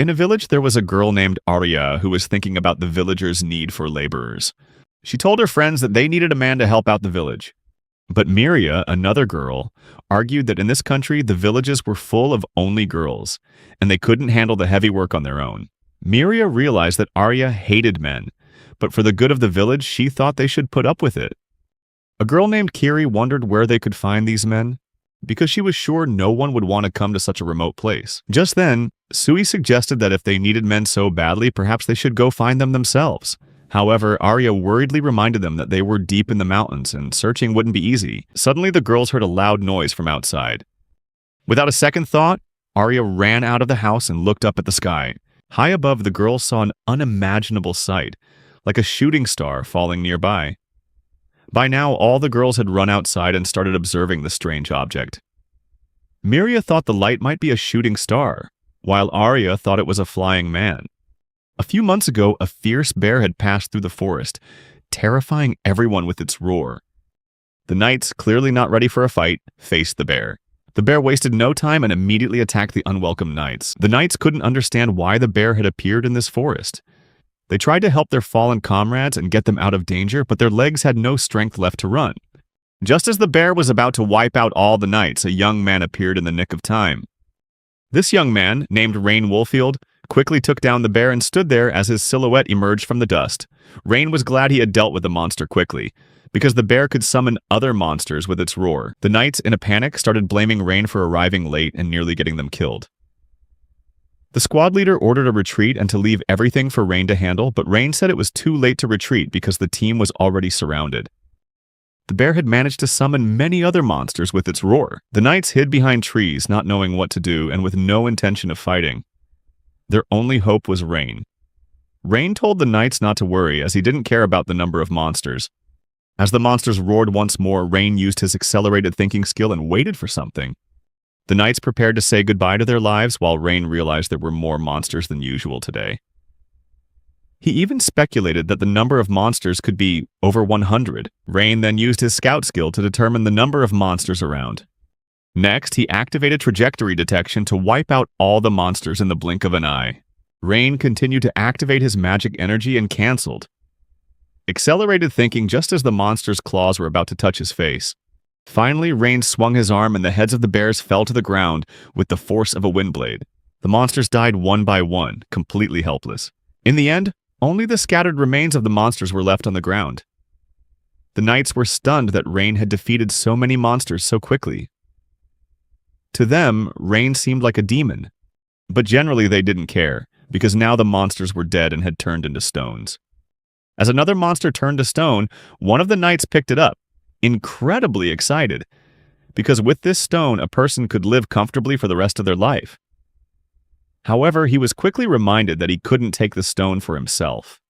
In a village, there was a girl named Arya who was thinking about the villagers' need for laborers. She told her friends that they needed a man to help out the village. But Miria, another girl, argued that in this country, the villages were full of only girls, and they couldn't handle the heavy work on their own. Miria realized that Arya hated men, but for the good of the village, she thought they should put up with it. A girl named Kiri wondered where they could find these men, because she was sure no one would want to come to such a remote place. Just then, Sui suggested that if they needed men so badly, perhaps they should go find them themselves. However, Arya worriedly reminded them that they were deep in the mountains and searching wouldn't be easy. Suddenly, the girls heard a loud noise from outside. Without a second thought, Arya ran out of the house and looked up at the sky. High above, the girls saw an unimaginable sight, like a shooting star falling nearby. By now, all the girls had run outside and started observing the strange object. Miria thought the light might be a shooting star, while Arya thought it was a flying man. A few months ago, a fierce bear had passed through the forest, terrifying everyone with its roar. The knights, clearly not ready for a fight, faced the bear. The bear wasted no time and immediately attacked the unwelcome knights. The knights couldn't understand why the bear had appeared in this forest. They tried to help their fallen comrades and get them out of danger, but their legs had no strength left to run. Just as the bear was about to wipe out all the knights, a young man appeared in the nick of time. This young man, named Rain Woolfield, quickly took down the bear and stood there as his silhouette emerged from the dust. Rain was glad he had dealt with the monster quickly, because the bear could summon other monsters with its roar. The knights, in a panic, started blaming Rain for arriving late and nearly getting them killed. The squad leader ordered a retreat and to leave everything for Rain to handle, but Rain said it was too late to retreat because the team was already surrounded. The bear had managed to summon many other monsters with its roar. The knights hid behind trees, not knowing what to do and with no intention of fighting. Their only hope was Rain. Rain told the knights not to worry, as he didn't care about the number of monsters. As the monsters roared once more, Rain used his accelerated thinking skill and waited for something. The knights prepared to say goodbye to their lives, while Rain realized there were more monsters than usual today. He even speculated that the number of monsters could be over 100. Rain then used his scout skill to determine the number of monsters around. Next, he activated trajectory detection to wipe out all the monsters in the blink of an eye. Rain continued to activate his magic energy and canceled. Accelerated thinking just as the monster's claws were about to touch his face. Finally, Rain swung his arm and the heads of the bears fell to the ground with the force of a wind blade. The monsters died one by one, completely helpless. In the end, only the scattered remains of the monsters were left on the ground. The knights were stunned that Rain had defeated so many monsters so quickly. To them, Rain seemed like a demon, but generally they didn't care, because now the monsters were dead and had turned into stones. As another monster turned to stone, one of the knights picked it up, incredibly excited, because with this stone, a person could live comfortably for the rest of their life. However, he was quickly reminded that he couldn't take the stone for himself.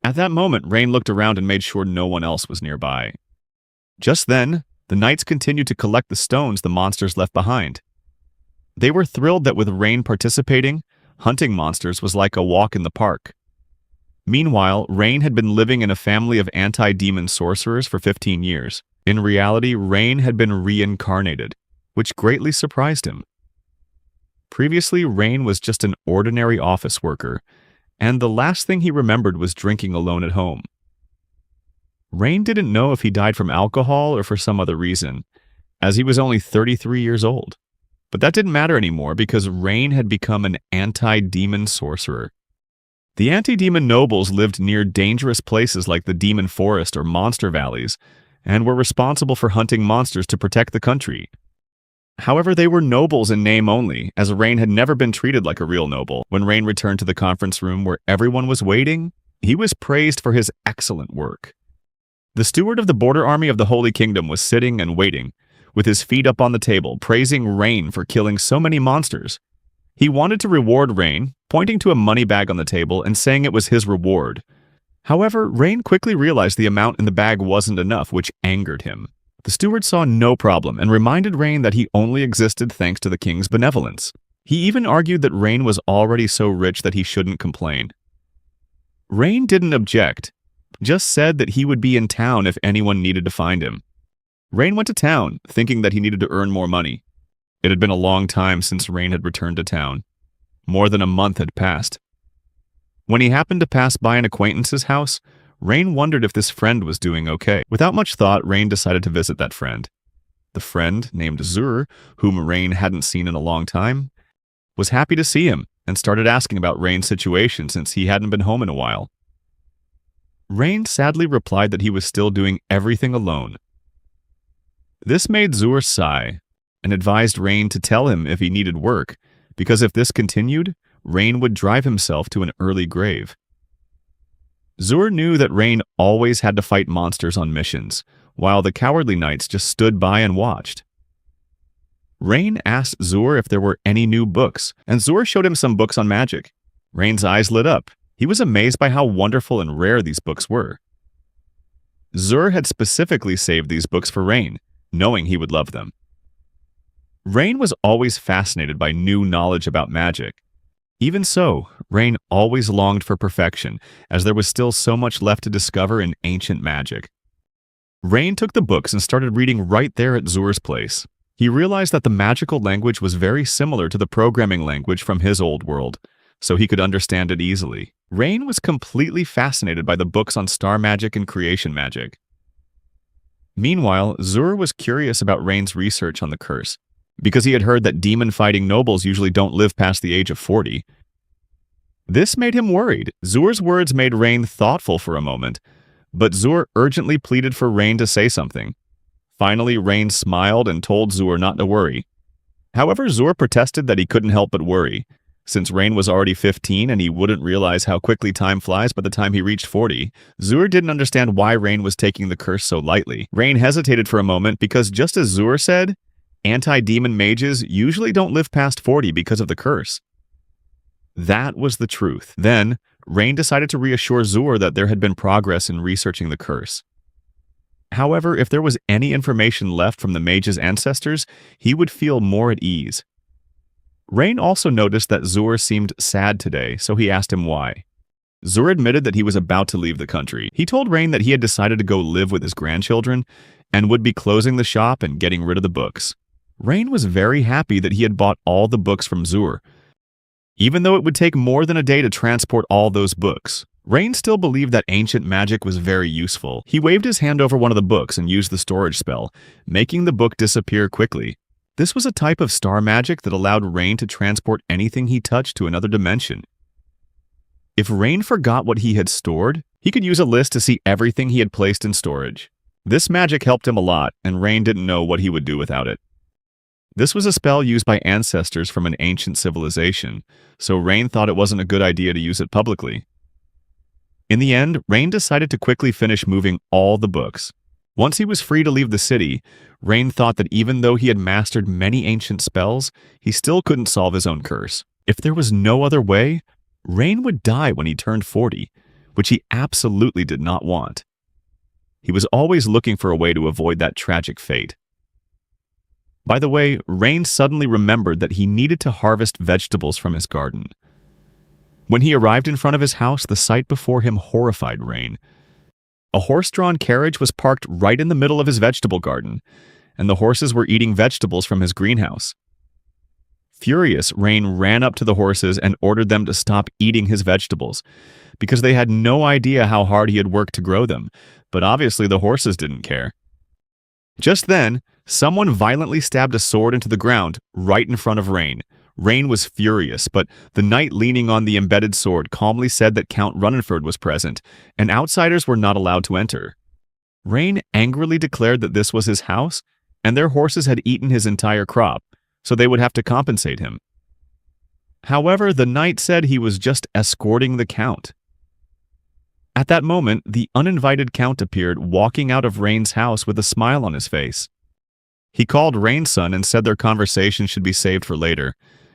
At that moment, Rain looked around and made sure no one else was nearby. Just then, the knights continued to collect the stones the monsters left behind. They were thrilled that with Rain participating, hunting monsters was like a walk in the park. Meanwhile, Rain had been living in a family of anti-demon sorcerers for 15 years. In reality, Rain had been reincarnated, which greatly surprised him. Previously, Rain was just an ordinary office worker, and the last thing he remembered was drinking alone at home. Rain didn't know if he died from alcohol or for some other reason, as he was only 33 years old. But that didn't matter anymore because Rain had become an anti-demon sorcerer. The anti-demon nobles lived near dangerous places like the Demon Forest or Monster Valleys, and were responsible for hunting monsters to protect the country. However, they were nobles in name only, as Rain had never been treated like a real noble. When Rain returned to the conference room where everyone was waiting, he was praised for his excellent work. The steward of the border army of the Holy Kingdom was sitting and waiting, with his feet up on the table, praising Rain for killing so many monsters. He wanted to reward Rain, pointing to a money bag on the table and saying it was his reward. However, Rain quickly realized the amount in the bag wasn't enough, which angered him. The steward saw no problem and reminded Rain that he only existed thanks to the king's benevolence. He even argued that Rain was already so rich that he shouldn't complain. Rain didn't object, just said that he would be in town if anyone needed to find him. Rain went to town, thinking that he needed to earn more money. It had been a long time since Rain had returned to town. More than a month had passed. When he happened to pass by an acquaintance's house, Rain wondered if this friend was doing okay. Without much thought, Rain decided to visit that friend. The friend, named Zur, whom Rain hadn't seen in a long time, was happy to see him and started asking about Rain's situation since he hadn't been home in a while. Rain sadly replied that he was still doing everything alone. This made Zur sigh and advised Rain to tell him if he needed work, because if this continued, Rain would drive himself to an early grave. Zur knew that Rain always had to fight monsters on missions, while the cowardly knights just stood by and watched. Rain asked Zur if there were any new books, and Zur showed him some books on magic. Rain's eyes lit up. He was amazed by how wonderful and rare these books were. Zur had specifically saved these books for Rain, knowing he would love them. Rain was always fascinated by new knowledge about magic. Even so, Rain always longed for perfection, as there was still so much left to discover in ancient magic. Rain took the books and started reading right there at Zur's place. He realized that the magical language was very similar to the programming language from his old world, so he could understand it easily. Rain was completely fascinated by the books on star magic and creation magic. Meanwhile, Zur was curious about Rain's research on the curse, because he had heard that demon-fighting nobles usually don't live past the age of 40. This made him worried. Zur's words made Rain thoughtful for a moment, but Zur urgently pleaded for Rain to say something. Finally, Rain smiled and told Zur not to worry. However, Zur protested that he couldn't help but worry. Since Rain was already 15 and he wouldn't realize how quickly time flies by the time he reached 40, Zur didn't understand why Rain was taking the curse so lightly. Rain hesitated for a moment because, just as Zur said, anti-demon mages usually don't live past 40 because of the curse. That was the truth. Then, Rain decided to reassure Zur that there had been progress in researching the curse. However, if there was any information left from the mage's ancestors, he would feel more at ease. Rain also noticed that Zur seemed sad today, so he asked him why. Zur admitted that he was about to leave the country. He told Rain that he had decided to go live with his grandchildren and would be closing the shop and getting rid of the books. Rain was very happy that he had bought all the books from Zur. Even though it would take more than a day to transport all those books, Rain still believed that ancient magic was very useful. He waved his hand over one of the books and used the storage spell, making the book disappear quickly. This was a type of star magic that allowed Rain to transport anything he touched to another dimension. If Rain forgot what he had stored, he could use a list to see everything he had placed in storage. This magic helped him a lot, and Rain didn't know what he would do without it. This was a spell used by ancestors from an ancient civilization, so Rain thought it wasn't a good idea to use it publicly. In the end, Rain decided to quickly finish moving all the books. Once he was free to leave the city, Rain thought that even though he had mastered many ancient spells, he still couldn't solve his own curse. If there was no other way, Rain would die when he turned 40, which he absolutely did not want. He was always looking for a way to avoid that tragic fate. By the way, Rain suddenly remembered that he needed to harvest vegetables from his garden. When he arrived in front of his house, the sight before him horrified Rain. A horse-drawn carriage was parked right in the middle of his vegetable garden, and the horses were eating vegetables from his greenhouse. Furious, Rain ran up to the horses and ordered them to stop eating his vegetables, because they had no idea how hard he had worked to grow them, but obviously the horses didn't care. Just then, someone violently stabbed a sword into the ground right in front of Rain. Rain was furious, but the knight leaning on the embedded sword calmly said that Count Runnenford was present, and outsiders were not allowed to enter. Rain angrily declared that this was his house, and their horses had eaten his entire crop, so they would have to compensate him. However, the knight said he was just escorting the Count. At that moment, the uninvited Count appeared, walking out of Rain's house with a smile on his face. He called Rain's son and said their conversation should be saved for later,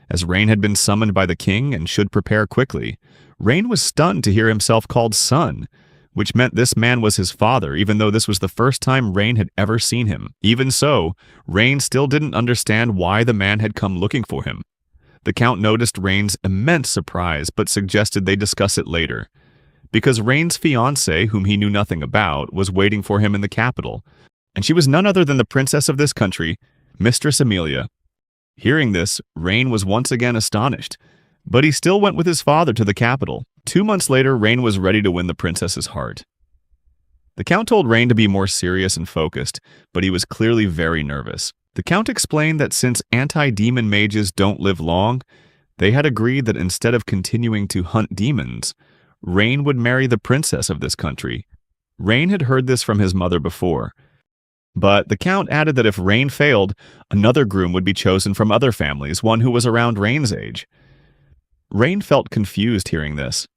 as Rain had been summoned by the king and should prepare quickly. Rain was stunned to hear himself called son, which meant this man was his father, even though this was the first time Rain had ever seen him. Even so, Rain still didn't understand why the man had come looking for him. The Count noticed Rain's immense surprise, but suggested they discuss it later, because Rain's fiancée, whom he knew nothing about, was waiting for him in the capital, and she was none other than the princess of this country, Mistress Amelia. Hearing this, Rain was once again astonished. But he still went with his father to the capital. 2 months later, Rain was ready to win the princess's heart. The Count told Rain to be more serious and focused, but he was clearly very nervous. The Count explained that since anti-demon mages don't live long, they had agreed that instead of continuing to hunt demons, Rain would marry the princess of this country. Rain had heard this from his mother before, but the Count added that if Rain failed, another groom would be chosen from other families, one who was around Rain's age. Rain felt confused hearing this.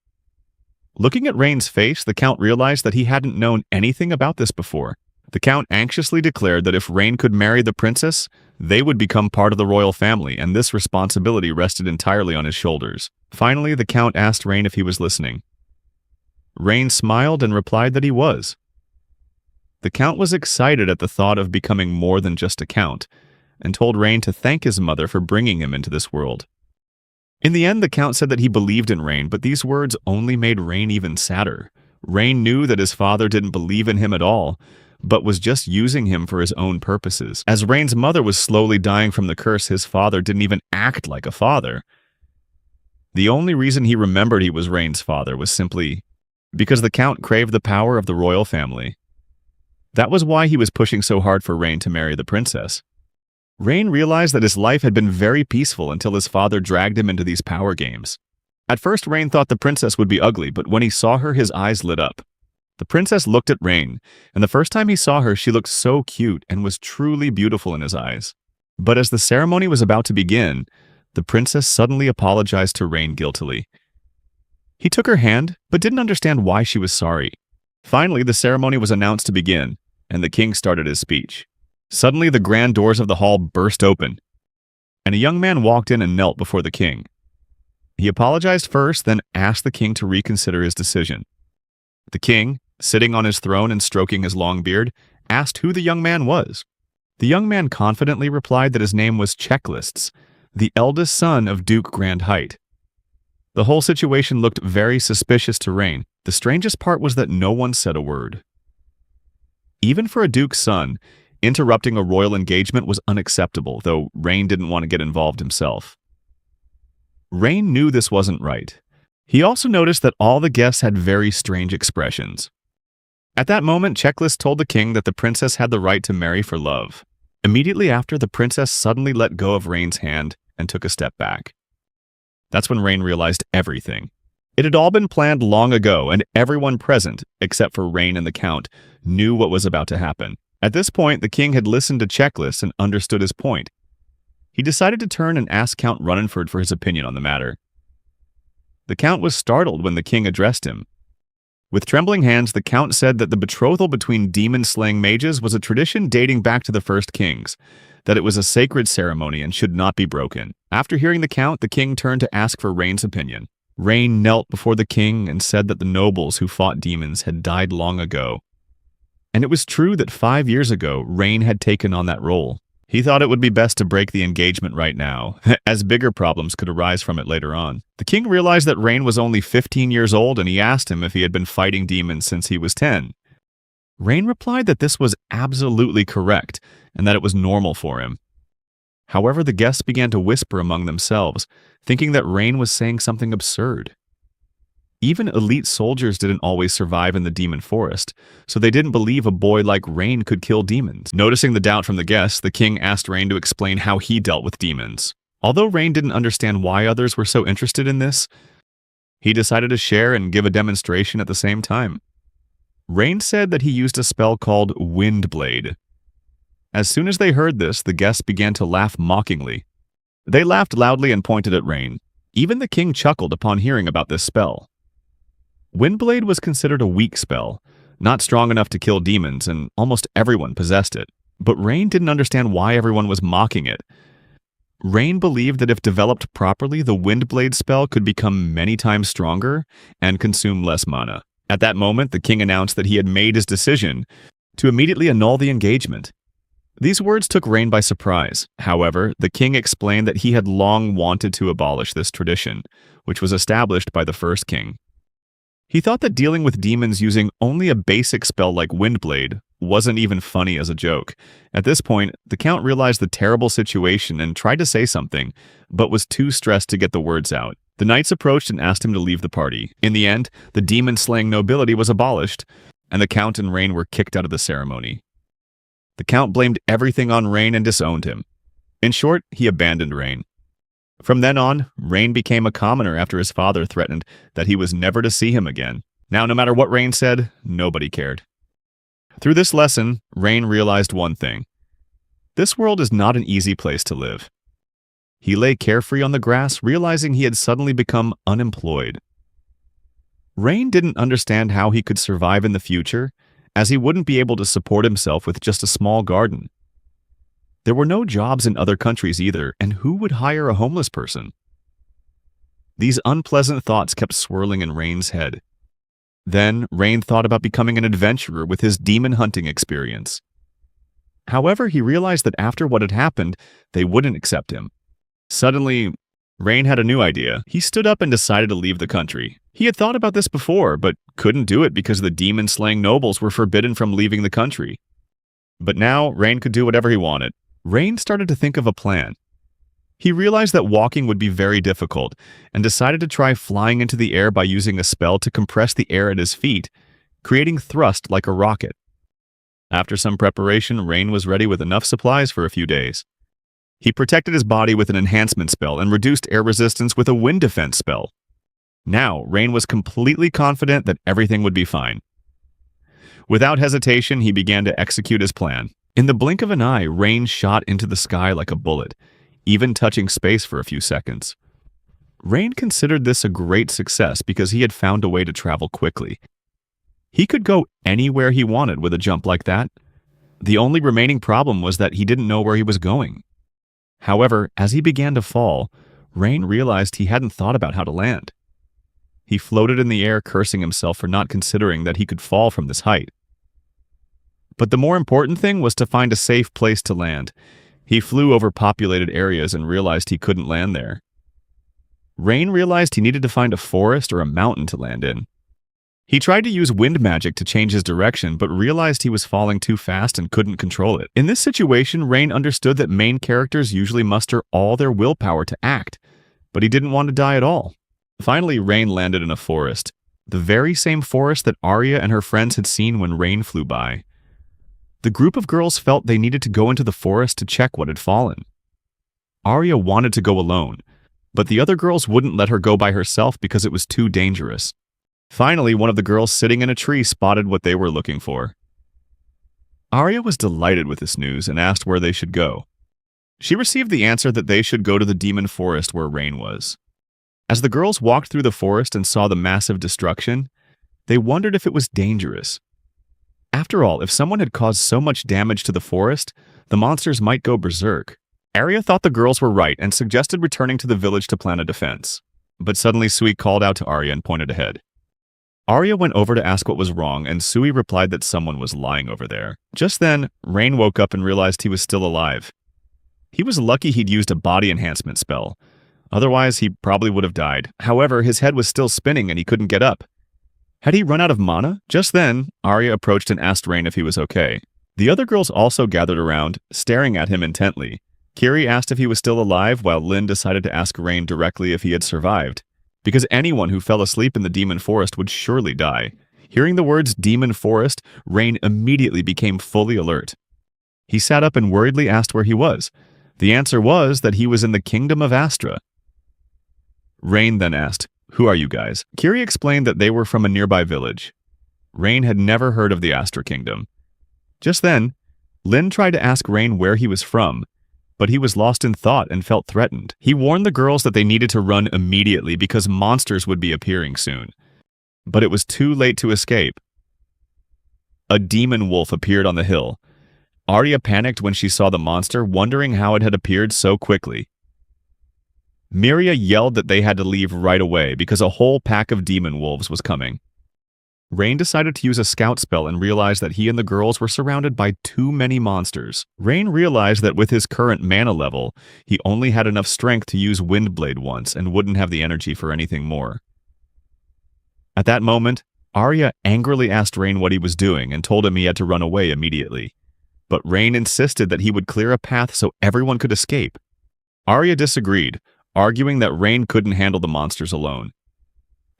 Looking at Rain's face, the Count realized that he hadn't known anything about this before. The Count anxiously declared that if Rain could marry the princess, they would become part of the royal family, and this responsibility rested entirely on his shoulders. Finally, the Count asked Rain if he was listening. Rain smiled and replied that he was. The Count was excited at the thought of becoming more than just a Count, and told Rain to thank his mother for bringing him into this world. In the end, the Count said that he believed in Rain, but these words only made Rain even sadder. Rain knew that his father didn't believe in him at all, but was just using him for his own purposes. As Rain's mother was slowly dying from the curse, his father didn't even act like a father. The only reason he remembered he was Rain's father was simply because the Count craved the power of the royal family. That was why he was pushing so hard for Rain to marry the princess. Rain realized that his life had been very peaceful until his father dragged him into these power games. At first, Rain thought the princess would be ugly, but when he saw her, his eyes lit up. The princess looked at Rain, and the first time he saw her, she looked so cute and was truly beautiful in his eyes. But as the ceremony was about to begin, the princess suddenly apologized to Rain guiltily. He took her hand, but didn't understand why she was sorry. Finally, the ceremony was announced to begin, and the king started his speech. Suddenly, the grand doors of the hall burst open, and a young man walked in and knelt before the king. He apologized first, then asked the king to reconsider his decision. The king, sitting on his throne and stroking his long beard, asked who the young man was. The young man confidently replied that his name was Checklists, the eldest son of Duke Grand Height. The whole situation looked very suspicious to Rain. The strangest part was that no one said a word. Even for a duke's son, interrupting a royal engagement was unacceptable, though Rain didn't want to get involved himself. Rain knew this wasn't right. He also noticed that all the guests had very strange expressions. At that moment, Checklist told the king that the princess had the right to marry for love. Immediately after, the princess suddenly let go of Rain's hand and took a step back. That's when Rain realized everything. It had all been planned long ago, and everyone present, except for Rain and the Count, knew what was about to happen. At this point, the king had listened to Checklist and understood his point. He decided to turn and ask Count Runnenford for his opinion on the matter. The Count was startled when the king addressed him. With trembling hands, the Count said that the betrothal between demon-slaying mages was a tradition dating back to the first kings, that it was a sacred ceremony and should not be broken. After hearing the Count, the king turned to ask for Rain's opinion. Rain knelt before the king and said that the nobles who fought demons had died long ago. And it was true that 5 years ago, Rain had taken on that role. He thought it would be best to break the engagement right now, as bigger problems could arise from it later on. The king realized that Rain was only 15 years old, and he asked him if he had been fighting demons since he was 10. Rain replied that this was absolutely correct, and that it was normal for him. However, the guests began to whisper among themselves, thinking that Rain was saying something absurd. Even elite soldiers didn't always survive in the demon forest, so they didn't believe a boy like Rain could kill demons. Noticing the doubt from the guests, the king asked Rain to explain how he dealt with demons. Although Rain didn't understand why others were so interested in this, he decided to share and give a demonstration at the same time. Rain said that he used a spell called Windblade. As soon as they heard this, the guests began to laugh mockingly. They laughed loudly and pointed at Rain. Even the king chuckled upon hearing about this spell. Windblade was considered a weak spell, not strong enough to kill demons, and almost everyone possessed it. But Rain didn't understand why everyone was mocking it. Rain believed that if developed properly, the Windblade spell could become many times stronger and consume less mana. At that moment, the king announced that he had made his decision to immediately annul the engagement. These words took Rain by surprise. However, the king explained that he had long wanted to abolish this tradition, which was established by the first king. He thought that dealing with demons using only a basic spell like Windblade wasn't even funny as a joke. At this point, the Count realized the terrible situation and tried to say something, but was too stressed to get the words out. The knights approached and asked him to leave the party. In the end, the demon-slaying nobility was abolished, and the Count and Rain were kicked out of the ceremony. The Count blamed everything on Rain and disowned him. In short, he abandoned Rain. From then on, Rain became a commoner after his father threatened that he was never to see him again. Now, no matter what Rain said, nobody cared. Through this lesson, Rain realized one thing. This world is not an easy place to live. He lay carefree on the grass, realizing he had suddenly become unemployed. Rain didn't understand how he could survive in the future, as he wouldn't be able to support himself with just a small garden. There were no jobs in other countries either, and who would hire a homeless person? These unpleasant thoughts kept swirling in Rain's head. Then, Rain thought about becoming an adventurer with his demon hunting experience. However, he realized that after what had happened, they wouldn't accept him. Suddenly, Rain had a new idea. He stood up and decided to leave the country. He had thought about this before, but couldn't do it because the demon-slaying nobles were forbidden from leaving the country. But now, Rain could do whatever he wanted. Rain started to think of a plan. He realized that walking would be very difficult, and decided to try flying into the air by using a spell to compress the air at his feet, creating thrust like a rocket. After some preparation, Rain was ready with enough supplies for a few days. He protected his body with an enhancement spell and reduced air resistance with a wind defense spell. Now, Rain was completely confident that everything would be fine. Without hesitation, he began to execute his plan. In the blink of an eye, Rain shot into the sky like a bullet, even touching space for a few seconds. Rain considered this a great success because he had found a way to travel quickly. He could go anywhere he wanted with a jump like that. The only remaining problem was that he didn't know where he was going. However, as he began to fall, Rain realized he hadn't thought about how to land. He floated in the air, cursing himself for not considering that he could fall from this height. But the more important thing was to find a safe place to land. He flew over populated areas and realized he couldn't land there. Rain realized he needed to find a forest or a mountain to land in. He tried to use wind magic to change his direction, but realized he was falling too fast and couldn't control it. In this situation, Rain understood that main characters usually muster all their willpower to act, but he didn't want to die at all. Finally, Rain landed in a forest, the very same forest that Arya and her friends had seen when Rain flew by. The group of girls felt they needed to go into the forest to check what had fallen. Arya wanted to go alone, but the other girls wouldn't let her go by herself because it was too dangerous. Finally, one of the girls sitting in a tree spotted what they were looking for. Arya was delighted with this news and asked where they should go. She received the answer that they should go to the demon forest where Rain was. As the girls walked through the forest and saw the massive destruction, they wondered if it was dangerous. After all, if someone had caused so much damage to the forest, the monsters might go berserk. Arya thought the girls were right and suggested returning to the village to plan a defense. But suddenly Sui called out to Arya and pointed ahead. Arya went over to ask what was wrong, and Sui replied that someone was lying over there. Just then, Rain woke up and realized he was still alive. He was lucky he'd used a body enhancement spell. Otherwise, he probably would have died. However, his head was still spinning and he couldn't get up. Had he run out of mana? Just then, Arya approached and asked Rain if he was okay. The other girls also gathered around, staring at him intently. Kiri asked if he was still alive, while Lynn decided to ask Rain directly if he had survived, because anyone who fell asleep in the demon forest would surely die. Hearing the words demon forest, Rain immediately became fully alert. He sat up and worriedly asked where he was. The answer was that he was in the kingdom of Astra. Rain then asked, "Who are you guys?" Kiri explained that they were from a nearby village. Rain had never heard of the Astra Kingdom. Just then, Lynn tried to ask Rain where he was from, but he was lost in thought and felt threatened. He warned the girls that they needed to run immediately because monsters would be appearing soon. But it was too late to escape. A demon wolf appeared on the hill. Arya panicked when she saw the monster, wondering how it had appeared so quickly. Miria yelled that they had to leave right away because a whole pack of demon wolves was coming. Rain decided to use a scout spell and realized that he and the girls were surrounded by too many monsters. Rain realized that with his current mana level, he only had enough strength to use Windblade once and wouldn't have the energy for anything more. At that moment, Arya angrily asked Rain what he was doing and told him he had to run away immediately. But Rain insisted that he would clear a path so everyone could escape. Arya disagreed, arguing that Rain couldn't handle the monsters alone.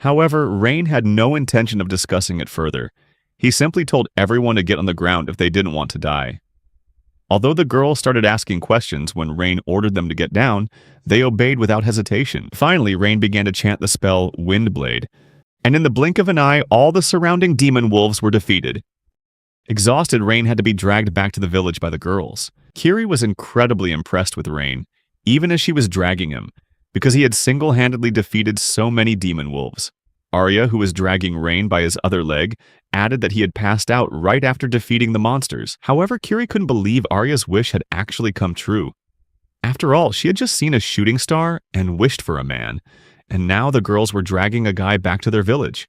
However, Rain had no intention of discussing it further. He simply told everyone to get on the ground if they didn't want to die. Although the girls started asking questions when Rain ordered them to get down, they obeyed without hesitation. Finally, Rain began to chant the spell Windblade, and in the blink of an eye, all the surrounding demon wolves were defeated. Exhausted, Rain had to be dragged back to the village by the girls. Kiri was incredibly impressed with Rain, even as she was dragging him, because he had single-handedly defeated so many demon wolves. Arya, who was dragging Rain by his other leg, added that he had passed out right after defeating the monsters. However, Kiri couldn't believe Arya's wish had actually come true. After all, she had just seen a shooting star and wished for a man, and now the girls were dragging a guy back to their village.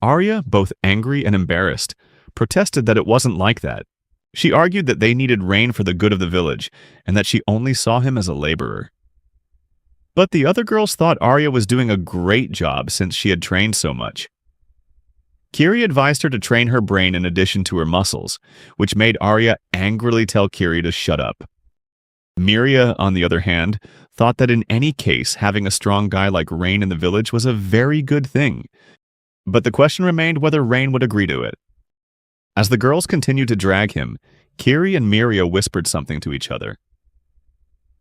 Arya, both angry and embarrassed, protested that it wasn't like that. She argued that they needed Rain for the good of the village, and that she only saw him as a laborer. But the other girls thought Arya was doing a great job since she had trained so much. Kiri advised her to train her brain in addition to her muscles, which made Arya angrily tell Kiri to shut up. Miria, on the other hand, thought that in any case having a strong guy like Rain in the village was a very good thing. But the question remained whether Rain would agree to it. As the girls continued to drag him, Kiri and Miria whispered something to each other.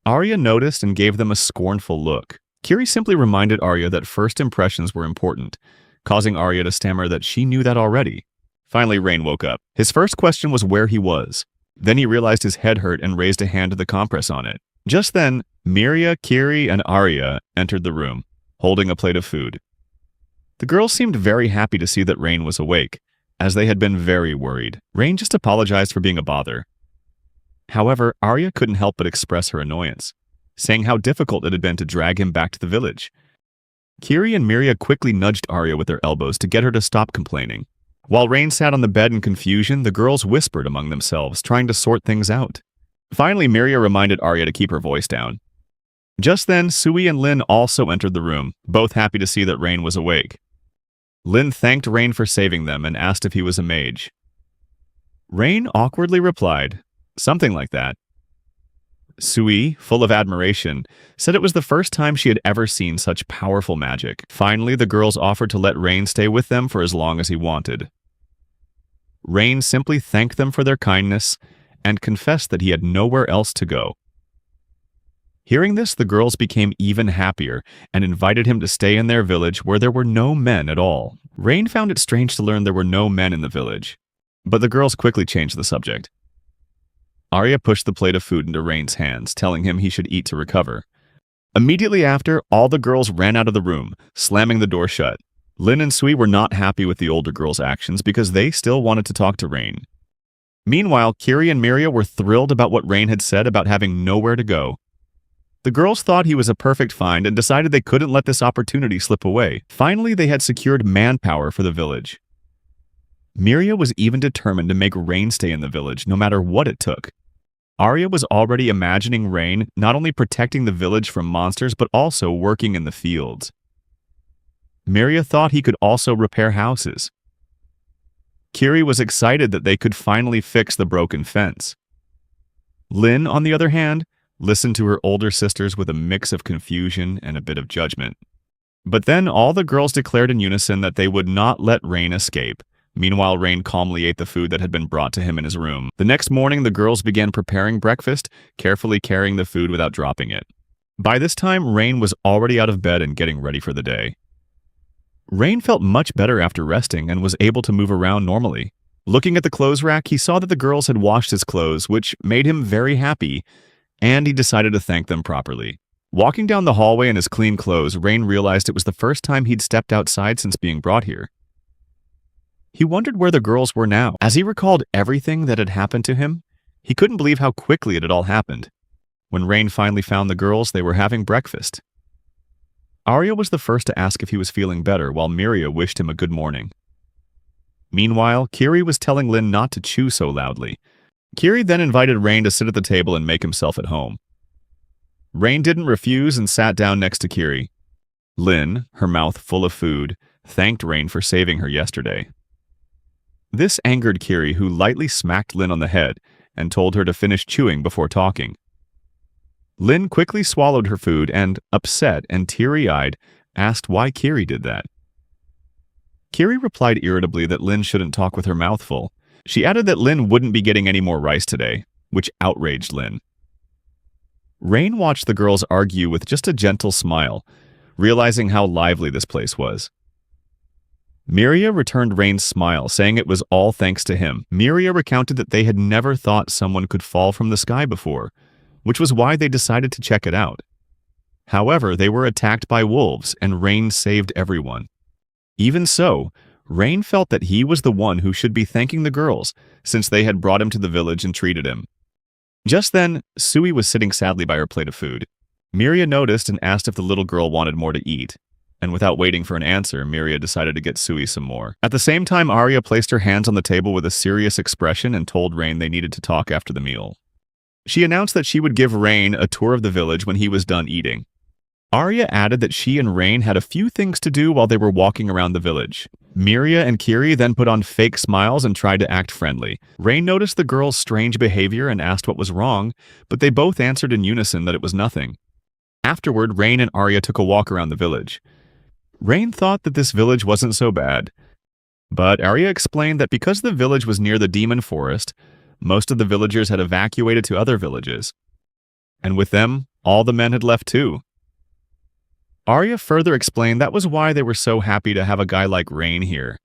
Arya noticed and gave them a scornful look. Kiri simply reminded Arya that first impressions were important, causing Arya to stammer that she knew that already. Finally, Rain woke up. His first question was where he was. Then he realized his head hurt and raised a hand to the compress on it. Just then, Miria, Kiri, and Arya entered the room, holding a plate of food. The girls seemed very happy to see that Rain was awake, as they had been very worried. Rain just apologized for being a bother. However, Arya couldn't help but express her annoyance, saying how difficult it had been to drag him back to the village. Kiri and Miria quickly nudged Arya with their elbows to get her to stop complaining. While Rain sat on the bed in confusion, the girls whispered among themselves, trying to sort things out. Finally, Miria reminded Arya to keep her voice down. Just then, Sui and Lin also entered the room, both happy to see that Rain was awake. Lin thanked Rain for saving them and asked if he was a mage. Rain awkwardly replied, something like that. Sui, full of admiration, said it was the first time she had ever seen such powerful magic. Finally, the girls offered to let Rain stay with them for as long as he wanted. Rain simply thanked them for their kindness and confessed that he had nowhere else to go. Hearing this, the girls became even happier and invited him to stay in their village where there were no men at all. Rain found it strange to learn there were no men in the village, but the girls quickly changed the subject. Arya pushed the plate of food into Rain's hands, telling him he should eat to recover. Immediately after, all the girls ran out of the room, slamming the door shut. Lin and Sui were not happy with the older girls' actions because they still wanted to talk to Rain. Meanwhile, Kiri and Miria were thrilled about what Rain had said about having nowhere to go. The girls thought he was a perfect find and decided they couldn't let this opportunity slip away. Finally, they had secured manpower for the village. Miria was even determined to make Rain stay in the village, no matter what it took. Arya was already imagining Rain not only protecting the village from monsters, but also working in the fields. Miria thought he could also repair houses. Kiri was excited that they could finally fix the broken fence. Lin, on the other hand, listened to her older sisters with a mix of confusion and a bit of judgment. But then all the girls declared in unison that they would not let Rain escape. Meanwhile, Rain calmly ate the food that had been brought to him in his room. The next morning, the girls began preparing breakfast, carefully carrying the food without dropping it. By this time, Rain was already out of bed and getting ready for the day. Rain felt much better after resting and was able to move around normally. Looking at the clothes rack, he saw that the girls had washed his clothes, which made him very happy, and he decided to thank them properly. Walking down the hallway in his clean clothes, Rain realized it was the first time he'd stepped outside since being brought here. He wondered where the girls were now. As he recalled everything that had happened to him, he couldn't believe how quickly it had all happened. When Rain finally found the girls, they were having breakfast. Arya was the first to ask if he was feeling better, while Miria wished him a good morning. Meanwhile, Kiri was telling Lin not to chew so loudly. Kiri then invited Rain to sit at the table and make himself at home. Rain didn't refuse and sat down next to Kiri. Lin, her mouth full of food, thanked Rain for saving her yesterday. This angered Kiri, who lightly smacked Lin on the head and told her to finish chewing before talking. Lin quickly swallowed her food and, upset and teary-eyed, asked why Kiri did that. Kiri replied irritably that Lin shouldn't talk with her mouth full. She added that Lin wouldn't be getting any more rice today, which outraged Lin. Rain watched the girls argue with just a gentle smile, realizing how lively this place was. Miria returned Rain's smile, saying it was all thanks to him. Miria recounted that they had never thought someone could fall from the sky before, which was why they decided to check it out. However, they were attacked by wolves, and Rain saved everyone. Even so, Rain felt that he was the one who should be thanking the girls, since they had brought him to the village and treated him. Just then, Sui was sitting sadly by her plate of food. Miria noticed and asked if the little girl wanted more to eat, and without waiting for an answer, Miria decided to get Sui some more. At the same time, Arya placed her hands on the table with a serious expression and told Rain they needed to talk after the meal. She announced that she would give Rain a tour of the village when he was done eating. Arya added that she and Rain had a few things to do while they were walking around the village. Miria and Kiri then put on fake smiles and tried to act friendly. Rain noticed the girl's strange behavior and asked what was wrong, but they both answered in unison that it was nothing. Afterward, Rain and Arya took a walk around the village. Rain thought that this village wasn't so bad, but Arya explained that because the village was near the demon forest, most of the villagers had evacuated to other villages. And with them, all the men had left too. Arya further explained that was why they were so happy to have a guy like Rain here.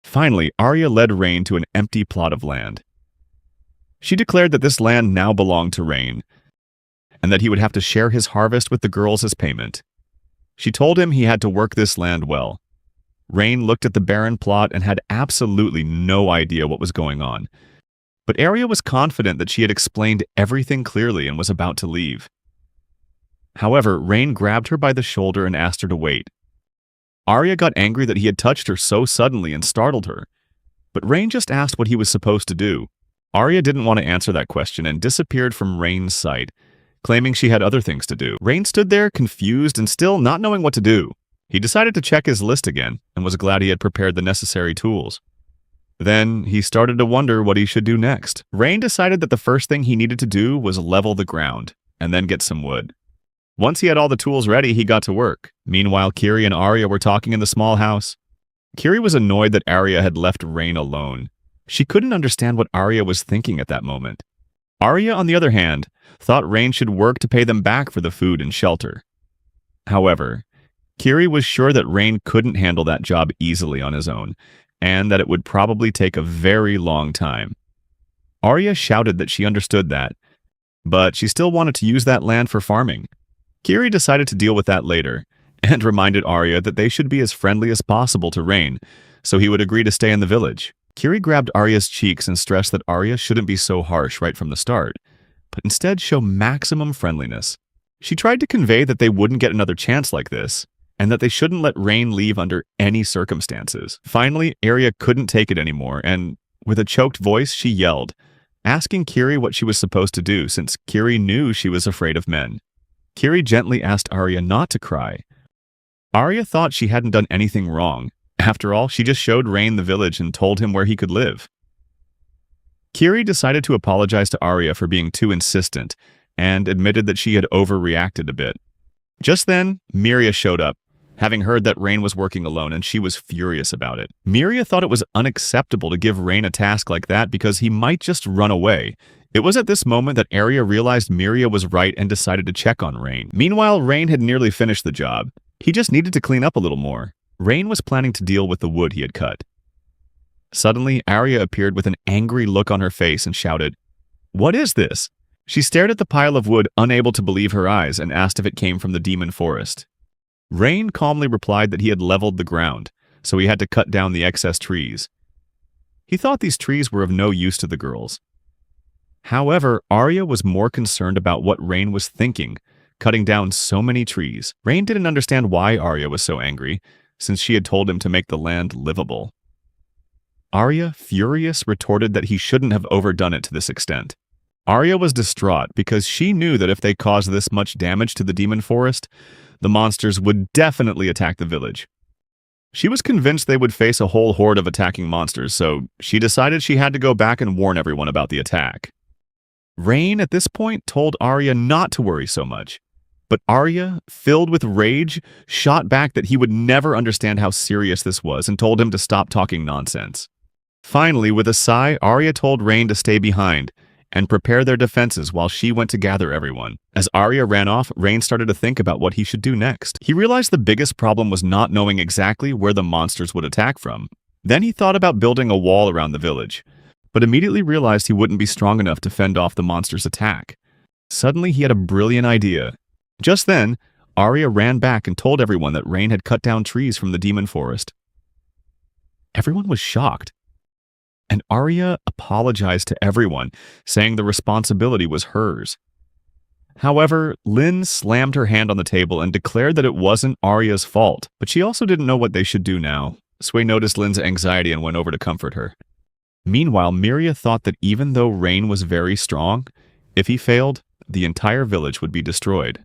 Finally, Arya led Rain to an empty plot of land. She declared that this land now belonged to Rain, and that he would have to share his harvest with the girls as payment. She told him he had to work this land well. Rain looked at the barren plot and had absolutely no idea what was going on. But Arya was confident that she had explained everything clearly and was about to leave. However, Rain grabbed her by the shoulder and asked her to wait. Arya got angry that he had touched her so suddenly and startled her. But Rain just asked what he was supposed to do. Arya didn't want to answer that question and disappeared from Rain's sight, claiming she had other things to do. Rain stood there, confused and still not knowing what to do. He decided to check his list again and was glad he had prepared the necessary tools. Then he started to wonder what he should do next. Rain decided that the first thing he needed to do was level the ground and then get some wood. Once he had all the tools ready, he got to work. Meanwhile, Kiri and Arya were talking in the small house. Kiri was annoyed that Arya had left Rain alone. She couldn't understand what Arya was thinking at that moment. Arya, on the other hand, thought Rain should work to pay them back for the food and shelter. However, Kiri was sure that Rain couldn't handle that job easily on his own, and that it would probably take a very long time. Arya shouted that she understood that, but she still wanted to use that land for farming. Kiri decided to deal with that later, and reminded Arya that they should be as friendly as possible to Rain, so he would agree to stay in the village. Kiri grabbed Arya's cheeks and stressed that Arya shouldn't be so harsh right from the start, but instead show maximum friendliness. She tried to convey that they wouldn't get another chance like this, and that they shouldn't let Rain leave under any circumstances. Finally, Arya couldn't take it anymore, and with a choked voice, she yelled, asking Kiri what she was supposed to do since Kiri knew she was afraid of men. Kiri gently asked Arya not to cry. Arya thought she hadn't done anything wrong. After all, she just showed Rain the village and told him where he could live. Kiri decided to apologize to Arya for being too insistent and admitted that she had overreacted a bit. Just then, Miria showed up, having heard that Rain was working alone, and she was furious about it. Miria thought it was unacceptable to give Rain a task like that because he might just run away. It was at this moment that Arya realized Miria was right and decided to check on Rain. Meanwhile, Rain had nearly finished the job. He just needed to clean up a little more. Rain was planning to deal with the wood he had cut. Suddenly, Arya appeared with an angry look on her face and shouted, "What is this?" She stared at the pile of wood, unable to believe her eyes, and asked if it came from the demon forest. Rain calmly replied that he had leveled the ground, so he had to cut down the excess trees. He thought these trees were of no use to the girls. However, Arya was more concerned about what Rain was thinking, cutting down so many trees. Rain didn't understand why Arya was so angry, since she had told him to make the land livable. Arya, furious, retorted that he shouldn't have overdone it to this extent. Arya was distraught because she knew that if they caused this much damage to the demon forest, the monsters would definitely attack the village. She was convinced they would face a whole horde of attacking monsters, so she decided she had to go back and warn everyone about the attack. Rain, at this point, told Arya not to worry so much. But Arya, filled with rage, shot back that he would never understand how serious this was and told him to stop talking nonsense. Finally, with a sigh, Arya told Rain to stay behind and prepare their defenses while she went to gather everyone. As Arya ran off, Rain started to think about what he should do next. He realized the biggest problem was not knowing exactly where the monsters would attack from. Then he thought about building a wall around the village, but immediately realized he wouldn't be strong enough to fend off the monsters' attack. Suddenly, he had a brilliant idea. Just then, Arya ran back and told everyone that Rain had cut down trees from the demon forest. Everyone was shocked, and Arya apologized to everyone, saying the responsibility was hers. However, Lynn slammed her hand on the table and declared that it wasn't Arya's fault, but she also didn't know what they should do now. Sway noticed Lynn's anxiety and went over to comfort her. Meanwhile, Miria thought that even though Rain was very strong, if he failed, the entire village would be destroyed.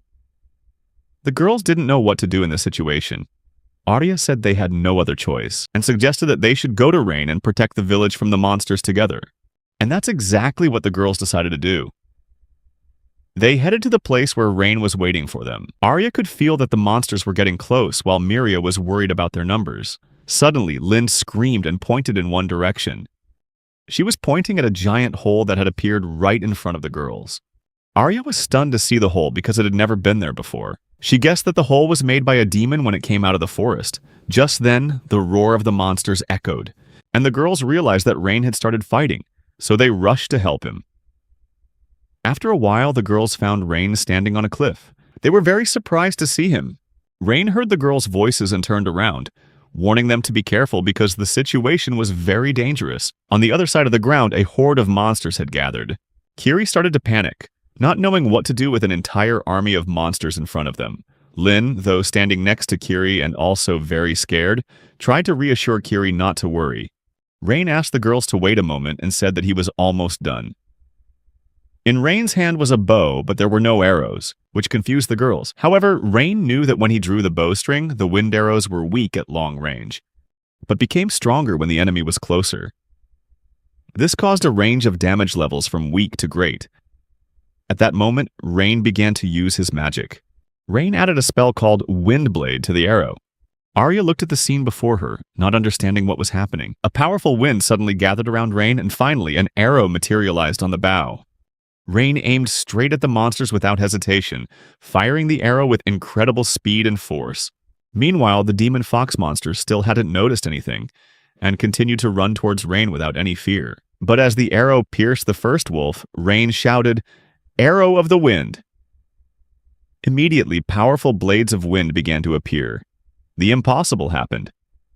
The girls didn't know what to do in this situation. Arya said they had no other choice, and suggested that they should go to Rain and protect the village from the monsters together. And that's exactly what the girls decided to do. They headed to the place where Rain was waiting for them. Arya could feel that the monsters were getting close, while Miria was worried about their numbers. Suddenly, Lynn screamed and pointed in one direction. She was pointing at a giant hole that had appeared right in front of the girls. Arya was stunned to see the hole because it had never been there before. She guessed that the hole was made by a demon when it came out of the forest. Just then, the roar of the monsters echoed, and the girls realized that Rain had started fighting, so they rushed to help him. After a while, the girls found Rain standing on a cliff. They were very surprised to see him. Rain heard the girls' voices and turned around, warning them to be careful because the situation was very dangerous. On the other side of the ground, a horde of monsters had gathered. Kiri started to panic, not knowing what to do with an entire army of monsters in front of them. Lynn, though standing next to Kiri and also very scared, tried to reassure Kiri not to worry. Rain asked the girls to wait a moment and said that he was almost done. In Rain's hand was a bow, but there were no arrows, which confused the girls. However, Rain knew that when he drew the bowstring, the wind arrows were weak at long range, but became stronger when the enemy was closer. This caused a range of damage levels from weak to great. At that moment, Rain began to use his magic. Rain added a spell called Windblade to the arrow. Arya looked at the scene before her, not understanding what was happening. A powerful wind suddenly gathered around Rain, and finally, an arrow materialized on the bow. Rain aimed straight at the monsters without hesitation, firing the arrow with incredible speed and force. Meanwhile, the demon fox monsters still hadn't noticed anything, and continued to run towards Rain without any fear. But as the arrow pierced the first wolf, Rain shouted, "Arrow of the wind!" Immediately, powerful blades of wind began to appear. The impossible happened.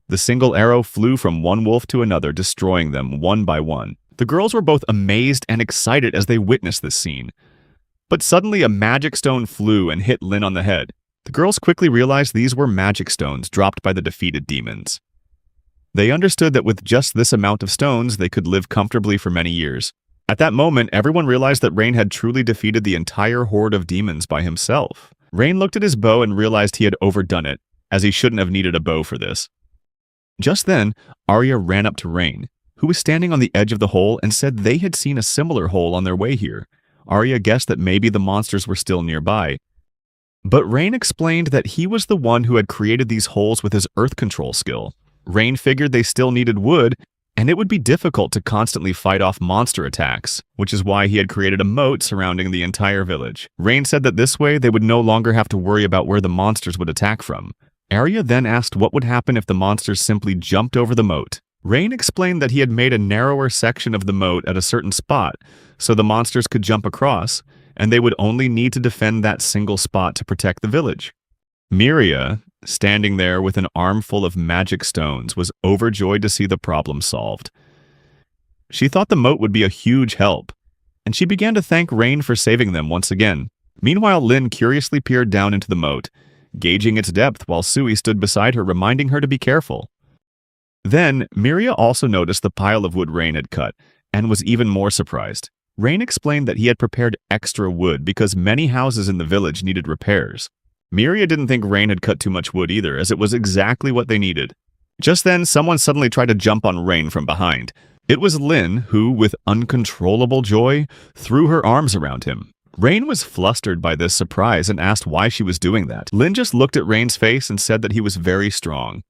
The single arrow flew from one wolf to another, destroying them one by one. The girls were both amazed and excited as they witnessed this scene. But suddenly a magic stone flew and hit Lynn on the head. The girls quickly realized these were magic stones dropped by the defeated demons. They understood that with just this amount of stones, they could live comfortably for many years. At that moment, everyone realized that Rain had truly defeated the entire horde of demons by himself. Rain looked at his bow and realized he had overdone it, as he shouldn't have needed a bow for this. Just then, Arya ran up to Rain, who was standing on the edge of the hole, and said they had seen a similar hole on their way here. Arya guessed that maybe the monsters were still nearby. But Rain explained that he was the one who had created these holes with his earth control skill. Rain figured they still needed wood, and it would be difficult to constantly fight off monster attacks, which is why he had created a moat surrounding the entire village. Rain said that this way they would no longer have to worry about where the monsters would attack from. Arya then asked what would happen if the monsters simply jumped over the moat. Rain explained that he had made a narrower section of the moat at a certain spot, so the monsters could jump across, and they would only need to defend that single spot to protect the village. Miria, standing there with an armful of magic stones, was overjoyed to see the problem solved. She thought the moat would be a huge help, and she began to thank Rain for saving them once again. Meanwhile, Lynn curiously peered down into the moat, gauging its depth while Sui stood beside her, reminding her to be careful. Then, Miria also noticed the pile of wood Rain had cut, and was even more surprised. Rain explained that he had prepared extra wood because many houses in the village needed repairs. Miria didn't think Rain had cut too much wood either, as it was exactly what they needed. Just then, someone suddenly tried to jump on Rain from behind. It was Lin who, with uncontrollable joy, threw her arms around him. Rain was flustered by this surprise and asked why she was doing that. Lin just looked at Rain's face and said that he was very strong.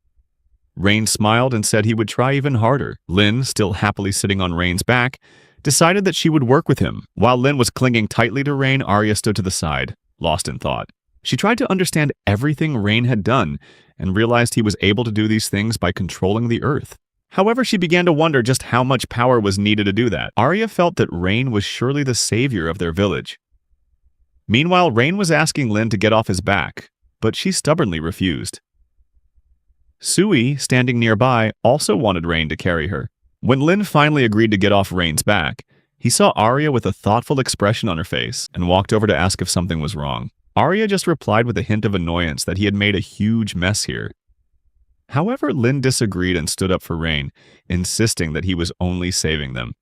Rain smiled and said he would try even harder. Lin, still happily sitting on Rain's back, decided that she would work with him. While Lin was clinging tightly to Rain, Arya stood to the side, lost in thought. She tried to understand everything Rain had done and realized he was able to do these things by controlling the earth. However, she began to wonder just how much power was needed to do that. Arya felt that Rain was surely the savior of their village. Meanwhile, Rain was asking Lin to get off his back, but she stubbornly refused. Sui, standing nearby, also wanted Rain to carry her. When Lin finally agreed to get off Rain's back, he saw Arya with a thoughtful expression on her face and walked over to ask if something was wrong. Arya just replied with a hint of annoyance that he had made a huge mess here. However, Lin disagreed and stood up for Rain, insisting that he was only saving them.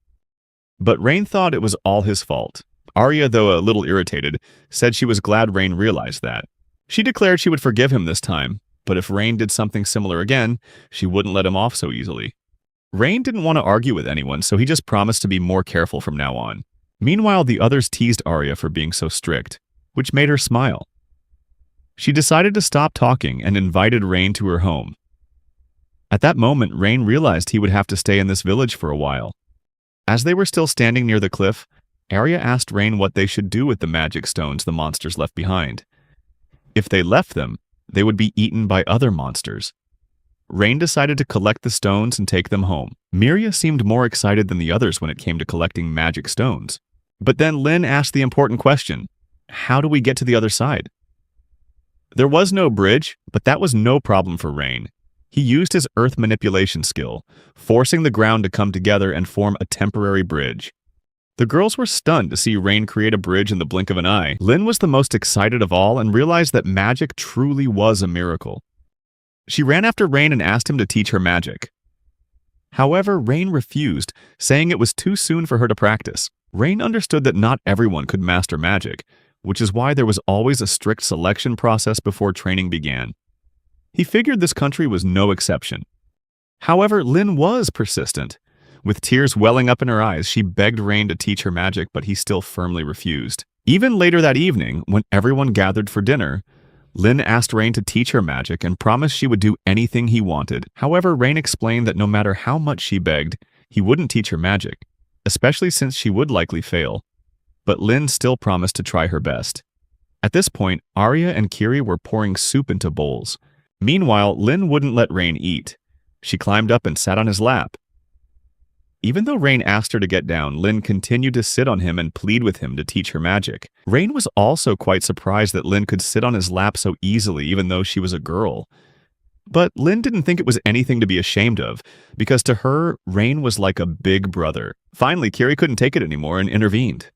But Rain thought it was all his fault. Arya, though a little irritated, said she was glad Rain realized that. She declared she would forgive him this time, but if Rain did something similar again, she wouldn't let him off so easily. Rain didn't want to argue with anyone, so he just promised to be more careful from now on. Meanwhile, the others teased Arya for being so strict, which made her smile. She decided to stop talking and invited Rain to her home. At that moment, Rain realized he would have to stay in this village for a while. As they were still standing near the cliff, Arya asked Rain what they should do with the magic stones the monsters left behind. If they left them, they would be eaten by other monsters. Rain decided to collect the stones and take them home. Miria seemed more excited than the others when it came to collecting magic stones. But then Lin asked the important question, how do we get to the other side? There was no bridge, but that was no problem for Rain. He used his earth manipulation skill, forcing the ground to come together and form a temporary bridge. The girls were stunned to see Rain create a bridge in the blink of an eye. Lin was the most excited of all and realized that magic truly was a miracle. She ran after Rain and asked him to teach her magic. However, Rain refused, saying it was too soon for her to practice. Rain understood that not everyone could master magic, which is why there was always a strict selection process before training began. He figured this country was no exception. However, Lin was persistent. With tears welling up in her eyes, she begged Rain to teach her magic, but he still firmly refused. Even later that evening, when everyone gathered for dinner, Lin asked Rain to teach her magic and promised she would do anything he wanted. However, Rain explained that no matter how much she begged, he wouldn't teach her magic, especially since she would likely fail. But Lin still promised to try her best. At this point, Arya and Kiri were pouring soup into bowls. Meanwhile, Lin wouldn't let Rain eat. She climbed up and sat on his lap. Even though Rain asked her to get down, Lin continued to sit on him and plead with him to teach her magic. Rain was also quite surprised that Lin could sit on his lap so easily, even though she was a girl. But Lin didn't think it was anything to be ashamed of, because to her, Rain was like a big brother. Finally, Kiri couldn't take it anymore and intervened.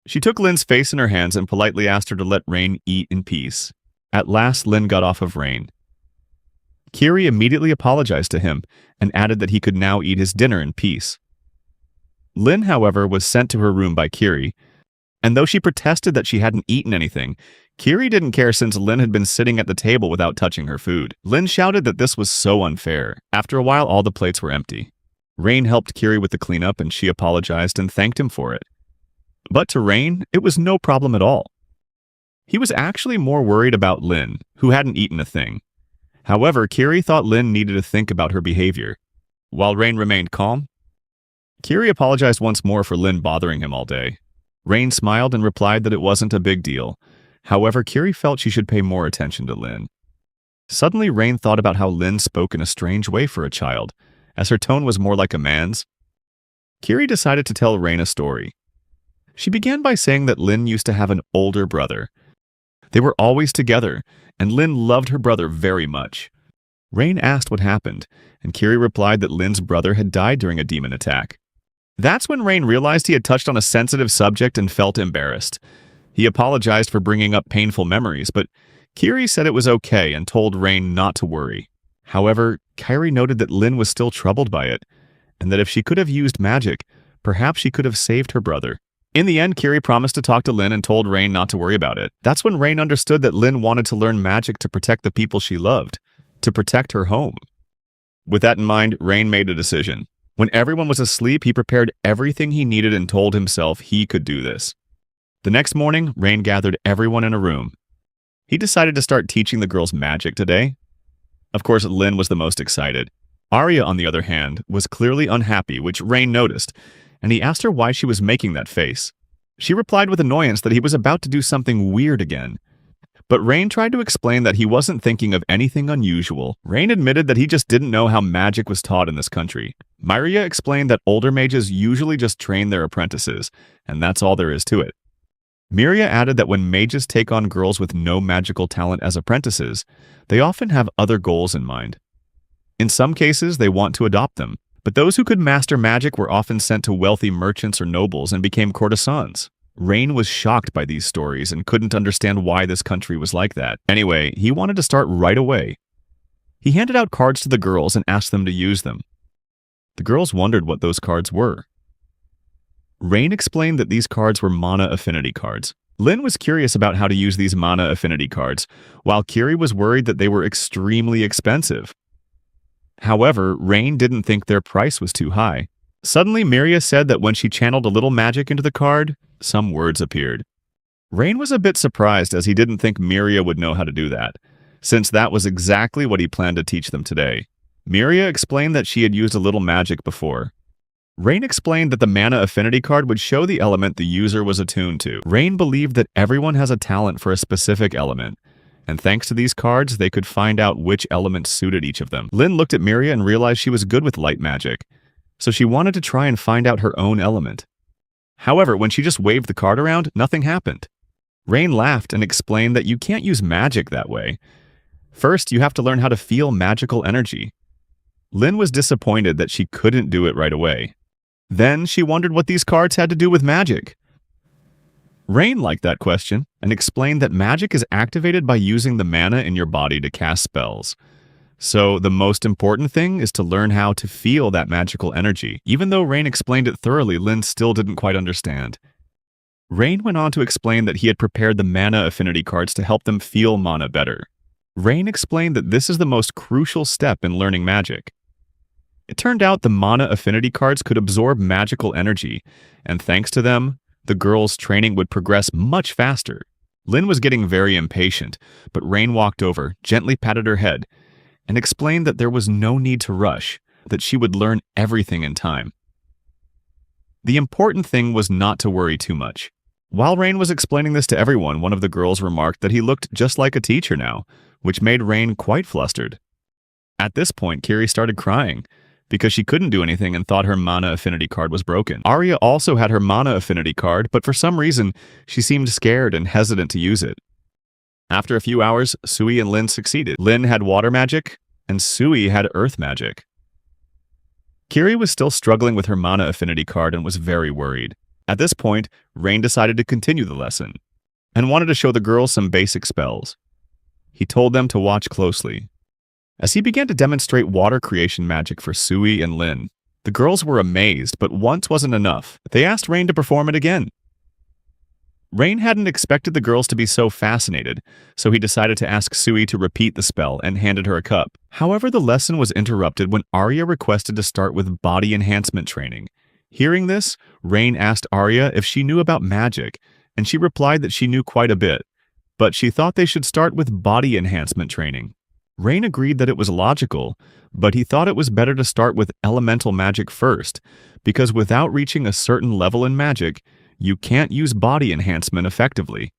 She took Lin's face in her hands and politely asked her to let Rain eat in peace. At last, Lin got off of Rain. Kiri immediately apologized to him and added that he could now eat his dinner in peace. Lin, however, was sent to her room by Kiri, and though she protested that she hadn't eaten anything, Kiri didn't care since Lin had been sitting at the table without touching her food. Lin shouted that this was so unfair. After a while, all the plates were empty. Rain helped Kiri with the cleanup and she apologized and thanked him for it. But to Rain, it was no problem at all. He was actually more worried about Lin, who hadn't eaten a thing. However, Kiri thought Lin needed to think about her behavior. While Rain remained calm, Kiri apologized once more for Lin bothering him all day. Rain smiled and replied that it wasn't a big deal. However, Kiri felt she should pay more attention to Lin. Suddenly, Rain thought about how Lin spoke in a strange way for a child, as her tone was more like a man's. Kiri decided to tell Rain a story. She began by saying that Lin used to have an older brother. They were always together, and Lin loved her brother very much. Rain asked what happened, and Kiri replied that Lin's brother had died during a demon attack. That's when Rain realized he had touched on a sensitive subject and felt embarrassed. He apologized for bringing up painful memories, but Kiri said it was okay and told Rain not to worry. However, Kiri noted that Lin was still troubled by it, and that if she could have used magic, perhaps she could have saved her brother. In the end, Kiri promised to talk to Lin and told Rain not to worry about it. That's when Rain understood that Lin wanted to learn magic to protect the people she loved, to protect her home. With that in mind, Rain made a decision. When everyone was asleep, he prepared everything he needed and told himself he could do this. The next morning, Rain gathered everyone in a room. He decided to start teaching the girls magic today. Of course, Lin was the most excited. Arya, on the other hand, was clearly unhappy, which Rain noticed, and he asked her why she was making that face. She replied with annoyance that he was about to do something weird again. But Rain tried to explain that he wasn't thinking of anything unusual. Rain admitted that he just didn't know how magic was taught in this country. Myria explained that older mages usually just train their apprentices, and that's all there is to it. Miria added that when mages take on girls with no magical talent as apprentices, they often have other goals in mind. In some cases, they want to adopt them, but those who could master magic were often sent to wealthy merchants or nobles and became courtesans. Rain was shocked by these stories and couldn't understand why this country was like that. Anyway, he wanted to start right away. He handed out cards to the girls and asked them to use them. The girls wondered what those cards were. Rain explained that these cards were mana affinity cards. Lin was curious about how to use these mana affinity cards, while Kiri was worried that they were extremely expensive. However, Rain didn't think their price was too high. Suddenly, Miria said that when she channeled a little magic into the card, some words appeared. Rain was a bit surprised as he didn't think Miria would know how to do that, since that was exactly what he planned to teach them today. Miria explained that she had used a little magic before. Rain explained that the mana affinity card would show the element the user was attuned to. Rain believed that everyone has a talent for a specific element, and thanks to these cards, they could find out which element suited each of them. Lin looked at Miria and realized she was good with light magic, so she wanted to try and find out her own element. However, when she just waved the card around, nothing happened. Rain laughed and explained that you can't use magic that way. First, you have to learn how to feel magical energy. Lin was disappointed that she couldn't do it right away. Then she wondered what these cards had to do with magic. Rain liked that question and explained that magic is activated by using the mana in your body to cast spells. So the most important thing is to learn how to feel that magical energy. Even though Rain explained it thoroughly, Lin still didn't quite understand. Rain went on to explain that he had prepared the mana affinity cards to help them feel mana better. Rain explained that this is the most crucial step in learning magic. It turned out the mana affinity cards could absorb magical energy, and thanks to them, the girls' training would progress much faster. Lin was getting very impatient, but Rain walked over, gently patted her head, and explained that there was no need to rush, that she would learn everything in time. The important thing was not to worry too much. While Rain was explaining this to everyone, one of the girls remarked that he looked just like a teacher now, which made Rain quite flustered. At this point, Kiri started crying, because she couldn't do anything and thought her mana affinity card was broken. Arya also had her mana affinity card, but for some reason, she seemed scared and hesitant to use it. After a few hours, Sui and Lin succeeded. Lin had water magic, and Sui had earth magic. Kiri was still struggling with her mana affinity card and was very worried. At this point, Rain decided to continue the lesson, and wanted to show the girls some basic spells. He told them to watch closely. As he began to demonstrate water creation magic for Sui and Lin, the girls were amazed, but once wasn't enough. They asked Rain to perform it again. Rain hadn't expected the girls to be so fascinated, so he decided to ask Sui to repeat the spell and handed her a cup. However, the lesson was interrupted when Arya requested to start with body enhancement training. Hearing this, Rain asked Arya if she knew about magic, and she replied that she knew quite a bit, but she thought they should start with body enhancement training. Rain agreed that it was logical, but he thought it was better to start with elemental magic first, because without reaching a certain level in magic, you can't use body enhancement effectively.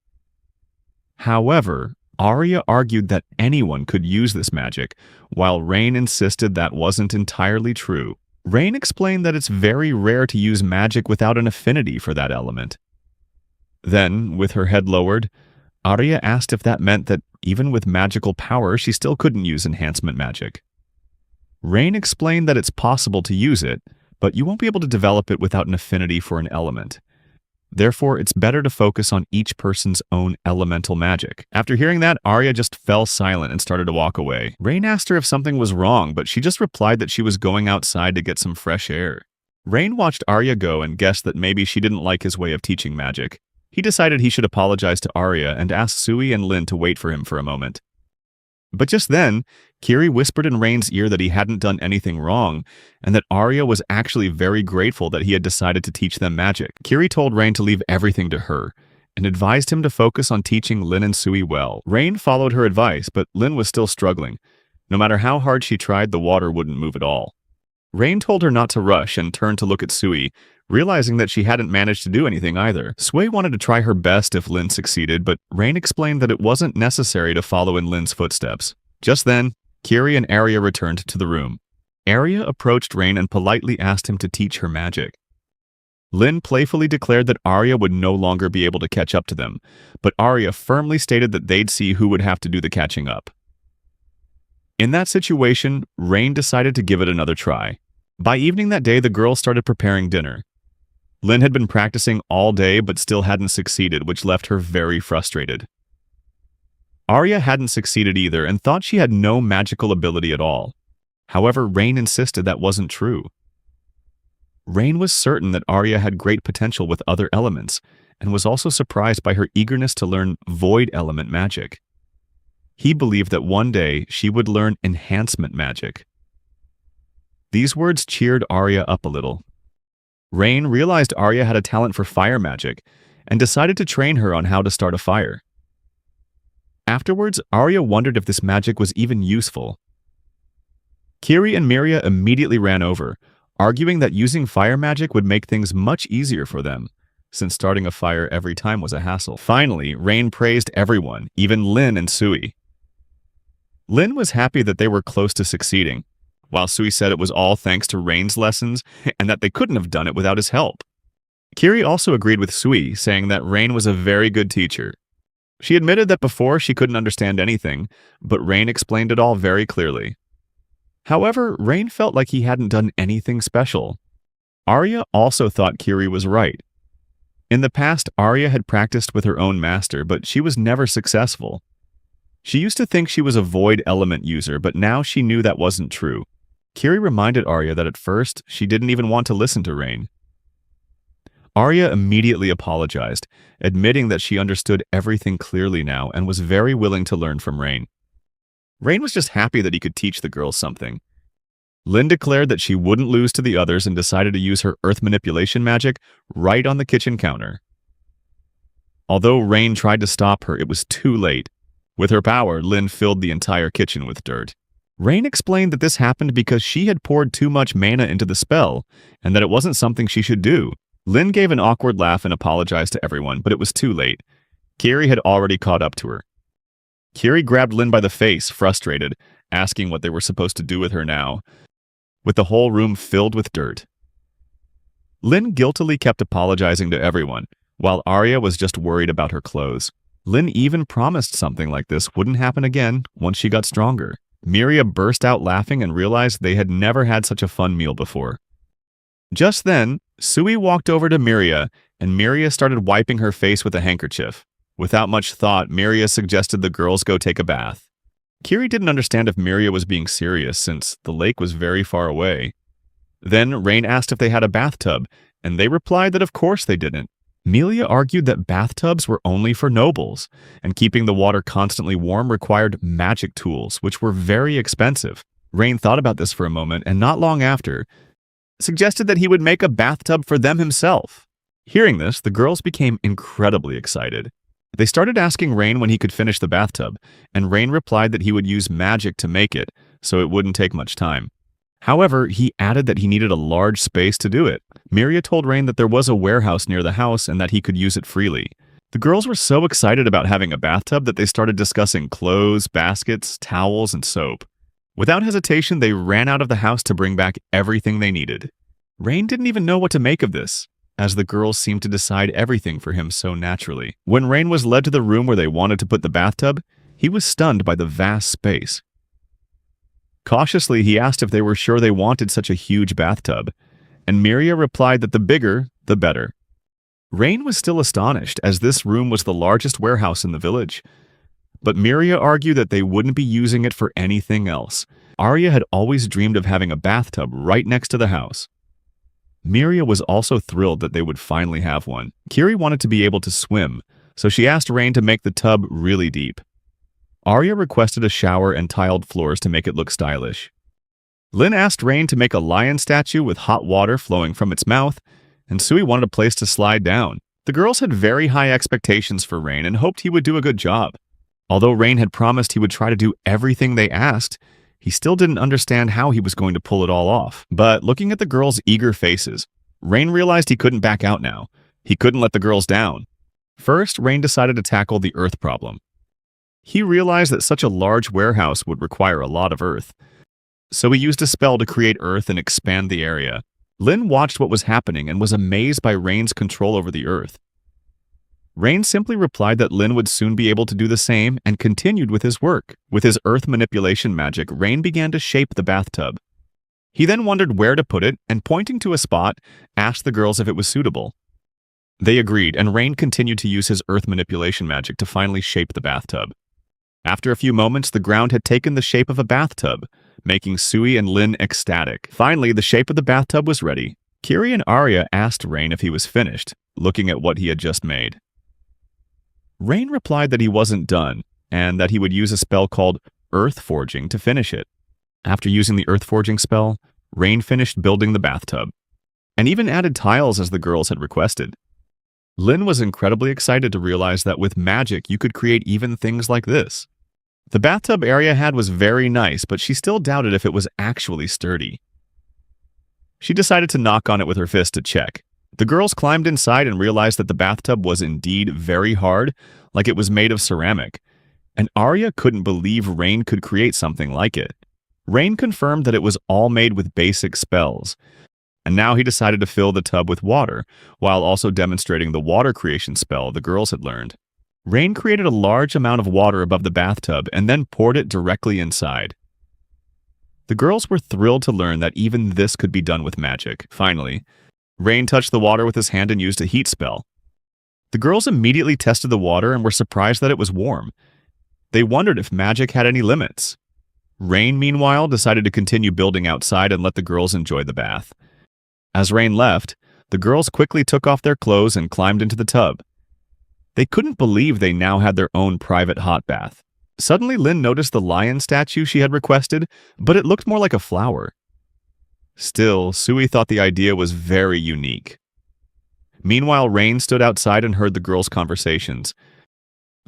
However, Arya argued that anyone could use this magic, while Rain insisted that wasn't entirely true. Rain explained that it's very rare to use magic without an affinity for that element. Then, with her head lowered, Arya asked if that meant that even with magical power, she still couldn't use enhancement magic. Rain explained that it's possible to use it, but you won't be able to develop it without an affinity for an element. Therefore, it's better to focus on each person's own elemental magic. After hearing that, Arya just fell silent and started to walk away. Rain asked her if something was wrong, but she just replied that she was going outside to get some fresh air. Rain watched Arya go and guessed that maybe she didn't like his way of teaching magic. He decided he should apologize to Arya and ask Sui and Lin to wait for him for a moment. But just then, Kiri whispered in Rain's ear that he hadn't done anything wrong, and that Arya was actually very grateful that he had decided to teach them magic. Kiri told Rain to leave everything to her, and advised him to focus on teaching Lin and Sui well. Rain followed her advice, but Lin was still struggling. No matter how hard she tried, the water wouldn't move at all. Rain told her not to rush and turned to look at Sui, realizing that she hadn't managed to do anything either. Sui wanted to try her best if Lin succeeded, but Rain explained that it wasn't necessary to follow in Lin's footsteps. Just then, Kiri and Arya returned to the room. Arya approached Rain and politely asked him to teach her magic. Lin playfully declared that Arya would no longer be able to catch up to them, but Arya firmly stated that they'd see who would have to do the catching up. In that situation, Rain decided to give it another try. By evening that day, the girls started preparing dinner. Lin had been practicing all day but still hadn't succeeded, which left her very frustrated. Arya hadn't succeeded either and thought she had no magical ability at all. However, Rain insisted that wasn't true. Rain was certain that Arya had great potential with other elements, and was also surprised by her eagerness to learn void element magic. He believed that one day she would learn enhancement magic. These words cheered Arya up a little. Rain realized Arya had a talent for fire magic, and decided to train her on how to start a fire. Afterwards, Arya wondered if this magic was even useful. Kiri and Mirya immediately ran over, arguing that using fire magic would make things much easier for them, since starting a fire every time was a hassle. Finally, Rain praised everyone, even Lin and Sui. Lin was happy that they were close to succeeding, while Sui said it was all thanks to Rain's lessons and that they couldn't have done it without his help. Kiri also agreed with Sui, saying that Rain was a very good teacher. She admitted that before she couldn't understand anything, but Rain explained it all very clearly. However, Rain felt like he hadn't done anything special. Arya also thought Kiri was right. In the past, Arya had practiced with her own master, but she was never successful. She used to think she was a void element user, but now she knew that wasn't true. Kiri reminded Arya that at first, she didn't even want to listen to Rain. Arya immediately apologized, admitting that she understood everything clearly now and was very willing to learn from Rain. Rain was just happy that he could teach the girls something. Lin declared that she wouldn't lose to the others and decided to use her earth manipulation magic right on the kitchen counter. Although Rain tried to stop her, it was too late. With her power, Lin filled the entire kitchen with dirt. Rain explained that this happened because she had poured too much mana into the spell, and that it wasn't something she should do. Lin gave an awkward laugh and apologized to everyone, but it was too late. Kiri had already caught up to her. Kiri grabbed Lin by the face, frustrated, asking what they were supposed to do with her now, with the whole room filled with dirt. Lin guiltily kept apologizing to everyone, while Arya was just worried about her clothes. Lin even promised something like this wouldn't happen again once she got stronger. Mirya burst out laughing and realized they had never had such a fun meal before. Just then, Sui walked over to Mirya, and Mirya started wiping her face with a handkerchief. Without much thought, Mirya suggested the girls go take a bath. Kiri didn't understand if Mirya was being serious since the lake was very far away. Then Rain asked if they had a bathtub, and they replied that of course they didn't. Mirya argued that bathtubs were only for nobles, and keeping the water constantly warm required magic tools, which were very expensive. Rain thought about this for a moment, and not long after, suggested that he would make a bathtub for them himself. Hearing this, the girls became incredibly excited. They started asking Rain when he could finish the bathtub, and Rain replied that he would use magic to make it, so it wouldn't take much time. However, he added that he needed a large space to do it. Mirya told Rain that there was a warehouse near the house and that he could use it freely. The girls were so excited about having a bathtub that they started discussing clothes, baskets, towels, and soap. Without hesitation, they ran out of the house to bring back everything they needed. Rain didn't even know what to make of this, as the girls seemed to decide everything for him so naturally. When Rain was led to the room where they wanted to put the bathtub, he was stunned by the vast space. Cautiously, he asked if they were sure they wanted such a huge bathtub, and Mirya replied that the bigger, the better. Rain was still astonished, as this room was the largest warehouse in the village. But Mirya argued that they wouldn't be using it for anything else. Arya had always dreamed of having a bathtub right next to the house. Mirya was also thrilled that they would finally have one. Kiri wanted to be able to swim, so she asked Rain to make the tub really deep. Arya requested a shower and tiled floors to make it look stylish. Lin asked Rain to make a lion statue with hot water flowing from its mouth, and Sui wanted a place to slide down. The girls had very high expectations for Rain and hoped he would do a good job. Although Rain had promised he would try to do everything they asked, he still didn't understand how he was going to pull it all off. But looking at the girls' eager faces, Rain realized he couldn't back out now. He couldn't let the girls down. First, Rain decided to tackle the earth problem. He realized that such a large warehouse would require a lot of earth, so he used a spell to create earth and expand the area. Lin watched what was happening and was amazed by Rain's control over the earth. Rain simply replied that Lin would soon be able to do the same and continued with his work. With his earth manipulation magic, Rain began to shape the bathtub. He then wondered where to put it and, pointing to a spot, asked the girls if it was suitable. They agreed, and Rain continued to use his earth manipulation magic to finally shape the bathtub. After a few moments, the ground had taken the shape of a bathtub, making Sui and Lin ecstatic. Finally, the shape of the bathtub was ready. Kiri and Arya asked Rain if he was finished, looking at what he had just made. Rain replied that he wasn't done, and that he would use a spell called Earth Forging to finish it. After using the Earth Forging spell, Rain finished building the bathtub, and even added tiles as the girls had requested. Lin was incredibly excited to realize that with magic you could create even things like this. The bathtub Arya had was very nice, but she still doubted if it was actually sturdy. She decided to knock on it with her fist to check. The girls climbed inside and realized that the bathtub was indeed very hard, like it was made of ceramic, and Arya couldn't believe Rain could create something like it. Rain confirmed that it was all made with basic spells, and now he decided to fill the tub with water, while also demonstrating the water creation spell the girls had learned. Rain created a large amount of water above the bathtub and then poured it directly inside. The girls were thrilled to learn that even this could be done with magic. Finally, Rain touched the water with his hand and used a heat spell. The girls immediately tested the water and were surprised that it was warm. They wondered if magic had any limits. Rain, meanwhile, decided to continue building outside and let the girls enjoy the bath. As Rain left, the girls quickly took off their clothes and climbed into the tub. They couldn't believe they now had their own private hot bath. Suddenly, Lin noticed the lion statue she had requested, but it looked more like a flower. Still, Sui thought the idea was very unique. Meanwhile, Rain stood outside and heard the girls' conversations,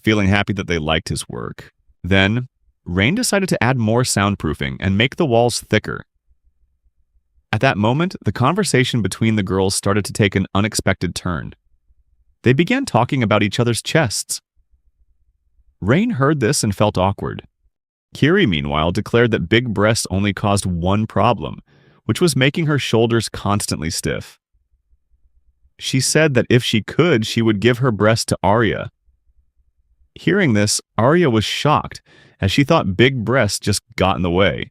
feeling happy that they liked his work. Then, Rain decided to add more soundproofing and make the walls thicker. At that moment, the conversation between the girls started to take an unexpected turn. They began talking about each other's chests. Rain heard this and felt awkward. Kiri, meanwhile, declared that big breasts only caused one problem, which was making her shoulders constantly stiff. She said that if she could, she would give her breast to Arya. Hearing this, Arya was shocked, as she thought big breasts just got in the way.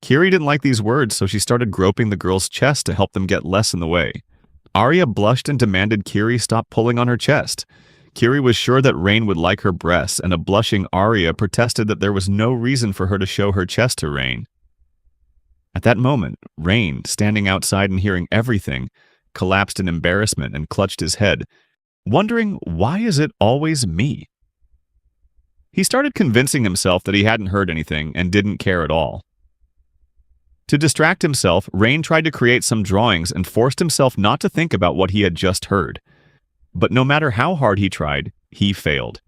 Kiri didn't like these words, so she started groping the girl's chest to help them get less in the way. Arya blushed and demanded Kiri stop pulling on her chest. Kiri was sure that Rain would like her breasts, and a blushing Arya protested that there was no reason for her to show her chest to Rain. At that moment, Rain, standing outside and hearing everything, collapsed in embarrassment and clutched his head, wondering, why is it always me? He started convincing himself that he hadn't heard anything and didn't care at all. To distract himself, Rain tried to create some drawings and forced himself not to think about what he had just heard. But no matter how hard he tried, he failed.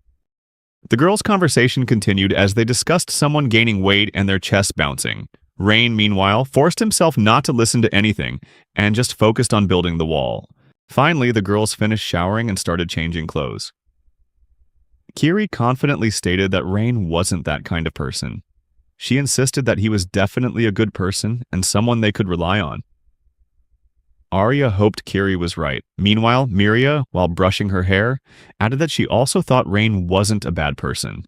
The girls' conversation continued as they discussed someone gaining weight and their chest bouncing. Rain, meanwhile, forced himself not to listen to anything and just focused on building the wall. Finally, the girls finished showering and started changing clothes. Kiri confidently stated that Rain wasn't that kind of person. She insisted that he was definitely a good person and someone they could rely on. Arya hoped Kiri was right. Meanwhile, Miria, while brushing her hair, added that she also thought Rain wasn't a bad person.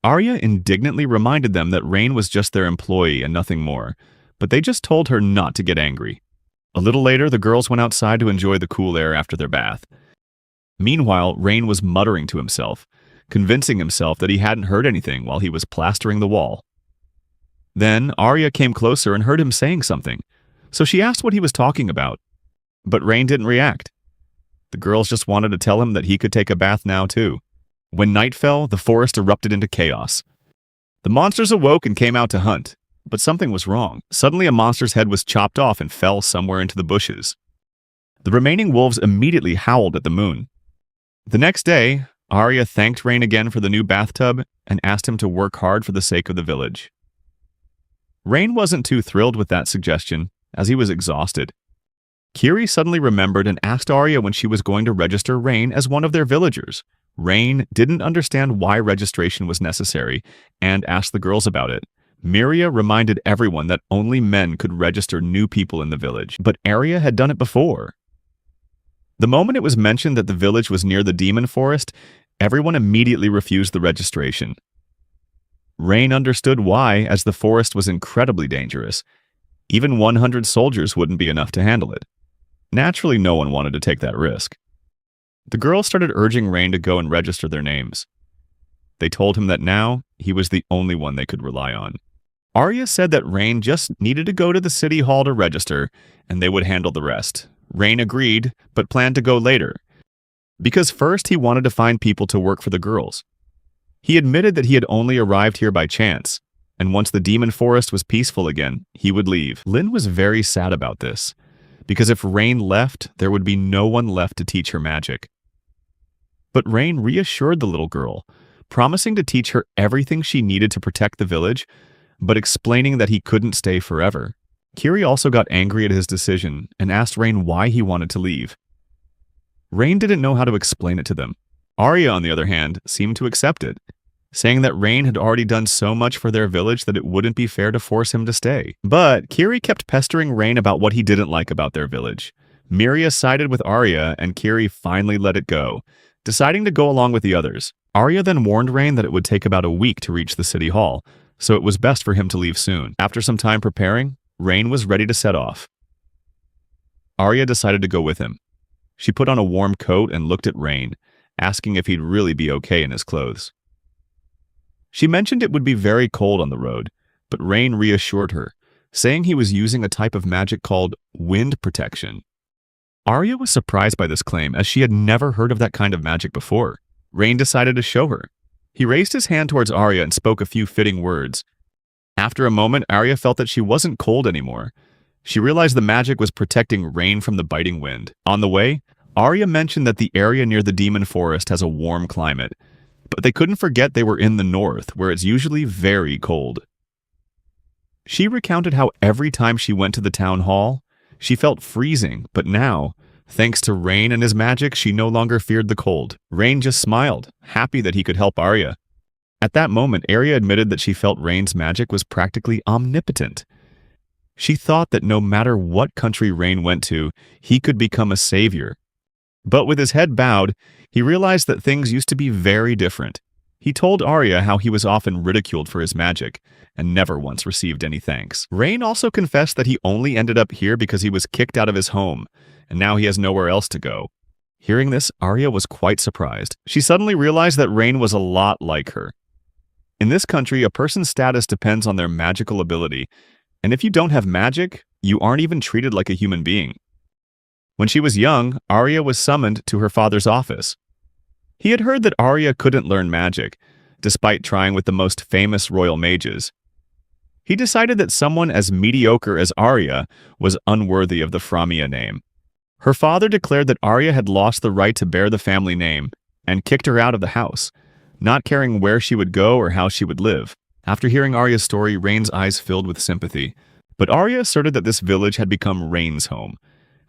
Arya indignantly reminded them that Rain was just their employee and nothing more, but they just told her not to get angry. A little later, the girls went outside to enjoy the cool air after their bath. Meanwhile, Rain was muttering to himself, convincing himself that he hadn't heard anything while he was plastering the wall. Then, Arya came closer and heard him saying something, so she asked what he was talking about. But Rain didn't react. The girls just wanted to tell him that he could take a bath now too. When night fell, the forest erupted into chaos. The monsters awoke and came out to hunt, but something was wrong. Suddenly, a monster's head was chopped off and fell somewhere into the bushes. The remaining wolves immediately howled at the moon. The next day, Arya thanked Rain again for the new bathtub and asked him to work hard for the sake of the village. Rain wasn't too thrilled with that suggestion, as he was exhausted. Kiri suddenly remembered and asked Arya when she was going to register Rain as one of their villagers. Rain didn't understand why registration was necessary and asked the girls about it. Miria reminded everyone that only men could register new people in the village, but Arya had done it before. The moment it was mentioned that the village was near the demon forest, everyone immediately refused the registration. Rain understood why, as the forest was incredibly dangerous. Even 100 soldiers wouldn't be enough to handle it. Naturally, no one wanted to take that risk. The girls started urging Rain to go and register their names. They told him that now, he was the only one they could rely on. Arya said that Rain just needed to go to the city hall to register, and they would handle the rest. Rain agreed, but planned to go later, because first he wanted to find people to work for the girls. He admitted that he had only arrived here by chance, and once the demon forest was peaceful again, he would leave. Lynn was very sad about this, because if Rain left, there would be no one left to teach her magic. But Rain reassured the little girl, promising to teach her everything she needed to protect the village, but explaining that he couldn't stay forever. Kiri also got angry at his decision and asked Rain why he wanted to leave. Rain didn't know how to explain it to them. Arya, on the other hand, seemed to accept it, saying that Rain had already done so much for their village that it wouldn't be fair to force him to stay. But Kiri kept pestering Rain about what he didn't like about their village. Miria sided with Arya, and Kiri finally let it go, deciding to go along with the others. Arya then warned Rain that it would take about a week to reach the city hall, so it was best for him to leave soon. After some time preparing, Rain was ready to set off. Arya decided to go with him. She put on a warm coat and looked at Rain, asking if he'd really be okay in his clothes. She mentioned it would be very cold on the road, but Rain reassured her, saying he was using a type of magic called wind protection. Arya was surprised by this claim, as she had never heard of that kind of magic before. Rain decided to show her. He raised his hand towards Arya and spoke a few fitting words. After a moment, Arya felt that she wasn't cold anymore. She realized the magic was protecting Rain from the biting wind. On the way, Arya mentioned that the area near the demon forest has a warm climate, but they couldn't forget they were in the north, where it's usually very cold. She recounted how every time she went to the town hall, she felt freezing, but now, thanks to Rain and his magic, she no longer feared the cold. Rain just smiled, happy that he could help Arya. At that moment, Arya admitted that she felt Rain's magic was practically omnipotent. She thought that no matter what country Rain went to, he could become a savior. But with his head bowed, he realized that things used to be very different. He told Arya how he was often ridiculed for his magic, and never once received any thanks. Rain also confessed that he only ended up here because he was kicked out of his home, and now he has nowhere else to go. Hearing this, Arya was quite surprised. She suddenly realized that Rain was a lot like her. In this country, a person's status depends on their magical ability, and if you don't have magic, you aren't even treated like a human being. When she was young, Arya was summoned to her father's office. He had heard that Arya couldn't learn magic, despite trying with the most famous royal mages. He decided that someone as mediocre as Arya was unworthy of the Framia name. Her father declared that Arya had lost the right to bear the family name and kicked her out of the house, not caring where she would go or how she would live. After hearing Arya's story, Rain's eyes filled with sympathy, but Arya asserted that this village had become Rain's home,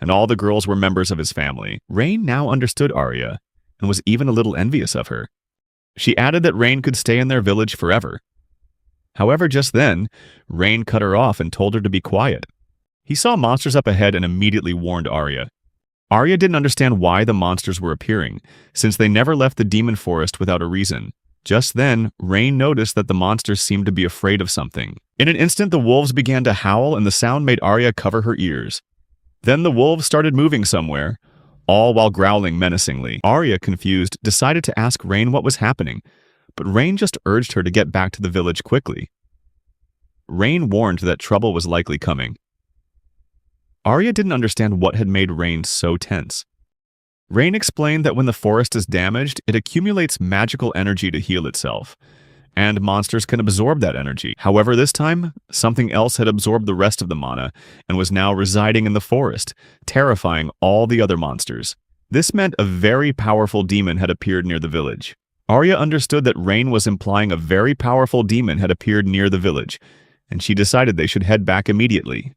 and all the girls were members of his family. Rain now understood Arya, and was even a little envious of her. She added that Rain could stay in their village forever. However, just then, Rain cut her off and told her to be quiet. He saw monsters up ahead and immediately warned Arya. Arya didn't understand why the monsters were appearing, since they never left the demon forest without a reason. Just then, Rain noticed that the monsters seemed to be afraid of something. In an instant, the wolves began to howl, and the sound made Arya cover her ears. Then the wolves started moving somewhere, all while growling menacingly. Arya, confused, decided to ask Rain what was happening, but Rain just urged her to get back to the village quickly. Rain warned that trouble was likely coming. Arya didn't understand what had made Rain so tense. Rain explained that when the forest is damaged, it accumulates magical energy to heal itself, and monsters can absorb that energy. However, this time, something else had absorbed the rest of the mana and was now residing in the forest, terrifying all the other monsters. This meant a very powerful demon had appeared near the village. Arya understood that Rain was implying a very powerful demon had appeared near the village, and she decided they should head back immediately.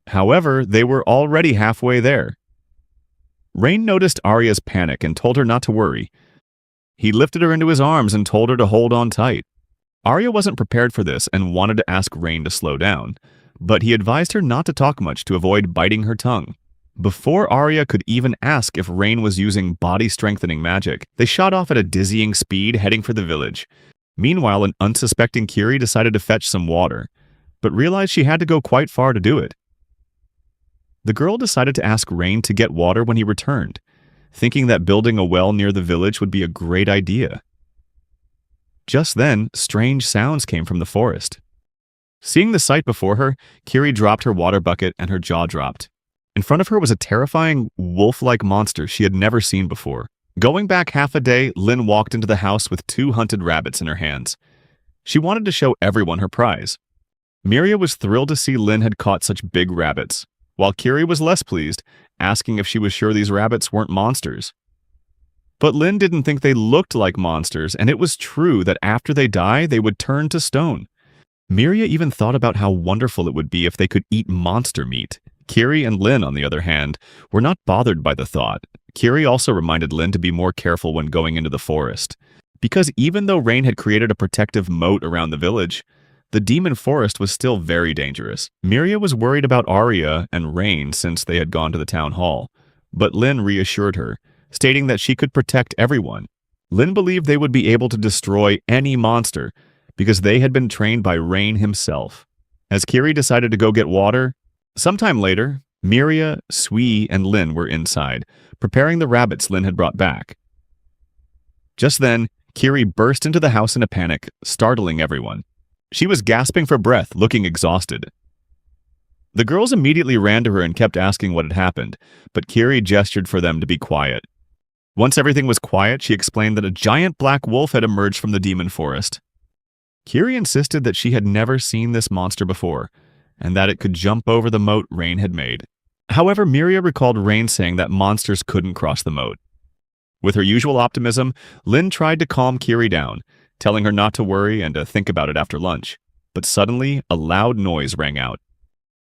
However, they were already halfway there. Rain noticed Arya's panic and told her not to worry. He lifted her into his arms and told her to hold on tight. Arya wasn't prepared for this and wanted to ask Rain to slow down, but he advised her not to talk much to avoid biting her tongue. Before Arya could even ask if Rain was using body-strengthening magic, they shot off at a dizzying speed heading for the village. Meanwhile, an unsuspecting Kiri decided to fetch some water, but realized she had to go quite far to do it. The girl decided to ask Rain to get water when he returned, thinking that building a well near the village would be a great idea. Just then, strange sounds came from the forest. Seeing the sight before her, Kiri dropped her water bucket and her jaw dropped. In front of her was a terrifying, wolf-like monster she had never seen before. Going back half a day, Lynn walked into the house with 2 hunted rabbits in her hands. She wanted to show everyone her prize. Miria was thrilled to see Lynn had caught such big rabbits, while Kiri was less pleased, asking if she was sure these rabbits weren't monsters. But Lynn didn't think they looked like monsters, and it was true that after they die, they would turn to stone. Miria even thought about how wonderful it would be if they could eat monster meat. Kiri and Lynn, on the other hand, were not bothered by the thought. Kiri also reminded Lynn to be more careful when going into the forest, because even though Rain had created a protective moat around the village, the demon forest was still very dangerous. Miria was worried about Arya and Rain since they had gone to the town hall, but Lynn reassured her, stating that she could protect everyone. Lynn believed they would be able to destroy any monster because they had been trained by Rain himself. As Kiri decided to go get water, sometime later, Miria, Sui, and Lynn were inside, preparing the rabbits Lynn had brought back. Just then, Kiri burst into the house in a panic, startling everyone. She was gasping for breath, looking exhausted. The girls immediately ran to her and kept asking what had happened, but Kiri gestured for them to be quiet. Once everything was quiet, she explained that a giant black wolf had emerged from the demon forest. Kiri insisted that she had never seen this monster before, and that it could jump over the moat Rain had made. However, Miria recalled Rain saying that monsters couldn't cross the moat. With her usual optimism, Lynn tried to calm Kiri down, telling her not to worry and to think about it after lunch. But suddenly, a loud noise rang out,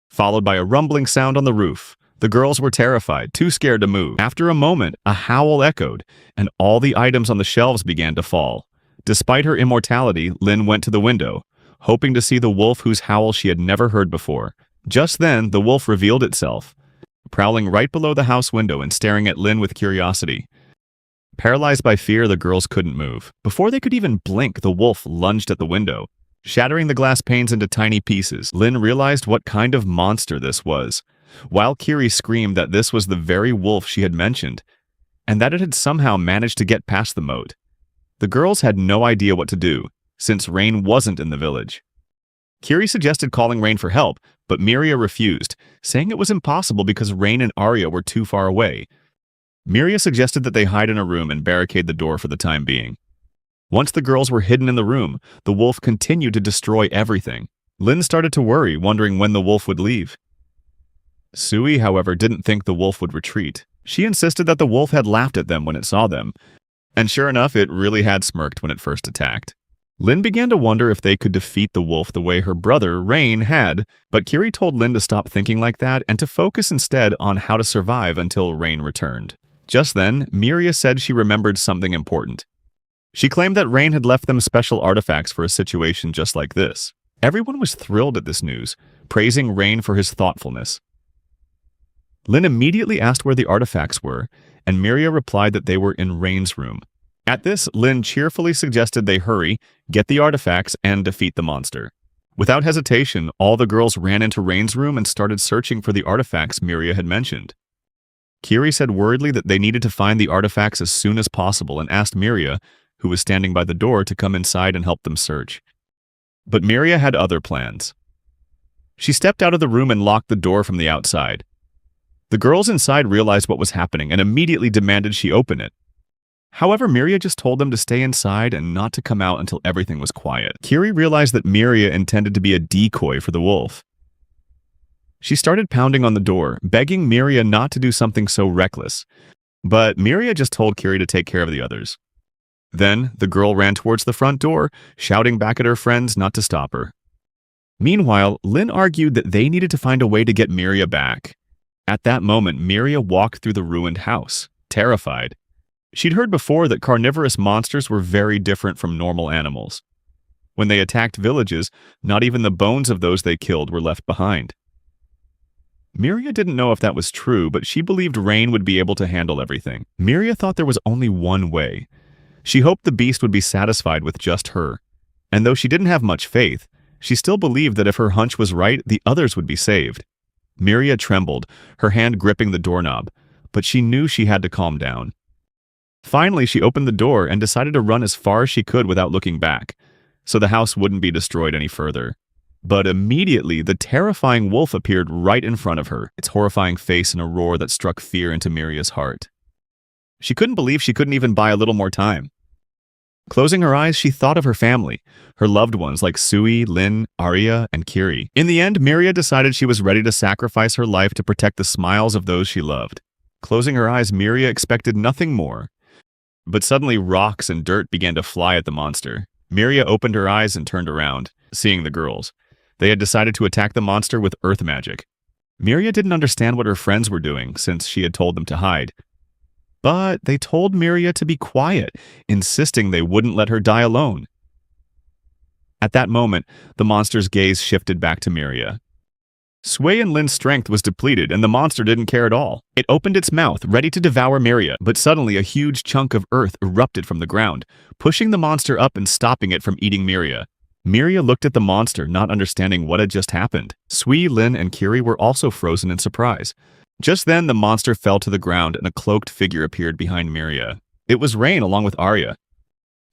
followed by a rumbling sound on the roof. The girls were terrified, too scared to move. After a moment, a howl echoed, and all the items on the shelves began to fall. Despite her immortality, Lynn went to the window, hoping to see the wolf whose howl she had never heard before. Just then, the wolf revealed itself, prowling right below the house window and staring at Lynn with curiosity. Paralyzed by fear, the girls couldn't move. Before they could even blink, the wolf lunged at the window, shattering the glass panes into tiny pieces. Lynn realized what kind of monster this was, while Kiri screamed that this was the very wolf she had mentioned, and that it had somehow managed to get past the moat. The girls had no idea what to do, since Rain wasn't in the village. Kiri suggested calling Rain for help, but Miria refused, saying it was impossible because Rain and Arya were too far away. Miria suggested that they hide in a room and barricade the door for the time being. Once the girls were hidden in the room, the wolf continued to destroy everything. Lynn started to worry, wondering when the wolf would leave. Sui, however, didn't think the wolf would retreat. She insisted that the wolf had laughed at them when it saw them, and sure enough, it really had smirked when it first attacked. Lynn began to wonder if they could defeat the wolf the way her brother, Rain, had, but Kiri told Lynn to stop thinking like that and to focus instead on how to survive until Rain returned. Just then, Miria said she remembered something important. She claimed that Rain had left them special artifacts for a situation just like this. Everyone was thrilled at this news, praising Rain for his thoughtfulness. Lynn immediately asked where the artifacts were, and Miria replied that they were in Rain's room. At this, Lynn cheerfully suggested they hurry, get the artifacts, and defeat the monster. Without hesitation, all the girls ran into Rain's room and started searching for the artifacts Miria had mentioned. Kiri said worriedly that they needed to find the artifacts as soon as possible and asked Miria, who was standing by the door, to come inside and help them search. But Miria had other plans. She stepped out of the room and locked the door from the outside. The girls inside realized what was happening and immediately demanded she open it. However, Miria just told them to stay inside and not to come out until everything was quiet. Kiri realized that Miria intended to be a decoy for the wolf. She started pounding on the door, begging Miria not to do something so reckless. But Miria just told Kiri to take care of the others. Then, the girl ran towards the front door, shouting back at her friends not to stop her. Meanwhile, Lin argued that they needed to find a way to get Miria back. At that moment, Miria walked through the ruined house, terrified. She'd heard before that carnivorous monsters were very different from normal animals. When they attacked villages, not even the bones of those they killed were left behind. Miria didn't know if that was true, but she believed Rain would be able to handle everything. Miria thought there was only one way. She hoped the beast would be satisfied with just her. And though she didn't have much faith, she still believed that if her hunch was right, the others would be saved. Miria trembled, her hand gripping the doorknob, but she knew she had to calm down. Finally, she opened the door and decided to run as far as she could without looking back, so the house wouldn't be destroyed any further. But immediately, the terrifying wolf appeared right in front of her, its horrifying face in a roar that struck fear into Miria's heart. She couldn't believe she couldn't even buy a little more time. Closing her eyes, she thought of her family, her loved ones like Sui, Lin, Arya, and Kiri. In the end, Miria decided she was ready to sacrifice her life to protect the smiles of those she loved. Closing her eyes, Miria expected nothing more. But suddenly, rocks and dirt began to fly at the monster. Miria opened her eyes and turned around, seeing the girls. They had decided to attack the monster with earth magic. Miria didn't understand what her friends were doing, since she had told them to hide. But they told Miria to be quiet, insisting they wouldn't let her die alone. At that moment, the monster's gaze shifted back to Miria. Sui and Lin's strength was depleted, and the monster didn't care at all. It opened its mouth, ready to devour Miria, but suddenly a huge chunk of earth erupted from the ground, pushing the monster up and stopping it from eating Miria. Miria looked at the monster, not understanding what had just happened. Sui, Lin, and Kiri were also frozen in surprise. Just then, the monster fell to the ground and a cloaked figure appeared behind Miria. It was Rain along with Arya.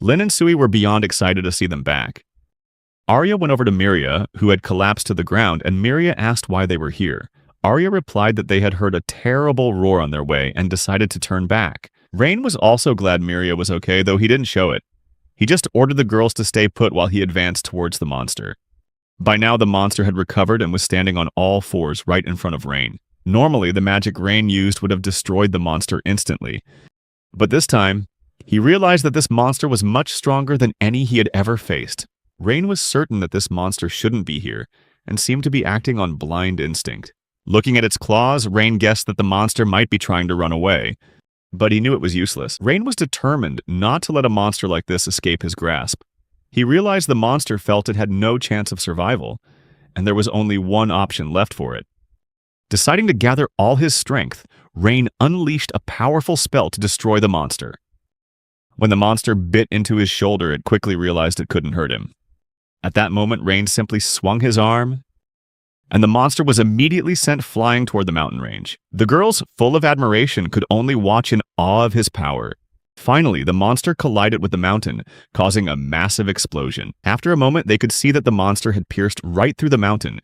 Lin and Sui were beyond excited to see them back. Arya went over to Miria, who had collapsed to the ground, and Miria asked why they were here. Arya replied that they had heard a terrible roar on their way and decided to turn back. Rain was also glad Miria was okay, though he didn't show it. He just ordered the girls to stay put while he advanced towards the monster. By now, the monster had recovered and was standing on all fours right in front of Rain. Normally, the magic Rain used would have destroyed the monster instantly. But this time, he realized that this monster was much stronger than any he had ever faced. Rain was certain that this monster shouldn't be here, and seemed to be acting on blind instinct. Looking at its claws, Rain guessed that the monster might be trying to run away, but he knew it was useless. Rain was determined not to let a monster like this escape his grasp. He realized the monster felt it had no chance of survival, and there was only one option left for it. Deciding to gather all his strength, Rain unleashed a powerful spell to destroy the monster. When the monster bit into his shoulder, it quickly realized it couldn't hurt him. At that moment, Rain simply swung his arm, and the monster was immediately sent flying toward the mountain range. The girls, full of admiration, could only watch in awe of his power. Finally, the monster collided with the mountain, causing a massive explosion. After a moment, they could see that the monster had pierced right through the mountain,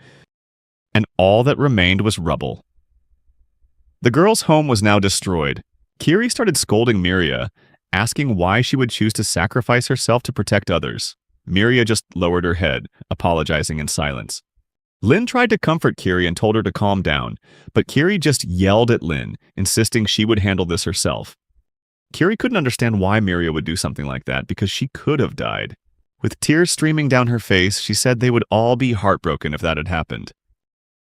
and all that remained was rubble. The girls' home was now destroyed. Kiri started scolding Miria, asking why she would choose to sacrifice herself to protect others. Miria just lowered her head, apologizing in silence. Lin tried to comfort Kiri and told her to calm down, but Kiri just yelled at Lin, insisting she would handle this herself. Kiri couldn't understand why Miria would do something like that, because she could have died. With tears streaming down her face, she said they would all be heartbroken if that had happened.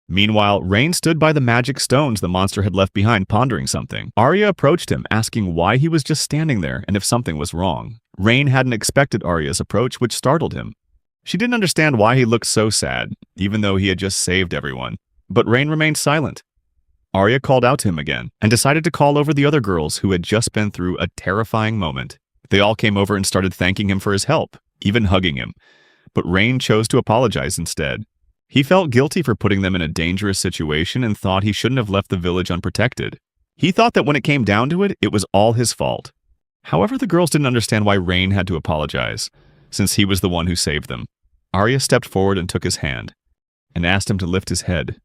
Meanwhile, Rain stood by the magic stones the monster had left behind, pondering something. Arya approached him, asking why he was just standing there and if something was wrong. Rain hadn't expected Arya's approach, which startled him. She didn't understand why he looked so sad, even though he had just saved everyone. But Rain remained silent. Arya called out to him again, and decided to call over the other girls who had just been through a terrifying moment. They all came over and started thanking him for his help, even hugging him. But Rain chose to apologize instead. He felt guilty for putting them in a dangerous situation and thought he shouldn't have left the village unprotected. He thought that when it came down to it, it was all his fault. However, the girls didn't understand why Rain had to apologize, since he was the one who saved them. Arya stepped forward and took his hand, and asked him to lift his head.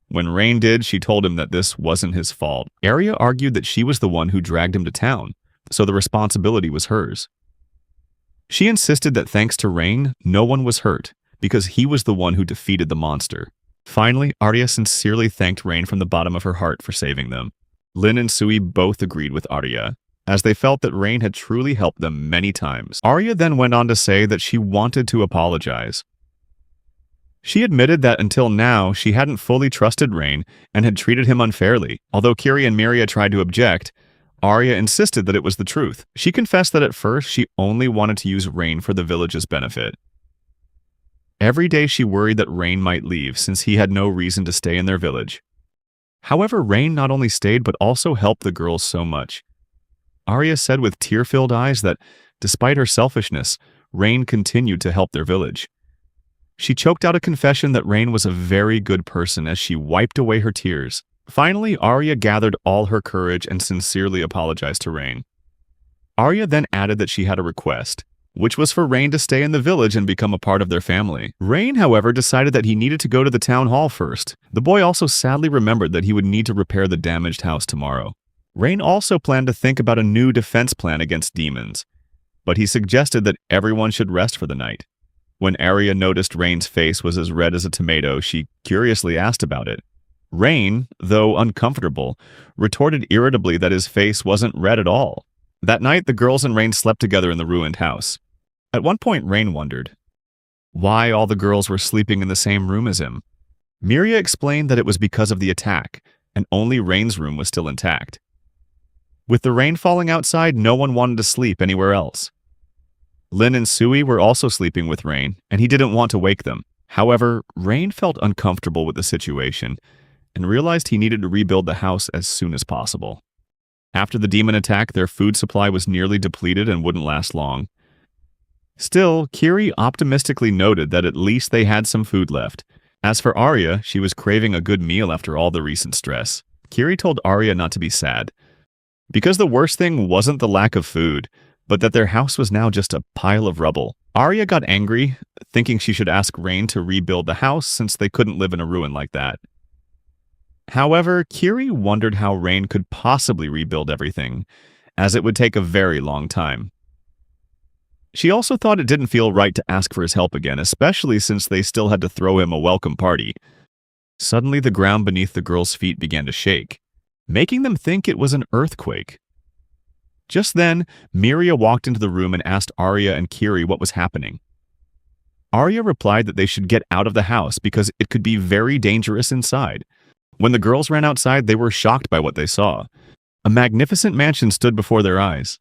When Rain did, she told him that this wasn't his fault. Arya argued that she was the one who dragged him to town, so the responsibility was hers. She insisted that thanks to Rain, no one was hurt, because he was the one who defeated the monster. Finally, Arya sincerely thanked Rain from the bottom of her heart for saving them. Lin and Sui both agreed with Arya, as they felt that Rain had truly helped them many times. Arya then went on to say that she wanted to apologize. She admitted that until now, she hadn't fully trusted Rain and had treated him unfairly. Although Kiri and Miria tried to object, Arya insisted that it was the truth. She confessed that at first she only wanted to use Rain for the village's benefit. Every day she worried that Rain might leave since he had no reason to stay in their village. However, Rain not only stayed but also helped the girls so much. Arya said with tear-filled eyes that, despite her selfishness, Rain continued to help their village. She choked out a confession that Rain was a very good person as she wiped away her tears. Finally, Arya gathered all her courage and sincerely apologized to Rain. Arya then added that she had a request, which was for Rain to stay in the village and become a part of their family. Rain, however, decided that he needed to go to the town hall first. The boy also sadly remembered that he would need to repair the damaged house tomorrow. Rain also planned to think about a new defense plan against demons, but he suggested that everyone should rest for the night. When Arya noticed Rain's face was as red as a tomato, she curiously asked about it. Rain, though uncomfortable, retorted irritably that his face wasn't red at all. That night, the girls and Rain slept together in the ruined house. At one point, Rain wondered why all the girls were sleeping in the same room as him. Miria explained that it was because of the attack, and only Rain's room was still intact. With the rain falling outside, no one wanted to sleep anywhere else. Lin and Sui were also sleeping with Rain, and he didn't want to wake them. However, Rain felt uncomfortable with the situation and realized he needed to rebuild the house as soon as possible. After the demon attack, their food supply was nearly depleted and wouldn't last long. Still, Kiri optimistically noted that at least they had some food left. As for Arya, she was craving a good meal after all the recent stress. Kiri told Arya not to be sad, because the worst thing wasn't the lack of food, but that their house was now just a pile of rubble. Arya got angry, thinking she should ask Rain to rebuild the house since they couldn't live in a ruin like that. However, Kiri wondered how Rain could possibly rebuild everything, as it would take a very long time. She also thought it didn't feel right to ask for his help again, especially since they still had to throw him a welcome party. Suddenly, the ground beneath the girls' feet began to shake, making them think it was an earthquake. Just then, Miria walked into the room and asked Arya and Kiri what was happening. Arya replied that they should get out of the house because it could be very dangerous inside. When the girls ran outside, they were shocked by what they saw. A magnificent mansion stood before their eyes.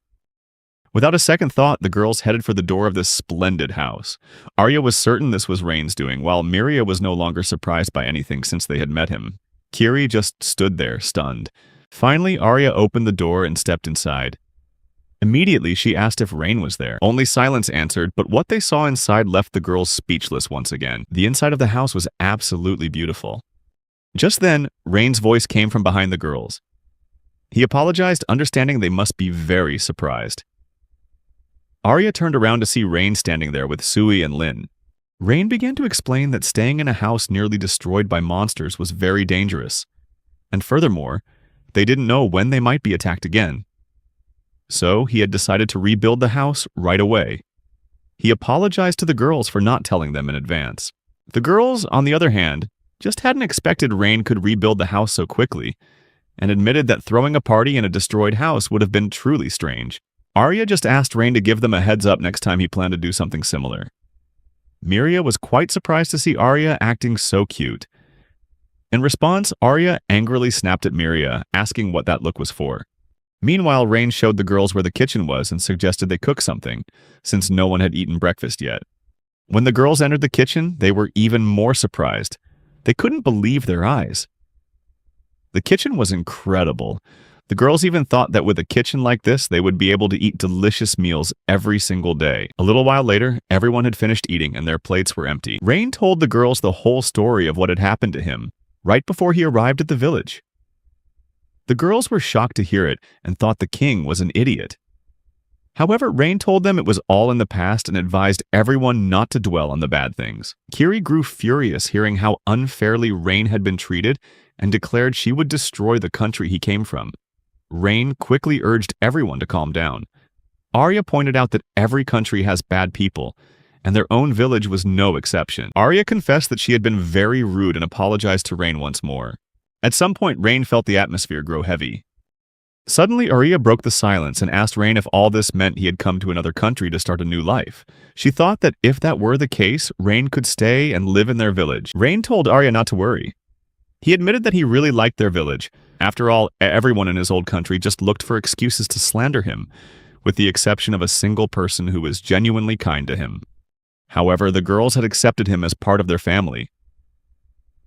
Without a second thought, the girls headed for the door of this splendid house. Arya was certain this was Rain's doing, while Miria was no longer surprised by anything since they had met him. Kiri just stood there, stunned. Finally, Arya opened the door and stepped inside. Immediately, she asked if Rain was there. Only silence answered, but what they saw inside left the girls speechless once again. The inside of the house was absolutely beautiful. Just then, Rain's voice came from behind the girls. He apologized, understanding they must be very surprised. Arya turned around to see Rain standing there with Sui and Lin. Rain began to explain that staying in a house nearly destroyed by monsters was very dangerous. And furthermore, they didn't know when they might be attacked again. So he had decided to rebuild the house right away. He apologized to the girls for not telling them in advance. The girls, on the other hand, just hadn't expected Rain could rebuild the house so quickly, and admitted that throwing a party in a destroyed house would have been truly strange. Arya just asked Rain to give them a heads up next time he planned to do something similar. Miria was quite surprised to see Arya acting so cute. In response, Arya angrily snapped at Miria, asking what that look was for. Meanwhile, Rain showed the girls where the kitchen was and suggested they cook something, since no one had eaten breakfast yet. When the girls entered the kitchen, they were even more surprised. They couldn't believe their eyes. The kitchen was incredible. The girls even thought that with a kitchen like this, they would be able to eat delicious meals every single day. A little while later, everyone had finished eating and their plates were empty. Rain told the girls the whole story of what had happened to him, right before he arrived at the village. The girls were shocked to hear it and thought the king was an idiot. However, Rain told them it was all in the past and advised everyone not to dwell on the bad things. Kiri grew furious hearing how unfairly Rain had been treated and declared she would destroy the country he came from. Rain quickly urged everyone to calm down. Arya pointed out that every country has bad people, and their own village was no exception. Arya confessed that she had been very rude and apologized to Rain once more. At some point, Rain felt the atmosphere grow heavy. Suddenly, Arya broke the silence and asked Rain if all this meant he had come to another country to start a new life. She thought that if that were the case, Rain could stay and live in their village. Rain told Arya not to worry. He admitted that he really liked their village. After all, everyone in his old country just looked for excuses to slander him, with the exception of a single person who was genuinely kind to him. However, the girls had accepted him as part of their family.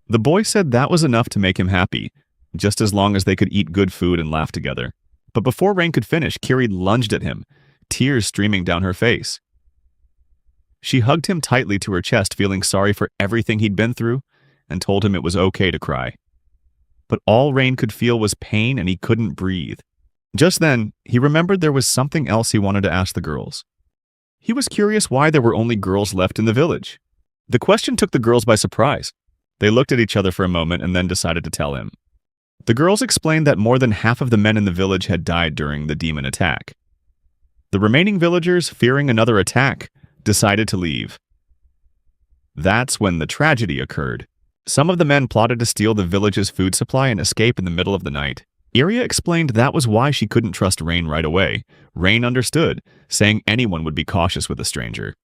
The boy said that was enough to make him happy, just as long as they could eat good food and laugh together. But before Rain could finish, Kiri lunged at him, tears streaming down her face. She hugged him tightly to her chest, feeling sorry for everything he'd been through, and told him it was okay to cry. But all Rain could feel was pain and he couldn't breathe. Just then, he remembered there was something else he wanted to ask the girls. He was curious why there were only girls left in the village. The question took the girls by surprise. They looked at each other for a moment and then decided to tell him. The girls explained that more than half of the men in the village had died during the demon attack. The remaining villagers, fearing another attack, decided to leave. That's when the tragedy occurred. Some of the men plotted to steal the village's food supply and escape in the middle of the night. Arya explained that was why she couldn't trust Rain right away. Rain understood, saying anyone would be cautious with a stranger.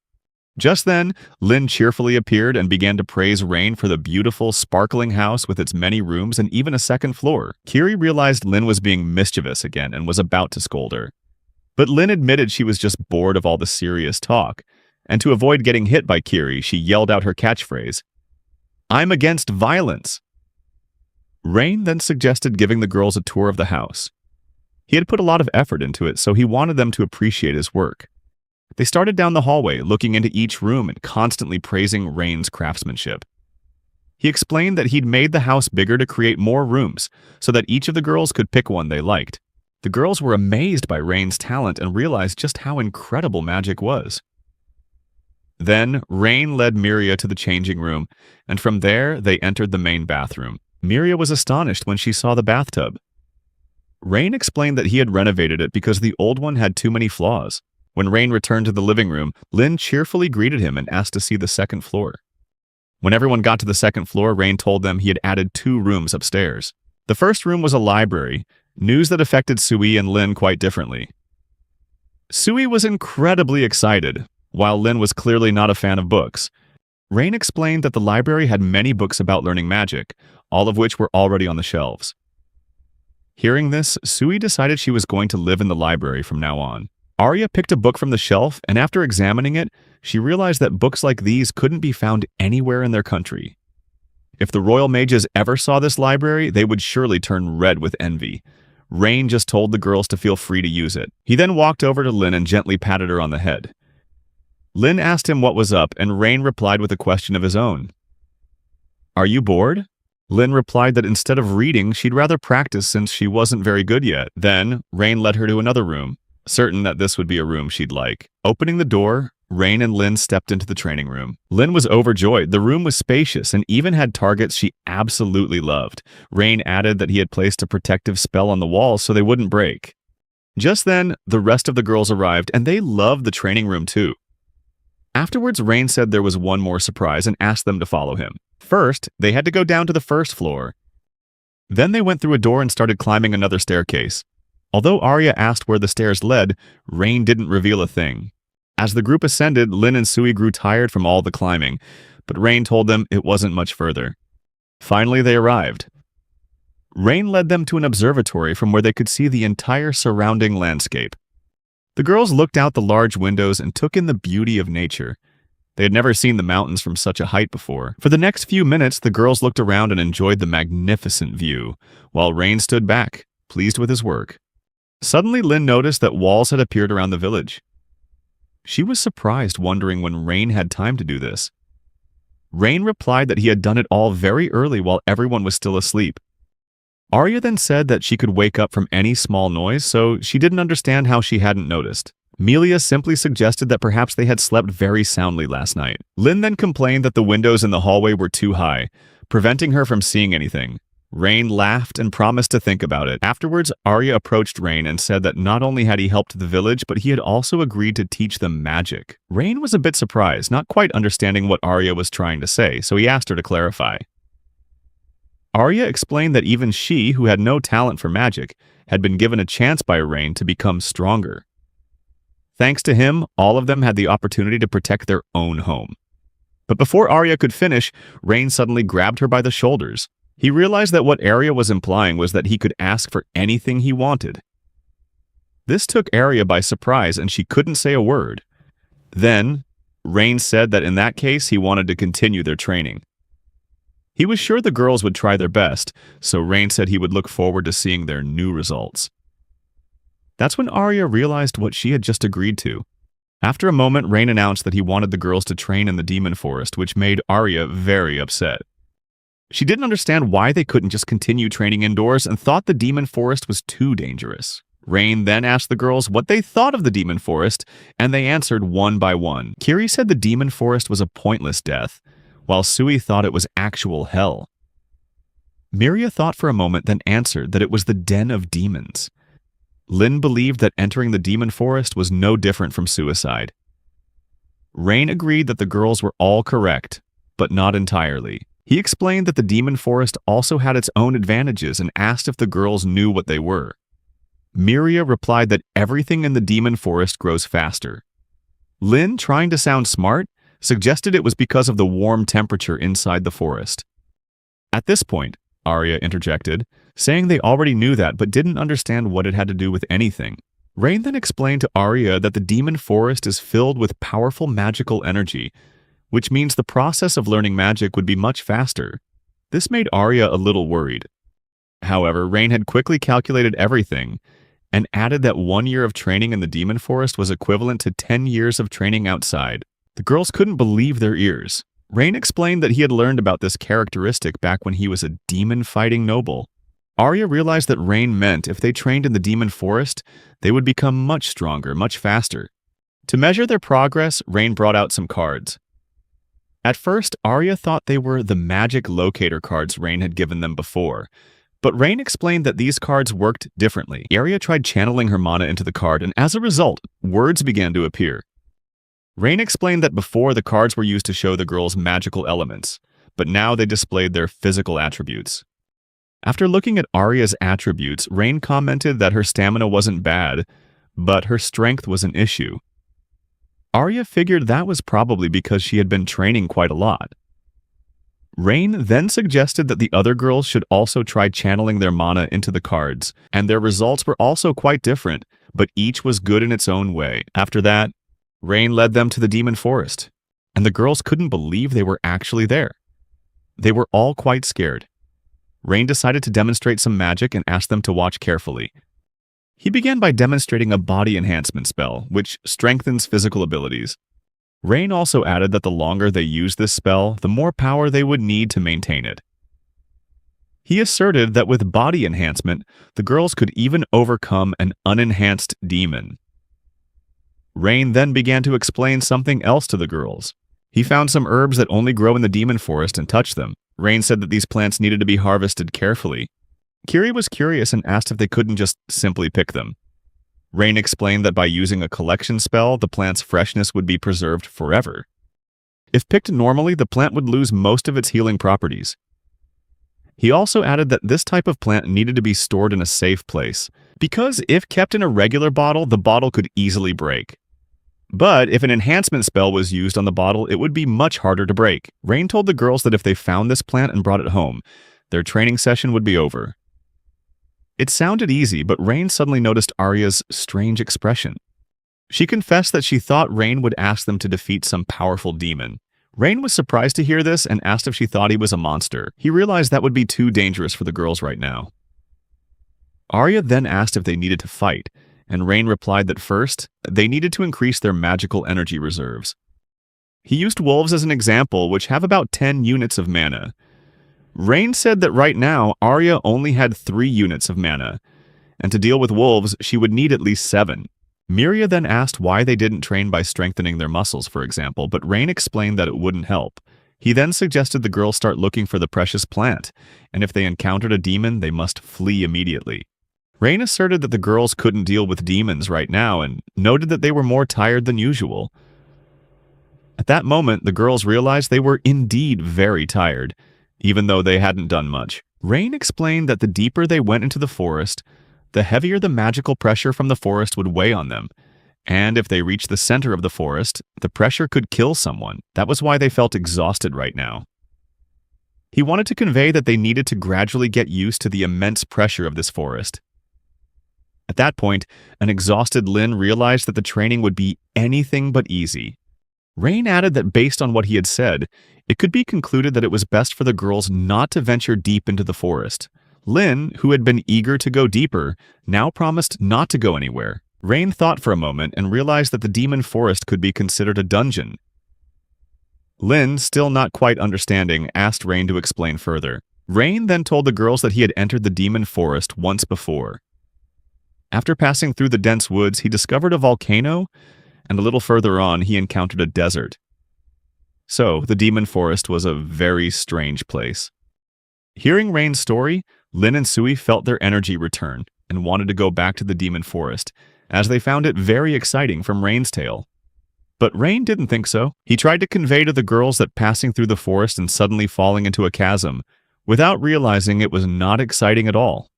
Just then, Lynn cheerfully appeared and began to praise Rain for the beautiful, sparkling house with its many rooms and even a second floor. Kiri realized Lynn was being mischievous again and was about to scold her. But Lynn admitted she was just bored of all the serious talk, and to avoid getting hit by Kiri, she yelled out her catchphrase, "I'm against violence." Rain then suggested giving the girls a tour of the house. He had put a lot of effort into it, so he wanted them to appreciate his work. They started down the hallway, looking into each room and constantly praising Rain's craftsmanship. He explained that he'd made the house bigger to create more rooms, so that each of the girls could pick one they liked. The girls were amazed by Rain's talent and realized just how incredible magic was. Then, Rain led Miria to the changing room, and from there, they entered the main bathroom. Miria was astonished when she saw the bathtub. Rain explained that he had renovated it because the old one had too many flaws. When Rain returned to the living room, Lynn cheerfully greeted him and asked to see the second floor. When everyone got to the second floor, Rain told them he had added 2 rooms upstairs. The first room was a library, news that affected Sui and Lynn quite differently. Sui was incredibly excited, while Lynn was clearly not a fan of books. Rain explained that the library had many books about learning magic, all of which were already on the shelves. Hearing this, Sui decided she was going to live in the library from now on. Arya picked a book from the shelf, and after examining it, she realized that books like these couldn't be found anywhere in their country. If the royal mages ever saw this library, they would surely turn red with envy. Rain just told the girls to feel free to use it. He then walked over to Lynn and gently patted her on the head. Lynn asked him what was up, and Rain replied with a question of his own. "Are you bored?" Lynn replied that instead of reading, she'd rather practice since she wasn't very good yet. Then, Rain led her to another room, certain that this would be a room she'd like. Opening the door, Rain and Lynn stepped into the training room. Lynn was overjoyed. The room was spacious and even had targets she absolutely loved. Rain added that he had placed a protective spell on the walls so they wouldn't break. Just then, the rest of the girls arrived, and they loved the training room too. Afterwards, Rain said there was one more surprise and asked them to follow him. First, they had to go down to the first floor. Then they went through a door and started climbing another staircase. Although Arya asked where the stairs led, Rain didn't reveal a thing. As the group ascended, Lynn and Sui grew tired from all the climbing, but Rain told them it wasn't much further. Finally, they arrived. Rain led them to an observatory from where they could see the entire surrounding landscape. The girls looked out the large windows and took in the beauty of nature. They had never seen the mountains from such a height before. For the next few minutes, the girls looked around and enjoyed the magnificent view, while Rain stood back, pleased with his work. Suddenly, Lynn noticed that walls had appeared around the village. She was surprised, wondering when Rain had time to do this. Rain replied that he had done it all very early while everyone was still asleep. Arya then said that she could wake up from any small noise, so she didn't understand how she hadn't noticed. Melia simply suggested that perhaps they had slept very soundly last night. Lynn then complained that the windows in the hallway were too high, preventing her from seeing anything. Rain laughed and promised to think about it. Afterwards, Arya approached Rain and said that not only had he helped the village, but he had also agreed to teach them magic. Rain was a bit surprised, not quite understanding what Arya was trying to say, so he asked her to clarify. Arya explained that even she, who had no talent for magic, had been given a chance by Rain to become stronger. Thanks to him, all of them had the opportunity to protect their own home. But before Arya could finish, Rain suddenly grabbed her by the shoulders. He realized that what Arya was implying was that he could ask for anything he wanted. This took Arya by surprise and she couldn't say a word. Then, Rain said that in that case he wanted to continue their training. He was sure the girls would try their best, so Rain said he would look forward to seeing their new results. That's when Arya realized what she had just agreed to. After a moment, Rain announced that he wanted the girls to train in the demon forest, which made Arya very upset. She didn't understand why they couldn't just continue training indoors and thought the demon forest was too dangerous. Rain then asked the girls what they thought of the demon forest, and they answered one by one. Kiri said the demon forest was a pointless death, while Sui thought it was actual hell. Miria thought for a moment, then answered that it was the den of demons. Lin believed that entering the demon forest was no different from suicide. Rain agreed that the girls were all correct, but not entirely. He explained that the demon forest also had its own advantages and asked if the girls knew what they were. Miria replied that everything in the demon forest grows faster. Lin, trying to sound smart, suggested it was because of the warm temperature inside the forest. At this point, Arya interjected, saying they already knew that but didn't understand what it had to do with anything. Rain then explained to Arya that the demon forest is filled with powerful magical energy, which means the process of learning magic would be much faster. This made Arya a little worried. However, Rain had quickly calculated everything and added that 1 year of training in the demon forest was equivalent to 10 years of training outside. The girls couldn't believe their ears. Rain explained that he had learned about this characteristic back when he was a demon-fighting noble. Arya realized that Rain meant if they trained in the demon forest, they would become much stronger, much faster. To measure their progress, Rain brought out some cards. At first, Arya thought they were the magic locator cards Rain had given them before, but Rain explained that these cards worked differently. Arya tried channeling her mana into the card, and as a result, words began to appear. Rain explained that before the cards were used to show the girls magical elements, but now they displayed their physical attributes. After looking at Arya's attributes, Rain commented that her stamina wasn't bad, but her strength was an issue. Arya figured that was probably because she had been training quite a lot. Rain then suggested that the other girls should also try channeling their mana into the cards, and their results were also quite different, but each was good in its own way. After that, Rain led them to the demon forest, and the girls couldn't believe they were actually there. They were all quite scared. Rain decided to demonstrate some magic and asked them to watch carefully. He began by demonstrating a body enhancement spell, which strengthens physical abilities. Rain also added that the longer they used this spell, the more power they would need to maintain it. He asserted that with body enhancement, the girls could even overcome an unenhanced demon. Rain then began to explain something else to the girls. He found some herbs that only grow in the demon forest and touched them. Rain said that these plants needed to be harvested carefully. Kiri was curious and asked if they couldn't just simply pick them. Rain explained that by using a collection spell, the plant's freshness would be preserved forever. If picked normally, the plant would lose most of its healing properties. He also added that this type of plant needed to be stored in a safe place, because if kept in a regular bottle, the bottle could easily break. But if an enhancement spell was used on the bottle, it would be much harder to break. Rain told the girls that if they found this plant and brought it home, their training session would be over. It sounded easy, but Rain suddenly noticed Arya's strange expression. She confessed that she thought Rain would ask them to defeat some powerful demon. Rain was surprised to hear this and asked if she thought he was a monster. He realized that would be too dangerous for the girls right now. Arya then asked if they needed to fight, and Rain replied that first, they needed to increase their magical energy reserves. He used wolves as an example, which have about 10 units of mana. Rain said that right now, Arya only had 3 units of mana, and to deal with wolves, she would need at least 7. Miria then asked why they didn't train by strengthening their muscles, for example, but Rain explained that it wouldn't help. He then suggested the girls start looking for the precious plant, and if they encountered a demon, they must flee immediately. Rain asserted that the girls couldn't deal with demons right now and noted that they were more tired than usual. At that moment, the girls realized they were indeed very tired, even though they hadn't done much. Rain explained that the deeper they went into the forest, the heavier the magical pressure from the forest would weigh on them, and if they reached the center of the forest, the pressure could kill someone. That was why they felt exhausted right now. He wanted to convey that they needed to gradually get used to the immense pressure of this forest. At that point, an exhausted Lin realized that the training would be anything but easy. Rain added that based on what he had said, it could be concluded that it was best for the girls not to venture deep into the forest. Lin, who had been eager to go deeper, now promised not to go anywhere. Rain thought for a moment and realized that the demon forest could be considered a dungeon. Lin, still not quite understanding, asked Rain to explain further. Rain then told the girls that he had entered the demon forest once before. After passing through the dense woods, he discovered a volcano, and a little further on, he encountered a desert. So, the demon forest was a very strange place. Hearing Rain's story, Lin and Sui felt their energy return and wanted to go back to the demon forest, as they found it very exciting from Rain's tale. But Rain didn't think so. He tried to convey to the girls that passing through the forest and suddenly falling into a chasm, without realizing it was not exciting at all.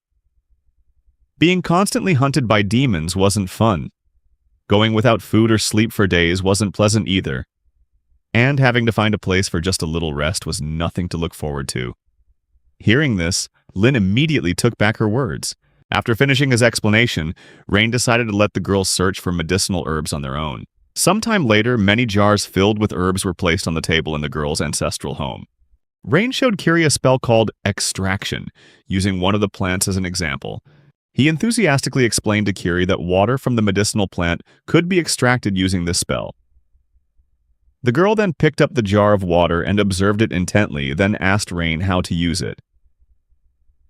Being constantly hunted by demons wasn't fun. Going without food or sleep for days wasn't pleasant either. And having to find a place for just a little rest was nothing to look forward to. Hearing this, Lin immediately took back her words. After finishing his explanation, Rain decided to let the girls search for medicinal herbs on their own. Sometime later, many jars filled with herbs were placed on the table in the girls' ancestral home. Rain showed Kiri a spell called Extraction, using one of the plants as an example. He enthusiastically explained to Kiri that water from the medicinal plant could be extracted using this spell. The girl then picked up the jar of water and observed it intently, then asked Rain how to use it.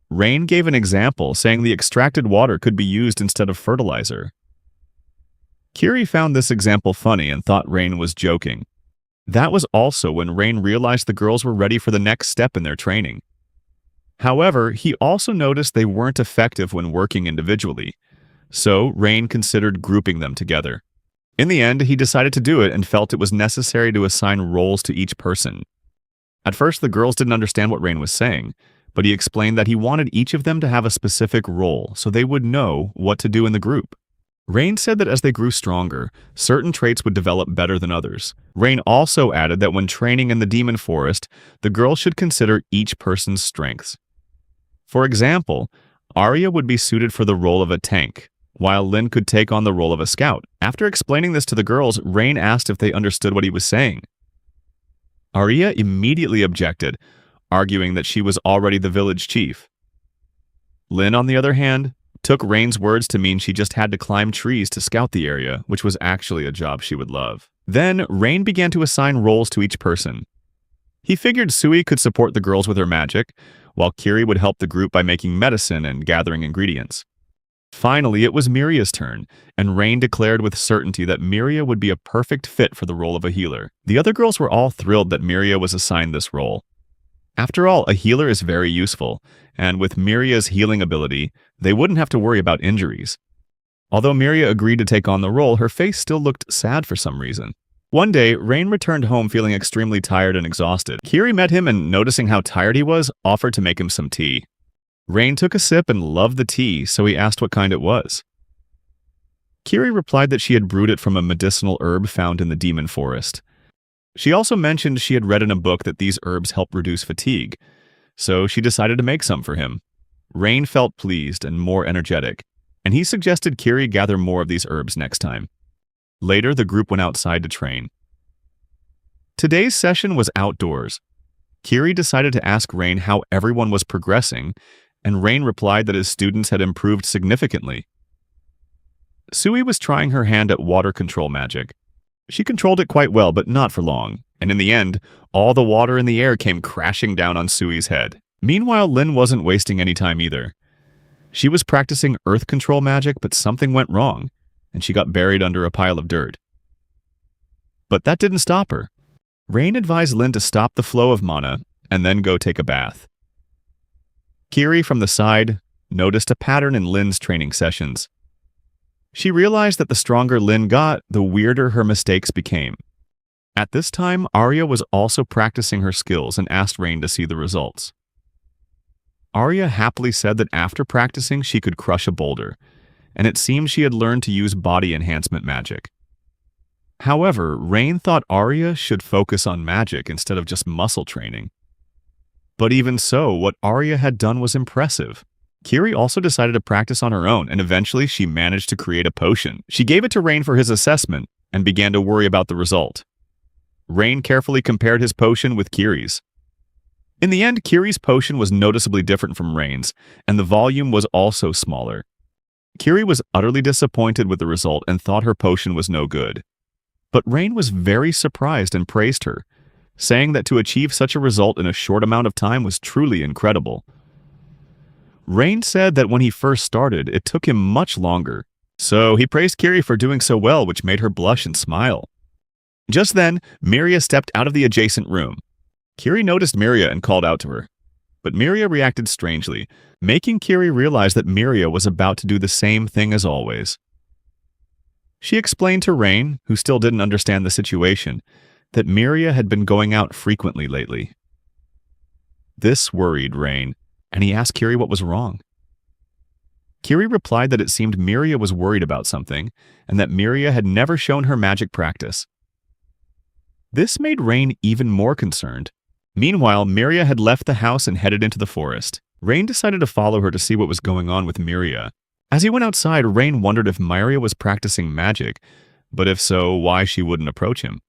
Rain gave an example, saying the extracted water could be used instead of fertilizer. Kiri found this example funny and thought Rain was joking. That was also when Rain realized the girls were ready for the next step in their training. However, he also noticed they weren't effective when working individually, so Rain considered grouping them together. In the end, he decided to do it and felt it was necessary to assign roles to each person. At first, the girls didn't understand what Rain was saying, but he explained that he wanted each of them to have a specific role so they would know what to do in the group. Rain said that as they grew stronger, certain traits would develop better than others. Rain also added that when training in the demon forest, the girls should consider each person's strengths. For example, Arya would be suited for the role of a tank, while Lin could take on the role of a scout. After explaining this to the girls, Rain asked if they understood what he was saying. Arya immediately objected, arguing that she was already the village chief. Lin, on the other hand, took Rain's words to mean she just had to climb trees to scout the area, which was actually a job she would love. Then, Rain began to assign roles to each person. He figured Sui could support the girls with her magic, while Kiri would help the group by making medicine and gathering ingredients. Finally, it was Miria's turn, and Rain declared with certainty that Miria would be a perfect fit for the role of a healer. The other girls were all thrilled that Miria was assigned this role. After all, a healer is very useful, and with Miria's healing ability, they wouldn't have to worry about injuries. Although Miria agreed to take on the role, her face still looked sad for some reason. One day, Rain returned home feeling extremely tired and exhausted. Kiri met him and, noticing how tired he was, offered to make him some tea. Rain took a sip and loved the tea, so he asked what kind it was. Kiri replied that she had brewed it from a medicinal herb found in the demon forest. She also mentioned she had read in a book that these herbs help reduce fatigue, so she decided to make some for him. Rain felt pleased and more energetic, and he suggested Kiri gather more of these herbs next time. Later, the group went outside to train. Today's session was outdoors. Kiri decided to ask Rain how everyone was progressing, and Rain replied that his students had improved significantly. Sui was trying her hand at water control magic. She controlled it quite well, but not for long, and in the end, all the water in the air came crashing down on Sui's head. Meanwhile, Lin wasn't wasting any time either. She was practicing earth control magic, but something went wrong. and she got buried under a pile of dirt. But that didn't stop her. Rain advised Lin to stop the flow of mana and then go take a bath. Kiri, from the side, noticed a pattern in Lin's training sessions. She realized that the stronger Lin got, the weirder her mistakes became. At this time, Arya was also practicing her skills and asked Rain to see the results. Arya happily said that after practicing, she could crush a boulder, and it seemed she had learned to use body enhancement magic. However, Rain thought Arya should focus on magic instead of just muscle training. But even so, what Arya had done was impressive. Kiri also decided to practice on her own, and eventually she managed to create a potion. She gave it to Rain for his assessment and began to worry about the result. Rain carefully compared his potion with Kiri's. In the end, Kiri's potion was noticeably different from Rain's, and the volume was also smaller. Kiri was utterly disappointed with the result and thought her potion was no good. But Rain was very surprised and praised her, saying that to achieve such a result in a short amount of time was truly incredible. Rain said that when he first started, it took him much longer, so he praised Kiri for doing so well, which made her blush and smile. Just then, Miria stepped out of the adjacent room. Kiri noticed Miria and called out to her, but Miria reacted strangely, making Kiri realize that Miria was about to do the same thing as always. She explained to Rain, who still didn't understand the situation, that Miria had been going out frequently lately. This worried Rain, and he asked Kiri what was wrong. Kiri replied that it seemed Miria was worried about something, and that Miria had never shown her magic practice. This made Rain even more concerned. Meanwhile, Miria had left the house and headed into the forest. Rain decided to follow her to see what was going on with Miria. As he went outside, Rain wondered if Miria was practicing magic, but if so, why she wouldn't approach him.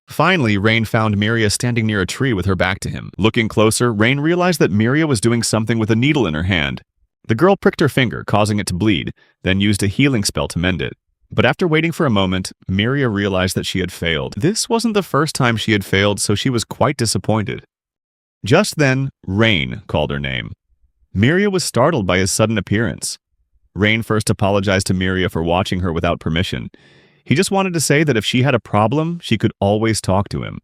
Finally, Rain found Miria standing near a tree with her back to him. Looking closer, Rain realized that Miria was doing something with a needle in her hand. The girl pricked her finger, causing it to bleed, then used a healing spell to mend it. But after waiting for a moment, Miria realized that she had failed. This wasn't the first time she had failed, so she was quite disappointed. Just then, Rain called her name. Miria was startled by his sudden appearance. Rain first apologized to Miria for watching her without permission. He just wanted to say that if she had a problem, she could always talk to him.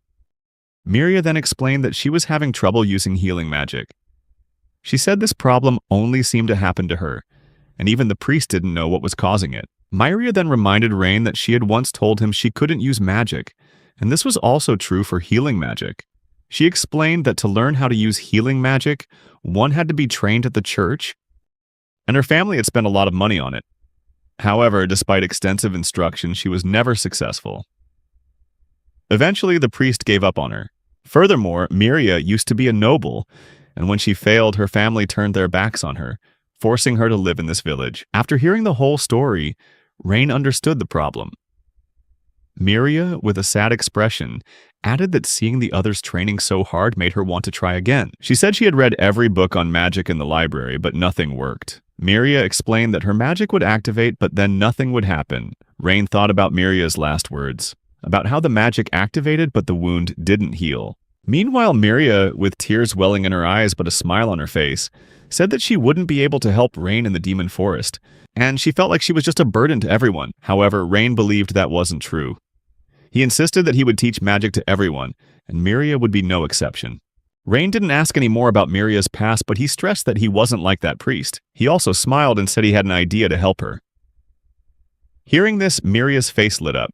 Miria then explained that she was having trouble using healing magic. She said this problem only seemed to happen to her, and even the priest didn't know what was causing it. Miria then reminded Rain that she had once told him she couldn't use magic, and this was also true for healing magic. She explained that to learn how to use healing magic, one had to be trained at the church, and her family had spent a lot of money on it. However, despite extensive instruction, she was never successful. Eventually, the priest gave up on her. Furthermore, Miria used to be a noble, and when she failed, her family turned their backs on her, forcing her to live in this village. After hearing the whole story, Rain understood the problem. Miria, with a sad expression, added that seeing the others training so hard made her want to try again. She said she had read every book on magic in the library, but nothing worked. Miria explained that her magic would activate, but then nothing would happen. Rain thought about Miria's last words, about how the magic activated, but the wound didn't heal. Meanwhile, Miria, with tears welling in her eyes but a smile on her face, said that she wouldn't be able to help Rain in the demon forest, and she felt like she was just a burden to everyone. However, Rain believed that wasn't true. He insisted that he would teach magic to everyone, and Miria would be no exception. Rain didn't ask any more about Miria's past, but he stressed that he wasn't like that priest. He also smiled and said he had an idea to help her. Hearing this, Miria's face lit up.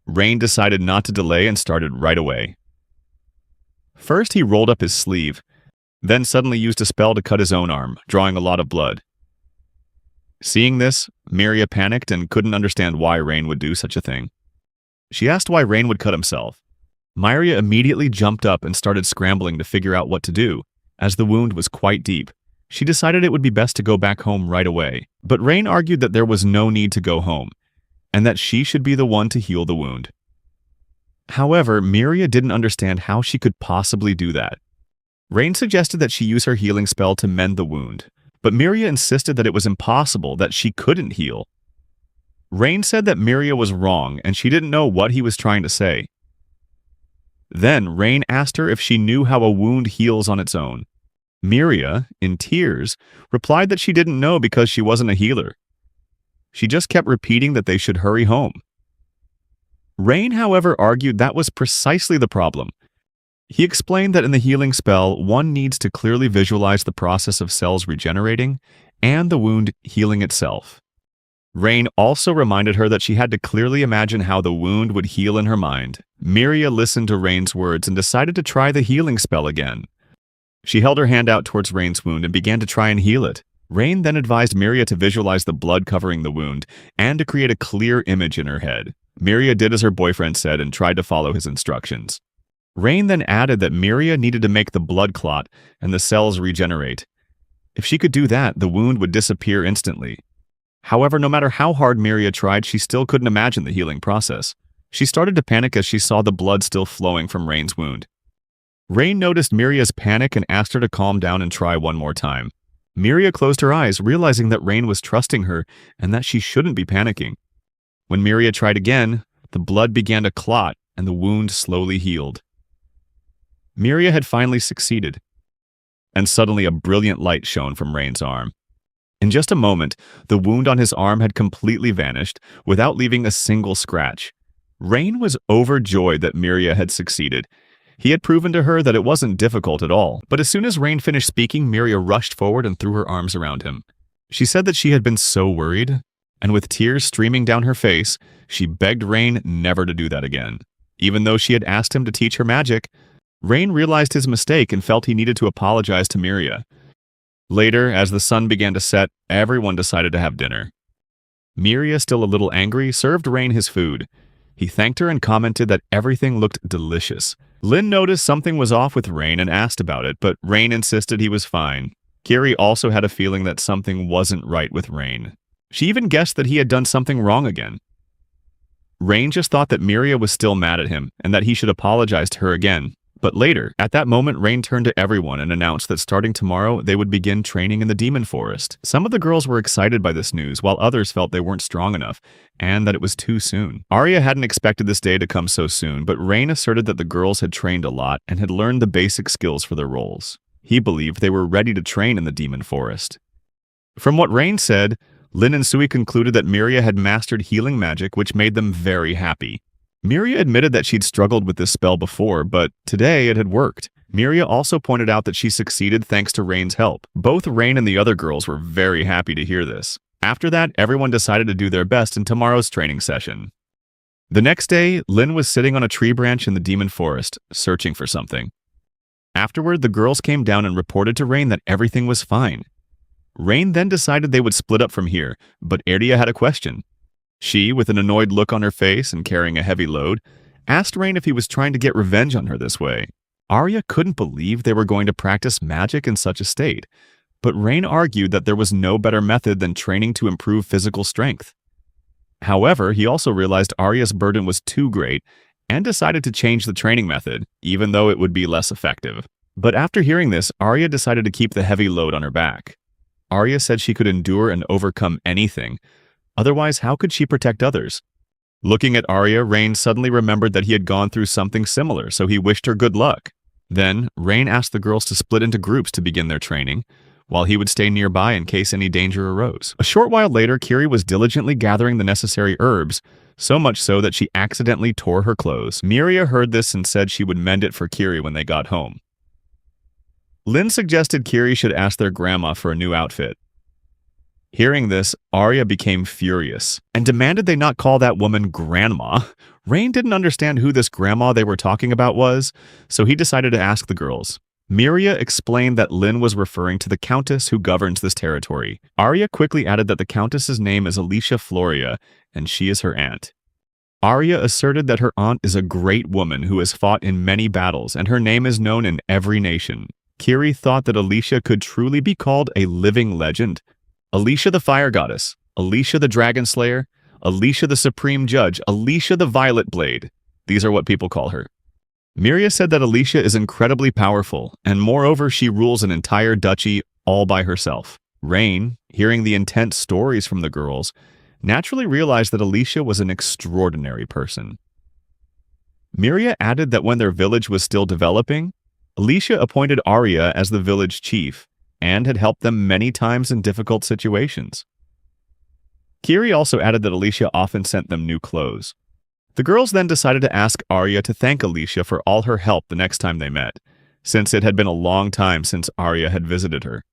Rain decided not to delay and started right away. First, he rolled up his sleeve, then suddenly used a spell to cut his own arm, drawing a lot of blood. Seeing this, Miria panicked and couldn't understand why Rain would do such a thing. She asked why Rain would cut himself. Miria immediately jumped up and started scrambling to figure out what to do. As the wound was quite deep, she decided it would be best to go back home right away. But Rain argued that there was no need to go home, and that she should be the one to heal the wound. However, Miria didn't understand how she could possibly do that. Rain suggested that she use her healing spell to mend the wound, but Miria insisted that it was impossible, that she couldn't heal. Rain said that Miria was wrong and she didn't know what he was trying to say. Then Rain asked her if she knew how a wound heals on its own. Miria, in tears, replied that she didn't know because she wasn't a healer. She just kept repeating that they should hurry home. Rain, however, argued that was precisely the problem. He explained that in the healing spell, one needs to clearly visualize the process of cells regenerating and the wound healing itself. Rain also reminded her that she had to clearly imagine how the wound would heal in her mind. Miria listened to Rain's words and decided to try the healing spell again. She held her hand out towards Rain's wound and began to try and heal it. Rain then advised Miria to visualize the blood covering the wound and to create a clear image in her head. Miria did as her boyfriend said and tried to follow his instructions. Rain then added that Miria needed to make the blood clot and the cells regenerate. If she could do that, the wound would disappear instantly. However, no matter how hard Miria tried, she still couldn't imagine the healing process. She started to panic as she saw the blood still flowing from Rain's wound. Rain noticed Miria's panic and asked her to calm down and try one more time. Miria closed her eyes, realizing that Rain was trusting her and that she shouldn't be panicking. When Miria tried again, the blood began to clot and the wound slowly healed. Miria had finally succeeded, and suddenly a brilliant light shone from Rain's arm. In just a moment, the wound on his arm had completely vanished, without leaving a single scratch. Rain was overjoyed that Miria had succeeded. He had proven to her that it wasn't difficult at all, but as soon as Rain finished speaking, Miria rushed forward and threw her arms around him. She said that she had been so worried, and with tears streaming down her face, she begged Rain never to do that again. Even though she had asked him to teach her magic, Rain realized his mistake and felt he needed to apologize to Miria. Later, as the sun began to set, everyone decided to have dinner. Miria, still a little angry, served Rain his food. He thanked her and commented that everything looked delicious. Lin noticed something was off with Rain and asked about it, but Rain insisted he was fine. Kiri also had a feeling that something wasn't right with Rain. She even guessed that he had done something wrong again. Rain just thought that Miria was still mad at him and that he should apologize to her again. But later, at that moment, Rain turned to everyone and announced that starting tomorrow, they would begin training in the demon forest. Some of the girls were excited by this news, while others felt they weren't strong enough, and that it was too soon. Arya hadn't expected this day to come so soon, but Rain asserted that the girls had trained a lot and had learned the basic skills for their roles. He believed they were ready to train in the demon forest. From what Rain said, Lin and Sui concluded that Miria had mastered healing magic, which made them very happy. Miria admitted that she'd struggled with this spell before, but today it had worked. Miria also pointed out that she succeeded thanks to Rain's help. Both Rain and the other girls were very happy to hear this. After that, everyone decided to do their best in tomorrow's training session. The next day, Lin was sitting on a tree branch in the demon forest, searching for something. Afterward, the girls came down and reported to Rain that everything was fine. Rain then decided they would split up from here, but Erdia had a question. She, with an annoyed look on her face and carrying a heavy load, asked Rain if he was trying to get revenge on her this way. Arya couldn't believe they were going to practice magic in such a state, but Rain argued that there was no better method than training to improve physical strength. However, he also realized Arya's burden was too great and decided to change the training method, even though it would be less effective. But after hearing this, Arya decided to keep the heavy load on her back. Arya said she could endure and overcome anything. Otherwise, how could she protect others? Looking at Arya, Rain suddenly remembered that he had gone through something similar, so he wished her good luck. Then, Rain asked the girls to split into groups to begin their training, while he would stay nearby in case any danger arose. A short while later, Kiri was diligently gathering the necessary herbs, so much so that she accidentally tore her clothes. Miria heard this and said she would mend it for Kiri when they got home. Lin suggested Kiri should ask their grandma for a new outfit. Hearing this, Arya became furious and demanded they not call that woman Grandma. Rain didn't understand who this grandma they were talking about was, so he decided to ask the girls. Miria explained that Lin was referring to the countess who governs this territory. Arya quickly added that the countess's name is Alicia Floria, and she is her aunt. Arya asserted that her aunt is a great woman who has fought in many battles, and her name is known in every nation. Kiri thought that Alicia could truly be called a living legend. Alicia the Fire Goddess, Alicia the Dragon Slayer, Alicia the Supreme Judge, Alicia the Violet Blade. These are what people call her. Miria said that Alicia is incredibly powerful, and moreover she rules an entire duchy all by herself. Rain, hearing the intense stories from the girls, naturally realized that Alicia was an extraordinary person. Miria added that when their village was still developing, Alicia appointed Arya as the village chief, and had helped them many times in difficult situations. Kiri also added that Alicia often sent them new clothes. The girls then decided to ask Arya to thank Alicia for all her help the next time they met, since it had been a long time since Arya had visited her.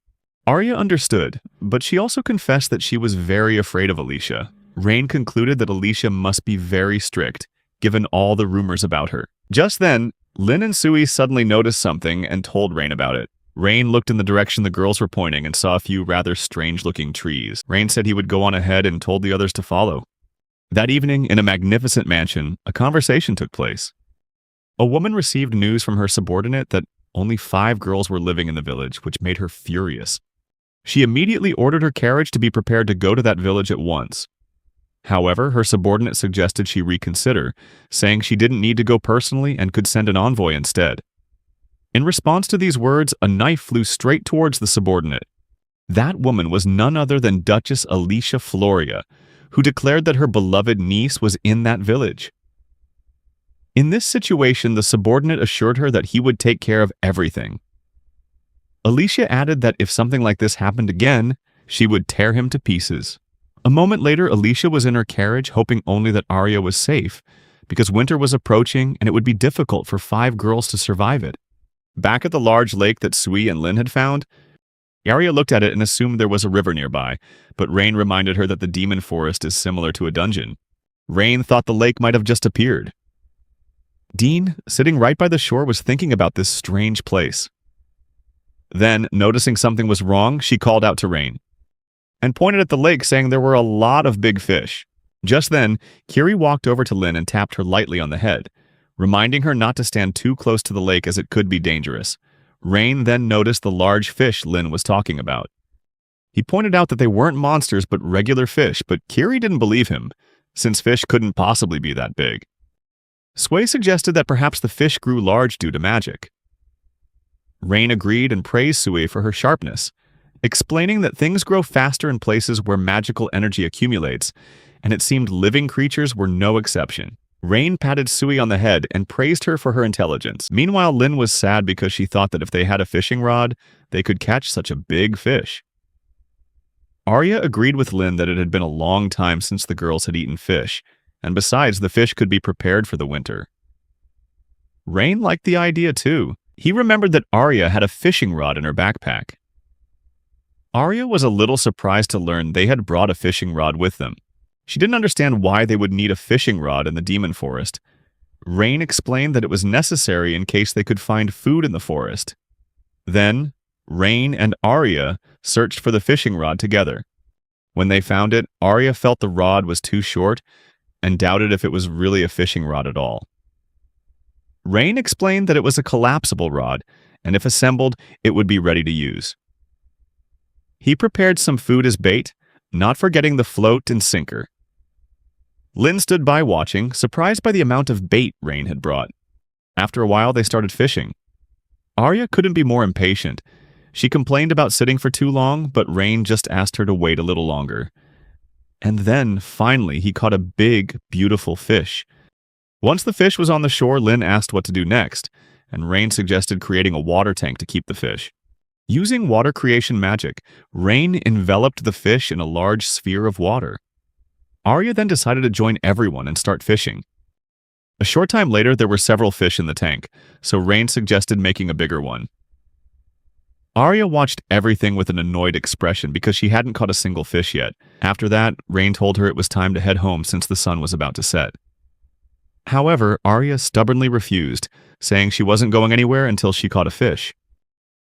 Arya understood, but she also confessed that she was very afraid of Alicia. Rain concluded that Alicia must be very strict, given all the rumors about her. Just then, Lin and Sui suddenly noticed something and told Rain about it. Rain looked in the direction the girls were pointing and saw a few rather strange-looking trees. Rain said he would go on ahead and told the others to follow. That evening, in a magnificent mansion, a conversation took place. A woman received news from her subordinate that only 5 girls were living in the village, which made her furious. She immediately ordered her carriage to be prepared to go to that village at once. However, her subordinate suggested she reconsider, saying she didn't need to go personally and could send an envoy instead. In response to these words, a knife flew straight towards the subordinate. That woman was none other than Duchess Alicia Floria, who declared that her beloved niece was in that village. In this situation, the subordinate assured her that he would take care of everything. Alicia added that if something like this happened again, she would tear him to pieces. A moment later, Alicia was in her carriage, hoping only that Arya was safe, because winter was approaching and it would be difficult for 5 girls to survive it. Back at the large lake that Sui and Lin had found, Arya looked at it and assumed there was a river nearby, but Rain reminded her that the demon forest is similar to a dungeon. Rain thought the lake might have just appeared. Dean, sitting right by the shore, was thinking about this strange place. Then, noticing something was wrong, she called out to Rain and pointed at the lake, saying there were a lot of big fish. Just then, Kiri walked over to Lin and tapped her lightly on the head, reminding her not to stand too close to the lake as it could be dangerous. Rain then noticed the large fish Lin was talking about. He pointed out that they weren't monsters but regular fish, but Kiri didn't believe him, since fish couldn't possibly be that big. Sway suggested that perhaps the fish grew large due to magic. Rain agreed and praised Sui for her sharpness, explaining that things grow faster in places where magical energy accumulates, and it seemed living creatures were no exception. Rain patted Sui on the head and praised her for her intelligence. Meanwhile, Lin was sad because she thought that if they had a fishing rod, they could catch such a big fish. Arya agreed with Lin that it had been a long time since the girls had eaten fish, and besides, the fish could be prepared for the winter. Rain liked the idea too. He remembered that Arya had a fishing rod in her backpack. Arya was a little surprised to learn they had brought a fishing rod with them. She didn't understand why they would need a fishing rod in the demon forest. Rain explained that it was necessary in case they could find food in the forest. Then, Rain and Arya searched for the fishing rod together. When they found it, Arya felt the rod was too short and doubted if it was really a fishing rod at all. Rain explained that it was a collapsible rod, and if assembled, it would be ready to use. He prepared some food as bait, not forgetting the float and sinker. Lin stood by watching, surprised by the amount of bait Rain had brought. After a while, they started fishing. Arya couldn't be more impatient. She complained about sitting for too long, but Rain just asked her to wait a little longer. And then, finally, he caught a big, beautiful fish. Once the fish was on the shore, Lin asked what to do next, and Rain suggested creating a water tank to keep the fish. Using water creation magic, Rain enveloped the fish in a large sphere of water. Arya then decided to join everyone and start fishing. A short time later, there were several fish in the tank, so Rain suggested making a bigger one. Arya watched everything with an annoyed expression because she hadn't caught a single fish yet. After that, Rain told her it was time to head home since the sun was about to set. However, Arya stubbornly refused, saying she wasn't going anywhere until she caught a fish.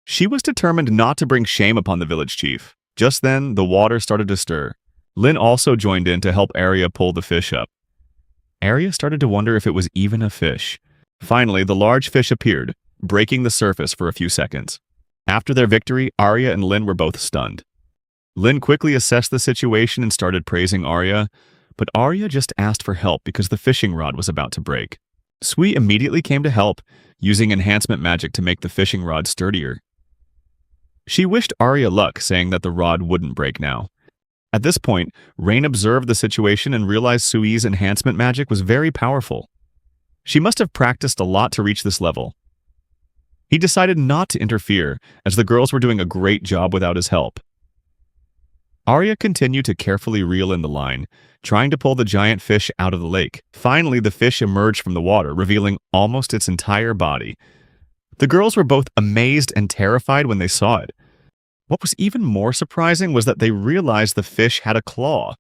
She was determined not to bring shame upon the village chief. Just then, the water started to stir. Lin also joined in to help Arya pull the fish up. Arya started to wonder if it was even a fish. Finally, the large fish appeared, breaking the surface for a few seconds. After their victory, Arya and Lin were both stunned. Lin quickly assessed the situation and started praising Arya, but Arya just asked for help because the fishing rod was about to break. Sui immediately came to help, using enhancement magic to make the fishing rod sturdier. She wished Arya luck, saying that the rod wouldn't break now. At this point, Rain observed the situation and realized Sui's enhancement magic was very powerful. She must have practiced a lot to reach this level. He decided not to interfere, as the girls were doing a great job without his help. Arya continued to carefully reel in the line, trying to pull the giant fish out of the lake. Finally, the fish emerged from the water, revealing almost its entire body. The girls were both amazed and terrified when they saw it. What was even more surprising was that they realized the fish had a claw.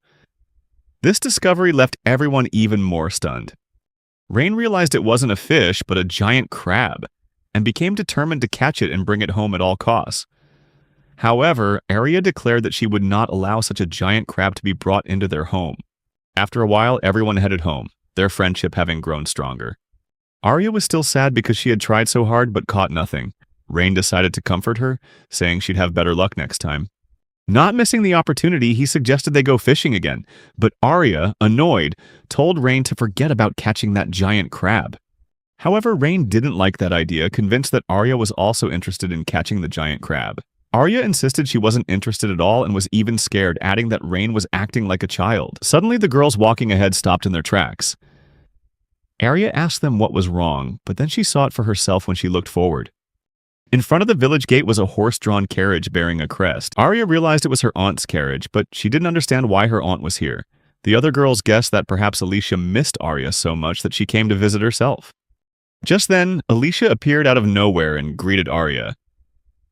This discovery left everyone even more stunned. Rain realized it wasn't a fish, but a giant crab, and became determined to catch it and bring it home at all costs. However, Arya declared that she would not allow such a giant crab to be brought into their home. After a while, everyone headed home, their friendship having grown stronger. Arya was still sad because she had tried so hard but caught nothing. Rain decided to comfort her, saying she'd have better luck next time. Not missing the opportunity, he suggested they go fishing again, but Arya, annoyed, told Rain to forget about catching that giant crab. However, Rain didn't like that idea, convinced that Arya was also interested in catching the giant crab. Arya insisted she wasn't interested at all and was even scared, adding that Rain was acting like a child. Suddenly, the girls walking ahead stopped in their tracks. Arya asked them what was wrong, but then she saw it for herself when she looked forward. In front of the village gate was a horse-drawn carriage bearing a crest. Arya realized it was her aunt's carriage, but she didn't understand why her aunt was here. The other girls guessed that perhaps Alicia missed Arya so much that she came to visit herself. Just then, Alicia appeared out of nowhere and greeted Arya.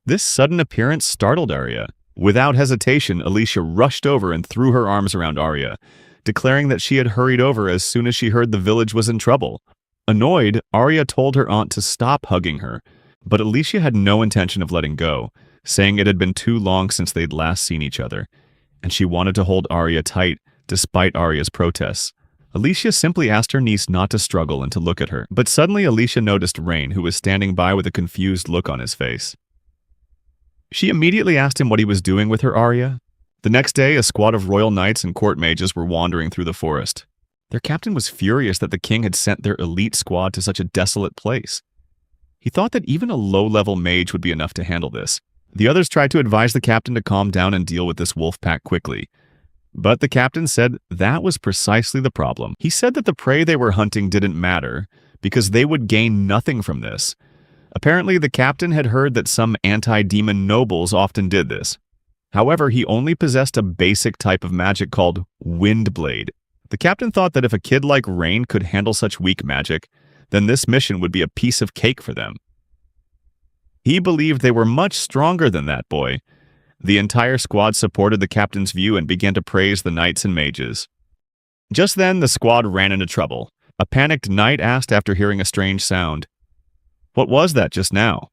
This sudden appearance startled Arya. Without hesitation, Alicia rushed over and threw her arms around Arya, declaring that she had hurried over as soon as she heard the village was in trouble. Annoyed, Arya told her aunt to stop hugging her, but Alicia had no intention of letting go, saying it had been too long since they'd last seen each other, and she wanted to hold Arya tight despite Arya's protests. Alicia simply asked her niece not to struggle and to look at her, but suddenly Alicia noticed Rain, who was standing by with a confused look on his face. She immediately asked him what he was doing with her Arya. The next day, a squad of royal knights and court mages were wandering through the forest. Their captain was furious that the king had sent their elite squad to such a desolate place. He thought that even a low-level mage would be enough to handle this. The others tried to advise the captain to calm down and deal with this wolf pack quickly. But the captain said that was precisely the problem. He said that the prey they were hunting didn't matter, because they would gain nothing from this. Apparently, the captain had heard that some anti-demon nobles often did this. However, he only possessed a basic type of magic called Windblade. The captain thought that if a kid like Rain could handle such weak magic, then this mission would be a piece of cake for them. He believed they were much stronger than that boy. The entire squad supported the captain's view and began to praise the knights and mages. Just then, the squad ran into trouble. A panicked knight asked after hearing a strange sound, "What was that just now?"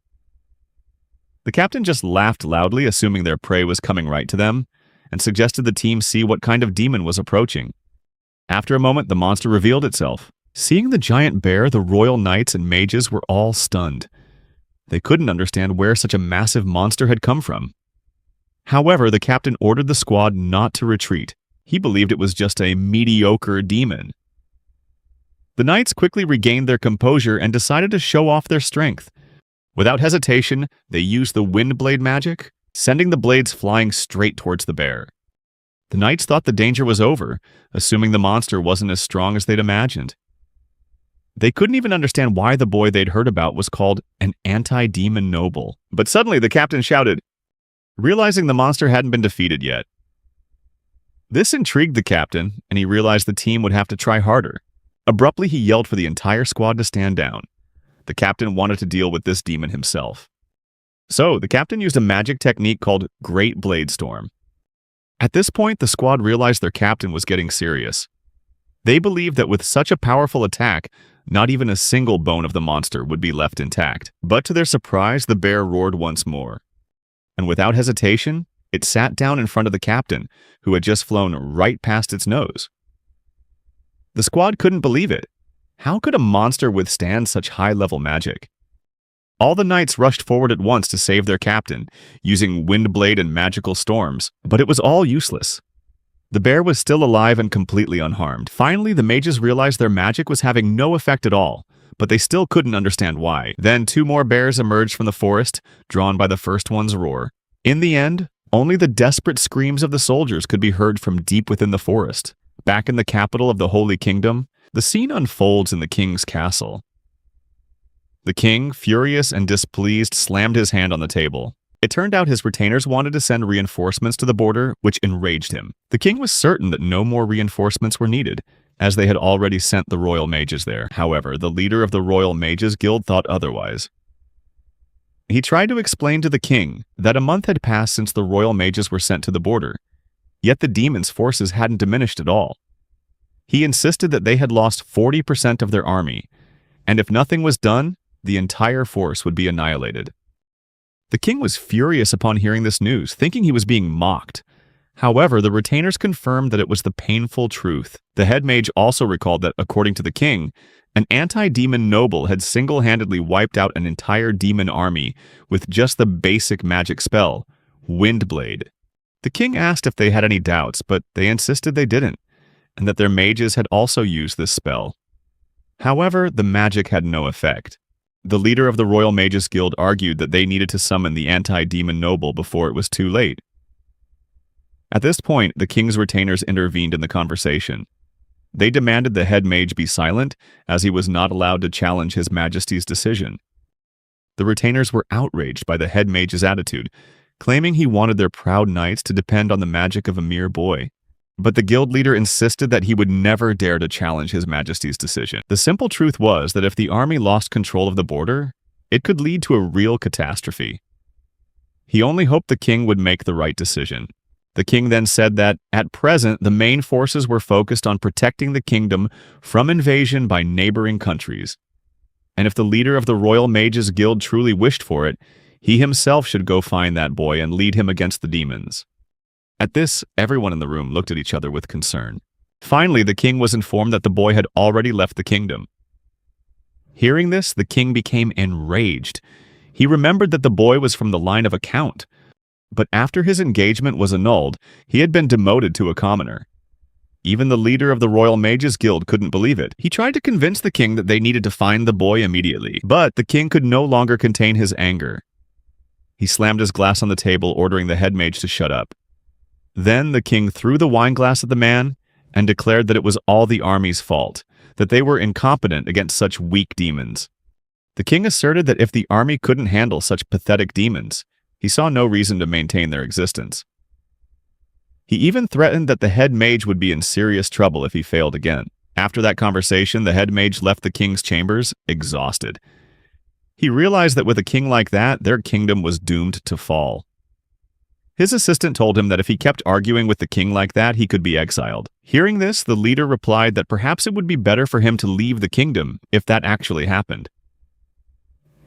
The captain just laughed loudly, assuming their prey was coming right to them, and suggested the team see what kind of demon was approaching. After a moment, the monster revealed itself. Seeing the giant bear, the royal knights and mages were all stunned. They couldn't understand where such a massive monster had come from. However, the captain ordered the squad not to retreat. He believed it was just a mediocre demon. The knights quickly regained their composure and decided to show off their strength. Without hesitation, they used the Windblade magic, sending the blades flying straight towards the bear. The knights thought the danger was over, assuming the monster wasn't as strong as they'd imagined. They couldn't even understand why the boy they'd heard about was called an anti-demon noble. But suddenly the captain shouted, realizing the monster hadn't been defeated yet. This intrigued the captain, and he realized the team would have to try harder. Abruptly, he yelled for the entire squad to stand down. The captain wanted to deal with this demon himself. So, the captain used a magic technique called Great Blade Storm. At this point, the squad realized their captain was getting serious. They believed that with such a powerful attack, not even a single bone of the monster would be left intact. But to their surprise, the bear roared once more. And without hesitation, it sat down in front of the captain, who had just flown right past its nose. The squad couldn't believe it. How could a monster withstand such high-level magic? All the knights rushed forward at once to save their captain, using Windblade and magical storms, but it was all useless. The bear was still alive and completely unharmed. Finally, the mages realized their magic was having no effect at all, but they still couldn't understand why. Then 2 more bears emerged from the forest, drawn by the first one's roar. In the end, only the desperate screams of the soldiers could be heard from deep within the forest. Back in the capital of the Holy Kingdom, the scene unfolds in the king's castle. The king, furious and displeased, slammed his hand on the table. It turned out his retainers wanted to send reinforcements to the border, which enraged him. The king was certain that no more reinforcements were needed, as they had already sent the royal mages there. However, the leader of the Royal Mages Guild thought otherwise. He tried to explain to the king that a month had passed since the royal mages were sent to the border, yet the demons' forces hadn't diminished at all. He insisted that they had lost 40% of their army, and if nothing was done, the entire force would be annihilated. The king was furious upon hearing this news, thinking he was being mocked. However, the retainers confirmed that it was the painful truth. The head mage also recalled that, according to the king, an anti-demon noble had single-handedly wiped out an entire demon army with just the basic magic spell, Windblade. The king asked if they had any doubts, but they insisted they didn't, and that their mages had also used this spell. However, the magic had no effect. The leader of the Royal Mages Guild argued that they needed to summon the anti-demon noble before it was too late. At this point, the king's retainers intervened in the conversation. They demanded the head mage be silent, as he was not allowed to challenge His Majesty's decision. The retainers were outraged by the head mage's attitude, claiming he wanted their proud knights to depend on the magic of a mere boy. But the guild leader insisted that he would never dare to challenge His Majesty's decision. The simple truth was that if the army lost control of the border, it could lead to a real catastrophe. He only hoped the king would make the right decision. The king then said that, at present, the main forces were focused on protecting the kingdom from invasion by neighboring countries. And if the leader of the Royal Mages Guild truly wished for it, he himself should go find that boy and lead him against the demons. At this, everyone in the room looked at each other with concern. Finally, the king was informed that the boy had already left the kingdom. Hearing this, the king became enraged. He remembered that the boy was from the line of a count. But after his engagement was annulled, he had been demoted to a commoner. Even the leader of the Royal Mages Guild couldn't believe it. He tried to convince the king that they needed to find the boy immediately, but the king could no longer contain his anger. He slammed his glass on the table, ordering the head mage to shut up. Then the king threw the wine glass at the man and declared that it was all the army's fault, that they were incompetent against such weak demons. The king asserted that if the army couldn't handle such pathetic demons, he saw no reason to maintain their existence. He even threatened that the head mage would be in serious trouble if he failed again. After that conversation, the head mage left the king's chambers, exhausted. He realized that with a king like that, their kingdom was doomed to fall. His assistant told him that if he kept arguing with the king like that, he could be exiled. Hearing this, the leader replied that perhaps it would be better for him to leave the kingdom if that actually happened.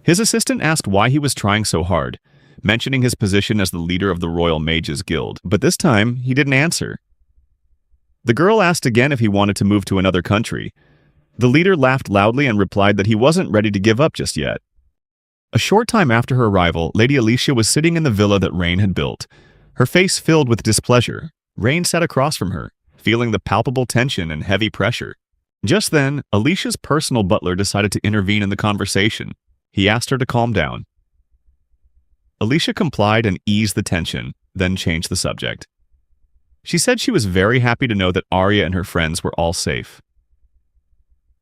His assistant asked why he was trying so hard, mentioning his position as the leader of the Royal Mages Guild, but this time he didn't answer. The girl asked again if he wanted to move to another country. The leader laughed loudly and replied that he wasn't ready to give up just yet. A short time after her arrival, Lady Alicia was sitting in the villa that Rain had built, her face filled with displeasure. Rain sat across from her, feeling the palpable tension and heavy pressure. Just then, Alicia's personal butler decided to intervene in the conversation. He asked her to calm down. Alicia complied and eased the tension, then changed the subject. She said she was very happy to know that Arya and her friends were all safe.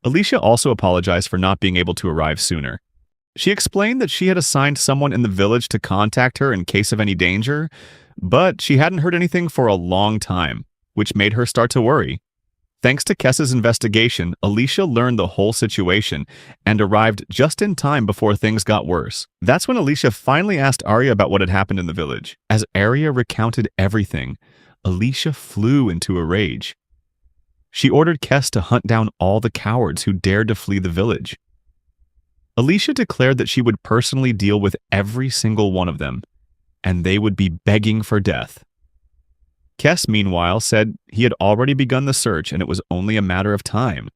Alicia also apologized for not being able to arrive sooner. She explained that she had assigned someone in the village to contact her in case of any danger, but she hadn't heard anything for a long time, which made her start to worry. Thanks to Kessa's investigation, Alicia learned the whole situation and arrived just in time before things got worse. That's when Alicia finally asked Arya about what had happened in the village. As Arya recounted everything, Alicia flew into a rage. She ordered Kess to hunt down all the cowards who dared to flee the village. Alicia declared that she would personally deal with every single one of them, and they would be begging for death. Kess, meanwhile, said he had already begun the search and it was only a matter of time.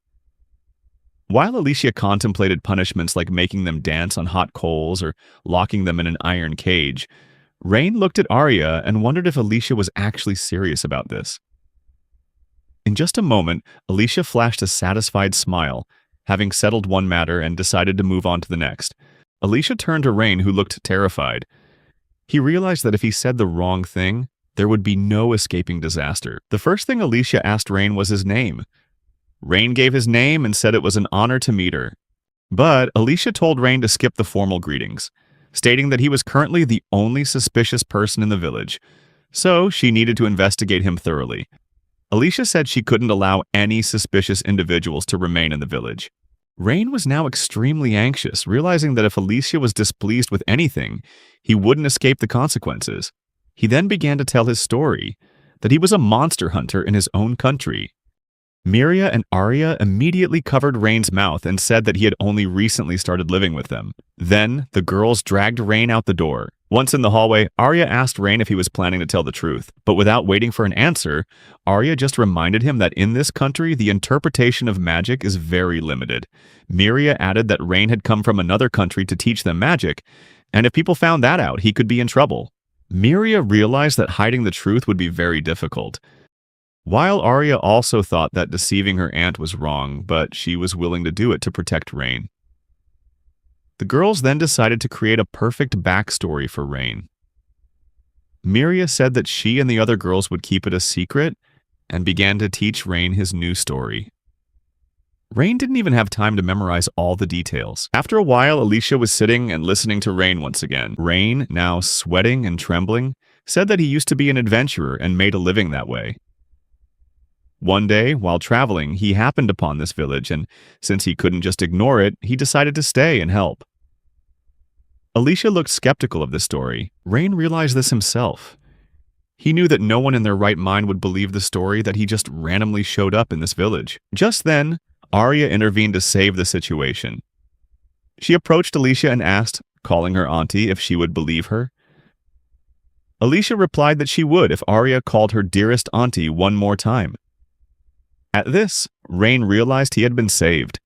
While Alicia contemplated punishments like making them dance on hot coals or locking them in an iron cage, Rain looked at Arya and wondered if Alicia was actually serious about this. In just a moment, Alicia flashed a satisfied smile, having settled one matter and decided to move on to the next. Alicia turned to Rain, who looked terrified. He realized that if he said the wrong thing, there would be no escaping disaster. The first thing Alicia asked Rain was his name. Rain gave his name and said it was an honor to meet her. But Alicia told Rain to skip the formal greetings. stating that he was currently the only suspicious person in the village, so she needed to investigate him thoroughly. Alicia said she couldn't allow any suspicious individuals to remain in the village. Rain was now extremely anxious, realizing that if Alicia was displeased with anything, he wouldn't escape the consequences. He then began to tell his story, that he was a monster hunter in his own country. Miria and Arya immediately covered Rain's mouth and said that he had only recently started living with them. Then, the girls dragged Rain out the door. Once in the hallway, Arya asked Rain if he was planning to tell the truth, but without waiting for an answer, Arya just reminded him that in this country, the interpretation of magic is very limited. Miria added that Rain had come from another country to teach them magic, and if people found that out, he could be in trouble. Miria realized that hiding the truth would be very difficult. While Arya also thought that deceiving her aunt was wrong, but she was willing to do it to protect Rain. The girls then decided to create a perfect backstory for Rain. Miria said that she and the other girls would keep it a secret and began to teach Rain his new story. Rain didn't even have time to memorize all the details. After a while, Alicia was sitting and listening to Rain once again. Rain, now sweating and trembling, said that he used to be an adventurer and made a living that way. One day, while traveling, he happened upon this village, and since he couldn't just ignore it, he decided to stay and help. Alicia looked skeptical of this story. Rain realized this himself. He knew that no one in their right mind would believe the story that he just randomly showed up in this village. Just then, Arya intervened to save the situation. She approached Alicia and asked, calling her auntie, if she would believe her. Alicia replied that she would if Arya called her dearest auntie one more time. At this, Rain realized he had been saved.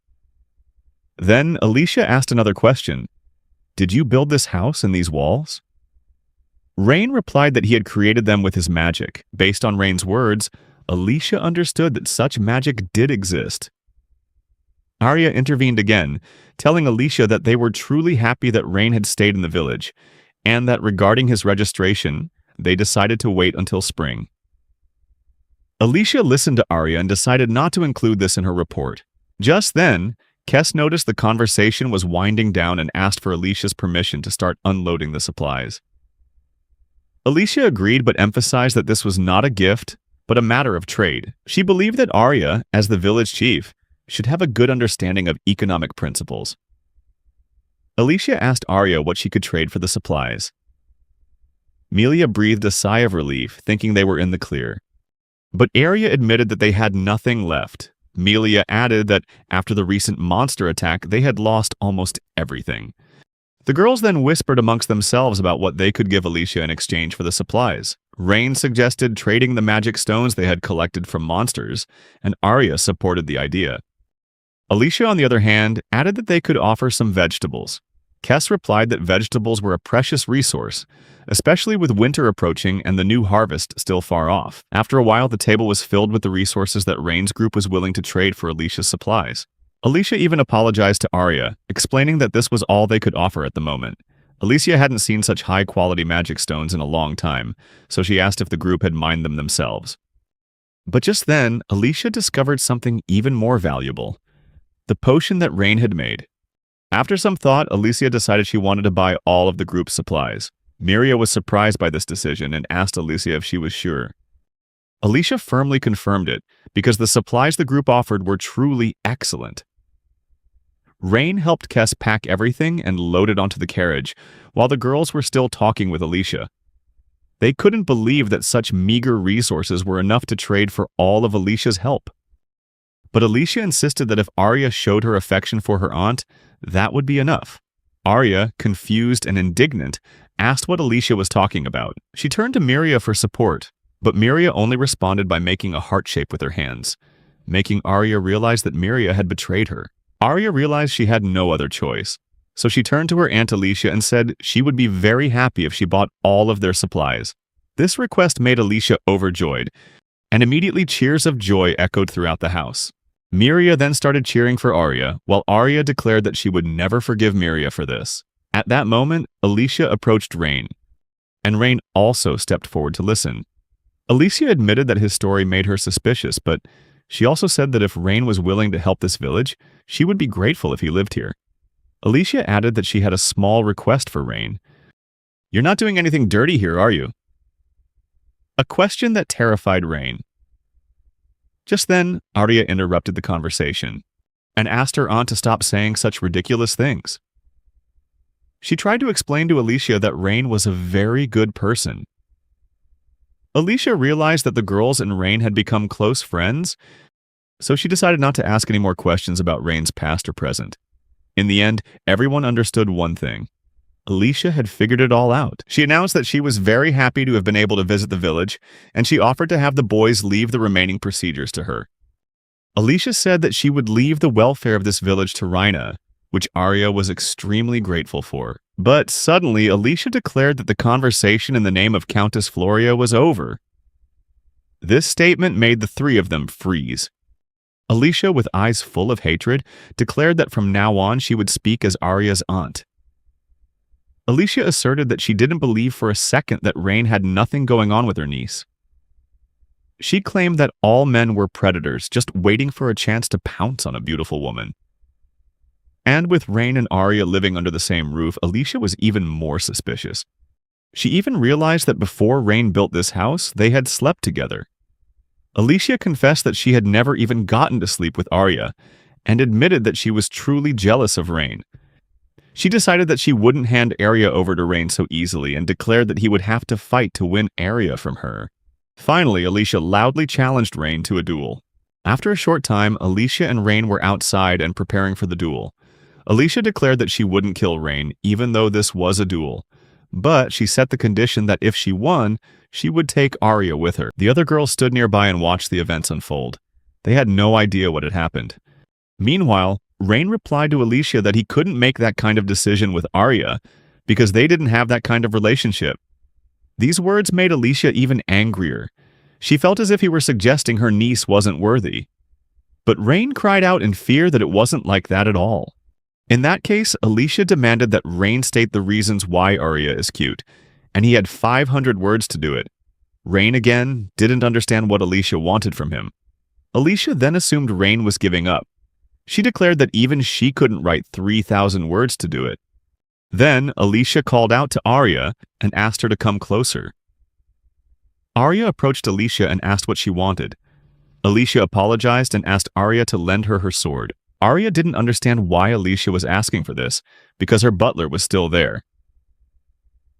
Then Alicia asked another question. Did you build this house and these walls? Rain replied that he had created them with his magic. Based on Rain's words, Alicia understood that such magic did exist. Arya intervened again, telling Alicia that they were truly happy that Rain had stayed in the village, and that regarding his registration, they decided to wait until spring. Alicia listened to Arya and decided not to include this in her report. Just then, Kes noticed the conversation was winding down and asked for Alicia's permission to start unloading the supplies. Alicia agreed but emphasized that this was not a gift, but a matter of trade. She believed that Arya, as the village chief, should have a good understanding of economic principles. Alicia asked Arya what she could trade for the supplies. Melia breathed a sigh of relief, thinking they were in the clear. But Arya admitted that they had nothing left. Melia added that after the recent monster attack, they had lost almost everything. The girls then whispered amongst themselves about what they could give Alicia in exchange for the supplies. Rain suggested trading the magic stones they had collected from monsters, and Arya supported the idea. Alicia, on the other hand, added that they could offer some vegetables. Kes replied that vegetables were a precious resource, especially with winter approaching and the new harvest still far off. After a while, the table was filled with the resources that Rain's group was willing to trade for Alicia's supplies. Alicia even apologized to Arya, explaining that this was all they could offer at the moment. Alicia hadn't seen such high-quality magic stones in a long time, so she asked if the group had mined them themselves. But just then, Alicia discovered something even more valuable: the potion that Rain had made. After some thought, Alicia decided she wanted to buy all of the group's supplies. Miria was surprised by this decision and asked Alicia if she was sure. Alicia firmly confirmed it, because the supplies the group offered were truly excellent. Rain helped Kes pack everything and load it onto the carriage, while the girls were still talking with Alicia. They couldn't believe that such meager resources were enough to trade for all of Alicia's help. But Alicia insisted that if Arya showed her affection for her aunt, that would be enough. Arya, confused and indignant, asked what Alicia was talking about. She turned to Miria for support, but Miria only responded by making a heart shape with her hands, making Arya realize that Miria had betrayed her. Arya realized she had no other choice, so she turned to her Aunt Alicia and said she would be very happy if she bought all of their supplies. This request made Alicia overjoyed, and immediately cheers of joy echoed throughout the house. Miria then started cheering for Arya, while Arya declared that she would never forgive Miria for this. At that moment, Alicia approached Rain, and Rain also stepped forward to listen. Alicia admitted that his story made her suspicious, but she also said that if Rain was willing to help this village, she would be grateful if he lived here. Alicia added that she had a small request for Rain. "You're not doing anything dirty here, are you?" A question that terrified Rain. Just then, Arya interrupted the conversation and asked her aunt to stop saying such ridiculous things. She tried to explain to Alicia that Rain was a very good person. Alicia realized that the girls and Rain had become close friends, so she decided not to ask any more questions about Rain's past or present. In the end, everyone understood one thing. Alicia had figured it all out. She announced that she was very happy to have been able to visit the village, and she offered to have the boys leave the remaining procedures to her. Alicia said that she would leave the welfare of this village to Rhina, which Arya was extremely grateful for. But suddenly, Alicia declared that the conversation in the name of Countess Floria was over. This statement made the three of them freeze. Alicia, with eyes full of hatred, declared that from now on she would speak as Arya's aunt. Alicia asserted that she didn't believe for a second that Rain had nothing going on with her niece. She claimed that all men were predators, just waiting for a chance to pounce on a beautiful woman. And with Rain and Arya living under the same roof, Alicia was even more suspicious. She even realized that before Rain built this house, they had slept together. Alicia confessed that she had never even gotten to sleep with Arya, and admitted that she was truly jealous of Rain. She decided that she wouldn't hand Arya over to Rain so easily, and declared that he would have to fight to win Arya from her. Finally, Alicia loudly challenged Rain to a duel. After a short time, Alicia and Rain were outside and preparing for the duel. Alicia declared that she wouldn't kill Rain, even though this was a duel. But she set the condition that if she won, she would take Arya with her. The other girls stood nearby and watched the events unfold. They had no idea what had happened. Meanwhile, Rain replied to Alicia that he couldn't make that kind of decision with Arya because they didn't have that kind of relationship. These words made Alicia even angrier. She felt as if he were suggesting her niece wasn't worthy. But Rain cried out in fear that it wasn't like that at all. In that case, Alicia demanded that Rain state the reasons why Arya is cute, and he had 500 words to do it. Rain, again, didn't understand what Alicia wanted from him. Alicia then assumed Rain was giving up. She declared that even she couldn't write 3,000 words to do it. Then, Alicia called out to Arya and asked her to come closer. Arya approached Alicia and asked what she wanted. Alicia apologized and asked Arya to lend her sword. Arya didn't understand why Alicia was asking for this, because her butler was still there.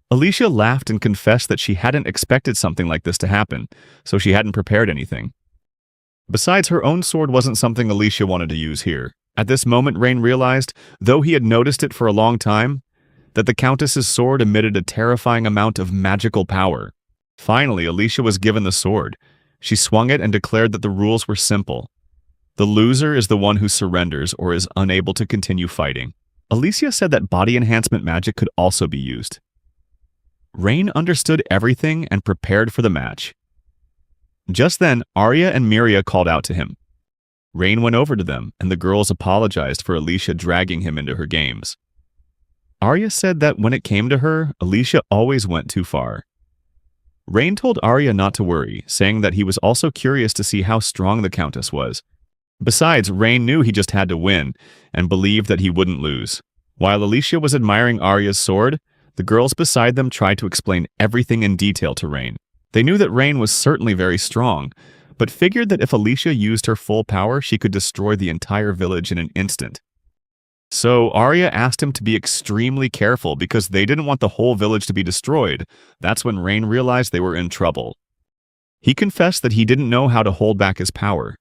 Alicia laughed and confessed that she hadn't expected something like this to happen, so she hadn't prepared anything. Besides, her own sword wasn't something Alicia wanted to use here. At this moment, Rain realized, though he had noticed it for a long time, that the Countess's sword emitted a terrifying amount of magical power. Finally, Alicia was given the sword. She swung it and declared that the rules were simple. The loser is the one who surrenders or is unable to continue fighting. Alicia said that body enhancement magic could also be used. Rain understood everything and prepared for the match. Just then, Arya and Miria called out to him. Rain went over to them, and the girls apologized for Alicia dragging him into her games. Arya said that when it came to her, Alicia always went too far. Rain told Arya not to worry, saying that he was also curious to see how strong the Countess was. Besides, Rain knew he just had to win, and believed that he wouldn't lose. While Alicia was admiring Arya's sword, the girls beside them tried to explain everything in detail to Rain. They knew that Rain was certainly very strong, but figured that if Alicia used her full power, she could destroy the entire village in an instant. So Arya asked him to be extremely careful because they didn't want the whole village to be destroyed. That's when Rain realized they were in trouble. He confessed that he didn't know how to hold back his power.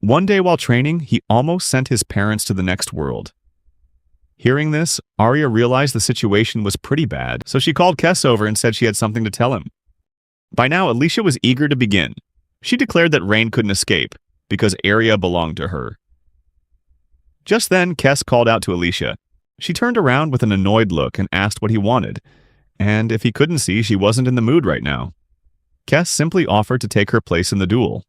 One day while training, he almost sent his parents to the next world. Hearing this, Arya realized the situation was pretty bad, so she called Kes over and said she had something to tell him. By now, Alicia was eager to begin. She declared that Rain couldn't escape, because Arya belonged to her. Just then, Kes called out to Alicia. She turned around with an annoyed look and asked what he wanted, and if he couldn't see, she wasn't in the mood right now. Kes simply offered to take her place in the duel.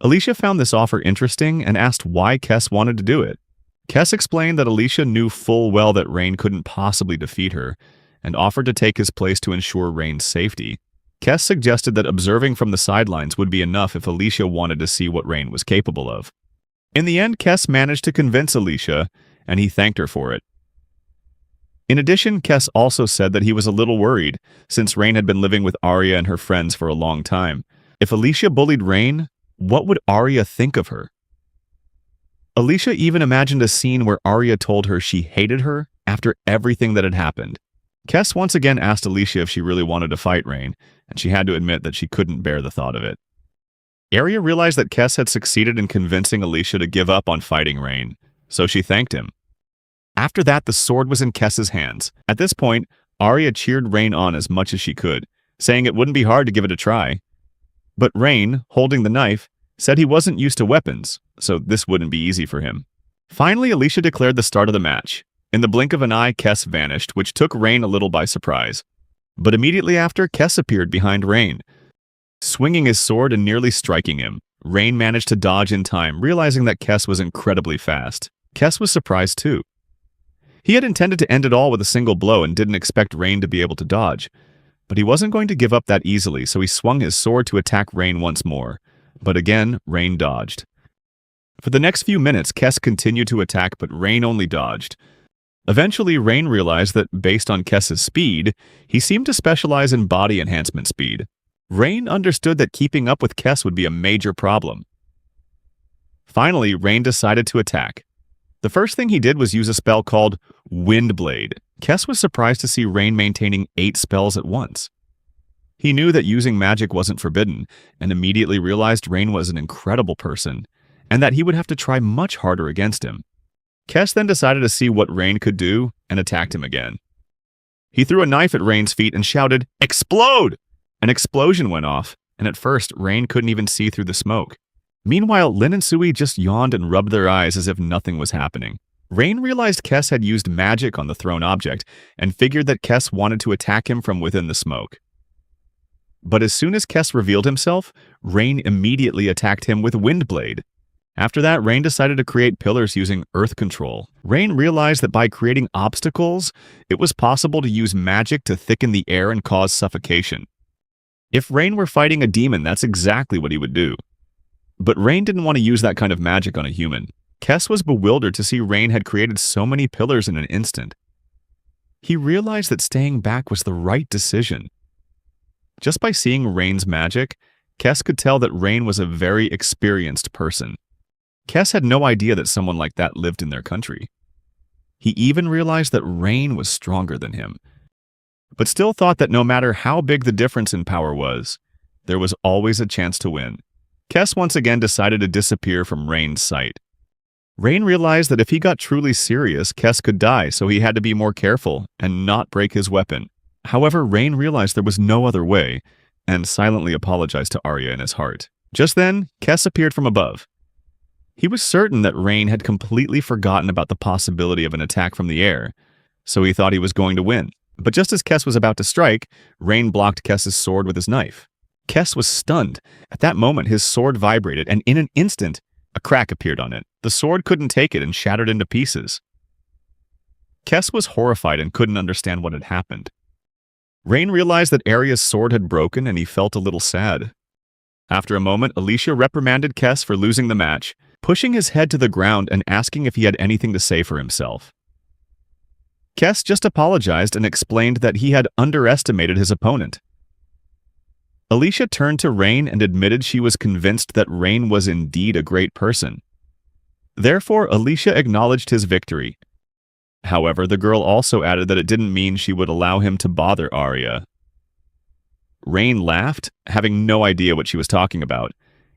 Alicia found this offer interesting and asked why Kes wanted to do it. Kes explained that Alicia knew full well that Rain couldn't possibly defeat her, and offered to take his place to ensure Rain's safety. Kes suggested that observing from the sidelines would be enough if Alicia wanted to see what Rain was capable of. In the end, Kes managed to convince Alicia, and he thanked her for it. In addition, Kess also said that he was a little worried, since Rain had been living with Arya and her friends for a long time. If Alicia bullied Rain, what would Arya think of her? Alicia even imagined a scene where Arya told her she hated her after everything that had happened. Kess once again asked Alicia if she really wanted to fight Rain, and she had to admit that she couldn't bear the thought of it. Arya realized that Kess had succeeded in convincing Alicia to give up on fighting Rain, so she thanked him. After that, the sword was in Kess's hands. At this point, Arya cheered Rain on as much as she could, saying it wouldn't be hard to give it a try. But Rain, holding the knife, said he wasn't used to weapons, so this wouldn't be easy for him. Finally, Alicia declared the start of the match. In the blink of an eye, Kess vanished, which took Rain a little by surprise. But immediately after, Kess appeared behind Rain, swinging his sword and nearly striking him. Rain managed to dodge in time, realizing that Kess was incredibly fast. Kess was surprised too. He had intended to end it all with a single blow and didn't expect Rain to be able to dodge. But he wasn't going to give up that easily, so he swung his sword to attack Rain once more. But again, Rain dodged. For the next few minutes, Kess continued to attack, but Rain only dodged. Eventually, Rain realized that, based on Kess's speed, he seemed to specialize in body enhancement speed. Rain understood that keeping up with Kess would be a major problem. Finally, Rain decided to attack. The first thing he did was use a spell called Windblade. Kess was surprised to see Rain maintaining 8 spells at once. He knew that using magic wasn't forbidden, and immediately realized Rain was an incredible person, and that he would have to try much harder against him. Kess then decided to see what Rain could do, and attacked him again. He threw a knife at Rain's feet and shouted, "Explode!" An explosion went off, and at first, Rain couldn't even see through the smoke. Meanwhile, Lin and Sui just yawned and rubbed their eyes as if nothing was happening. Rain realized Kess had used magic on the thrown object, and figured that Kess wanted to attack him from within the smoke. But as soon as Kess revealed himself, Rain immediately attacked him with Windblade. After that, Rain decided to create pillars using earth control. Rain realized that by creating obstacles, it was possible to use magic to thicken the air and cause suffocation. If Rain were fighting a demon, that's exactly what he would do. But Rain didn't want to use that kind of magic on a human. Kess was bewildered to see Rain had created so many pillars in an instant. He realized that staying back was the right decision. Just by seeing Rain's magic, Kess could tell that Rain was a very experienced person. Kess had no idea that someone like that lived in their country. He even realized that Rain was stronger than him, but still thought that no matter how big the difference in power was, there was always a chance to win. Kess once again decided to disappear from Rain's sight. Rain realized that if he got truly serious, Kess could die, so he had to be more careful and not break his weapon. However, Rain realized there was no other way, and silently apologized to Arya in his heart. Just then, Kess appeared from above. He was certain that Rain had completely forgotten about the possibility of an attack from the air, so he thought he was going to win. But just as Kess was about to strike, Rain blocked Kess's sword with his knife. Kess was stunned. At that moment, his sword vibrated, and in an instant, a crack appeared on it. The sword couldn't take it and shattered into pieces. Kess was horrified and couldn't understand what had happened. Rain realized that Arya's sword had broken, and he felt a little sad. After a moment, Alicia reprimanded Kess for losing the match, pushing his head to the ground and asking if he had anything to say for himself. Kess just apologized and explained that he had underestimated his opponent. Alicia turned to Rain and admitted she was convinced that Rain was indeed a great person. Therefore, Alicia acknowledged his victory. However, the girl also added that it didn't mean she would allow him to bother Arya. Rain laughed, having no idea what she was talking about.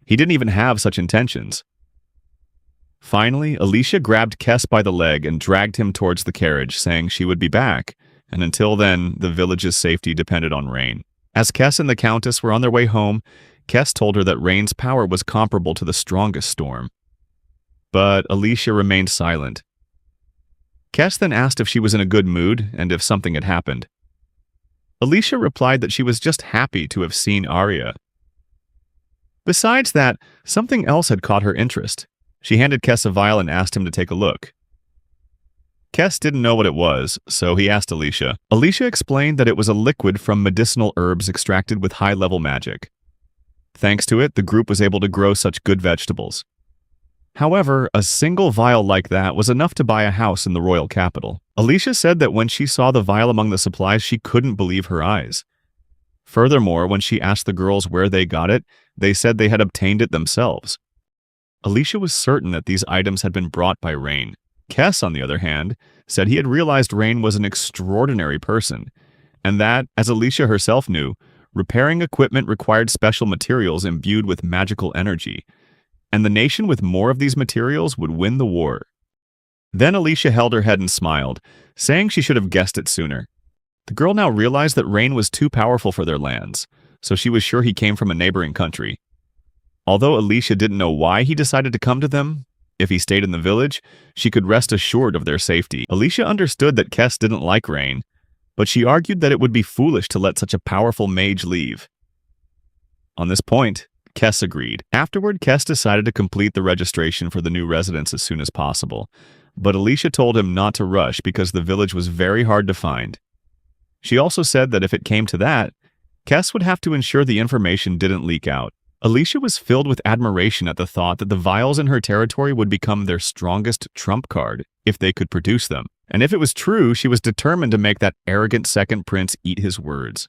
He didn't even have such intentions. Finally, Alicia grabbed Kess by the leg and dragged him towards the carriage, saying she would be back, and until then, the village's safety depended on Rain. As Kess and the Countess were on their way home, Kess told her that Rain's power was comparable to the strongest storm. But Alicia remained silent. Kess then asked if she was in a good mood and if something had happened. Alicia replied that she was just happy to have seen Arya. Besides that, something else had caught her interest. She handed Kess a vial and asked him to take a look. Kess didn't know what it was, so he asked Alicia. Alicia explained that it was a liquid from medicinal herbs extracted with high-level magic. Thanks to it, the group was able to grow such good vegetables. However, a single vial like that was enough to buy a house in the royal capital. Alicia said that when she saw the vial among the supplies, she couldn't believe her eyes. Furthermore, when she asked the girls where they got it, they said they had obtained it themselves. Alicia was certain that these items had been brought by Rain. Kess, on the other hand, said he had realized Rain was an extraordinary person, and that, as Alicia herself knew, repairing equipment required special materials imbued with magical energy, and the nation with more of these materials would win the war. Then Alicia held her head and smiled, saying she should have guessed it sooner. The girl now realized that Rain was too powerful for their lands, so she was sure he came from a neighboring country. Although Alicia didn't know why he decided to come to them, if he stayed in the village, she could rest assured of their safety. Alicia understood that Kess didn't like Rain, but she argued that it would be foolish to let such a powerful mage leave. On this point, Kess agreed. Afterward, Kess decided to complete the registration for the new residence as soon as possible, but Alicia told him not to rush because the village was very hard to find. She also said that if it came to that, Kess would have to ensure the information didn't leak out. Alicia was filled with admiration at the thought that the vials in her territory would become their strongest trump card if they could produce them. And if it was true, she was determined to make that arrogant second prince eat his words.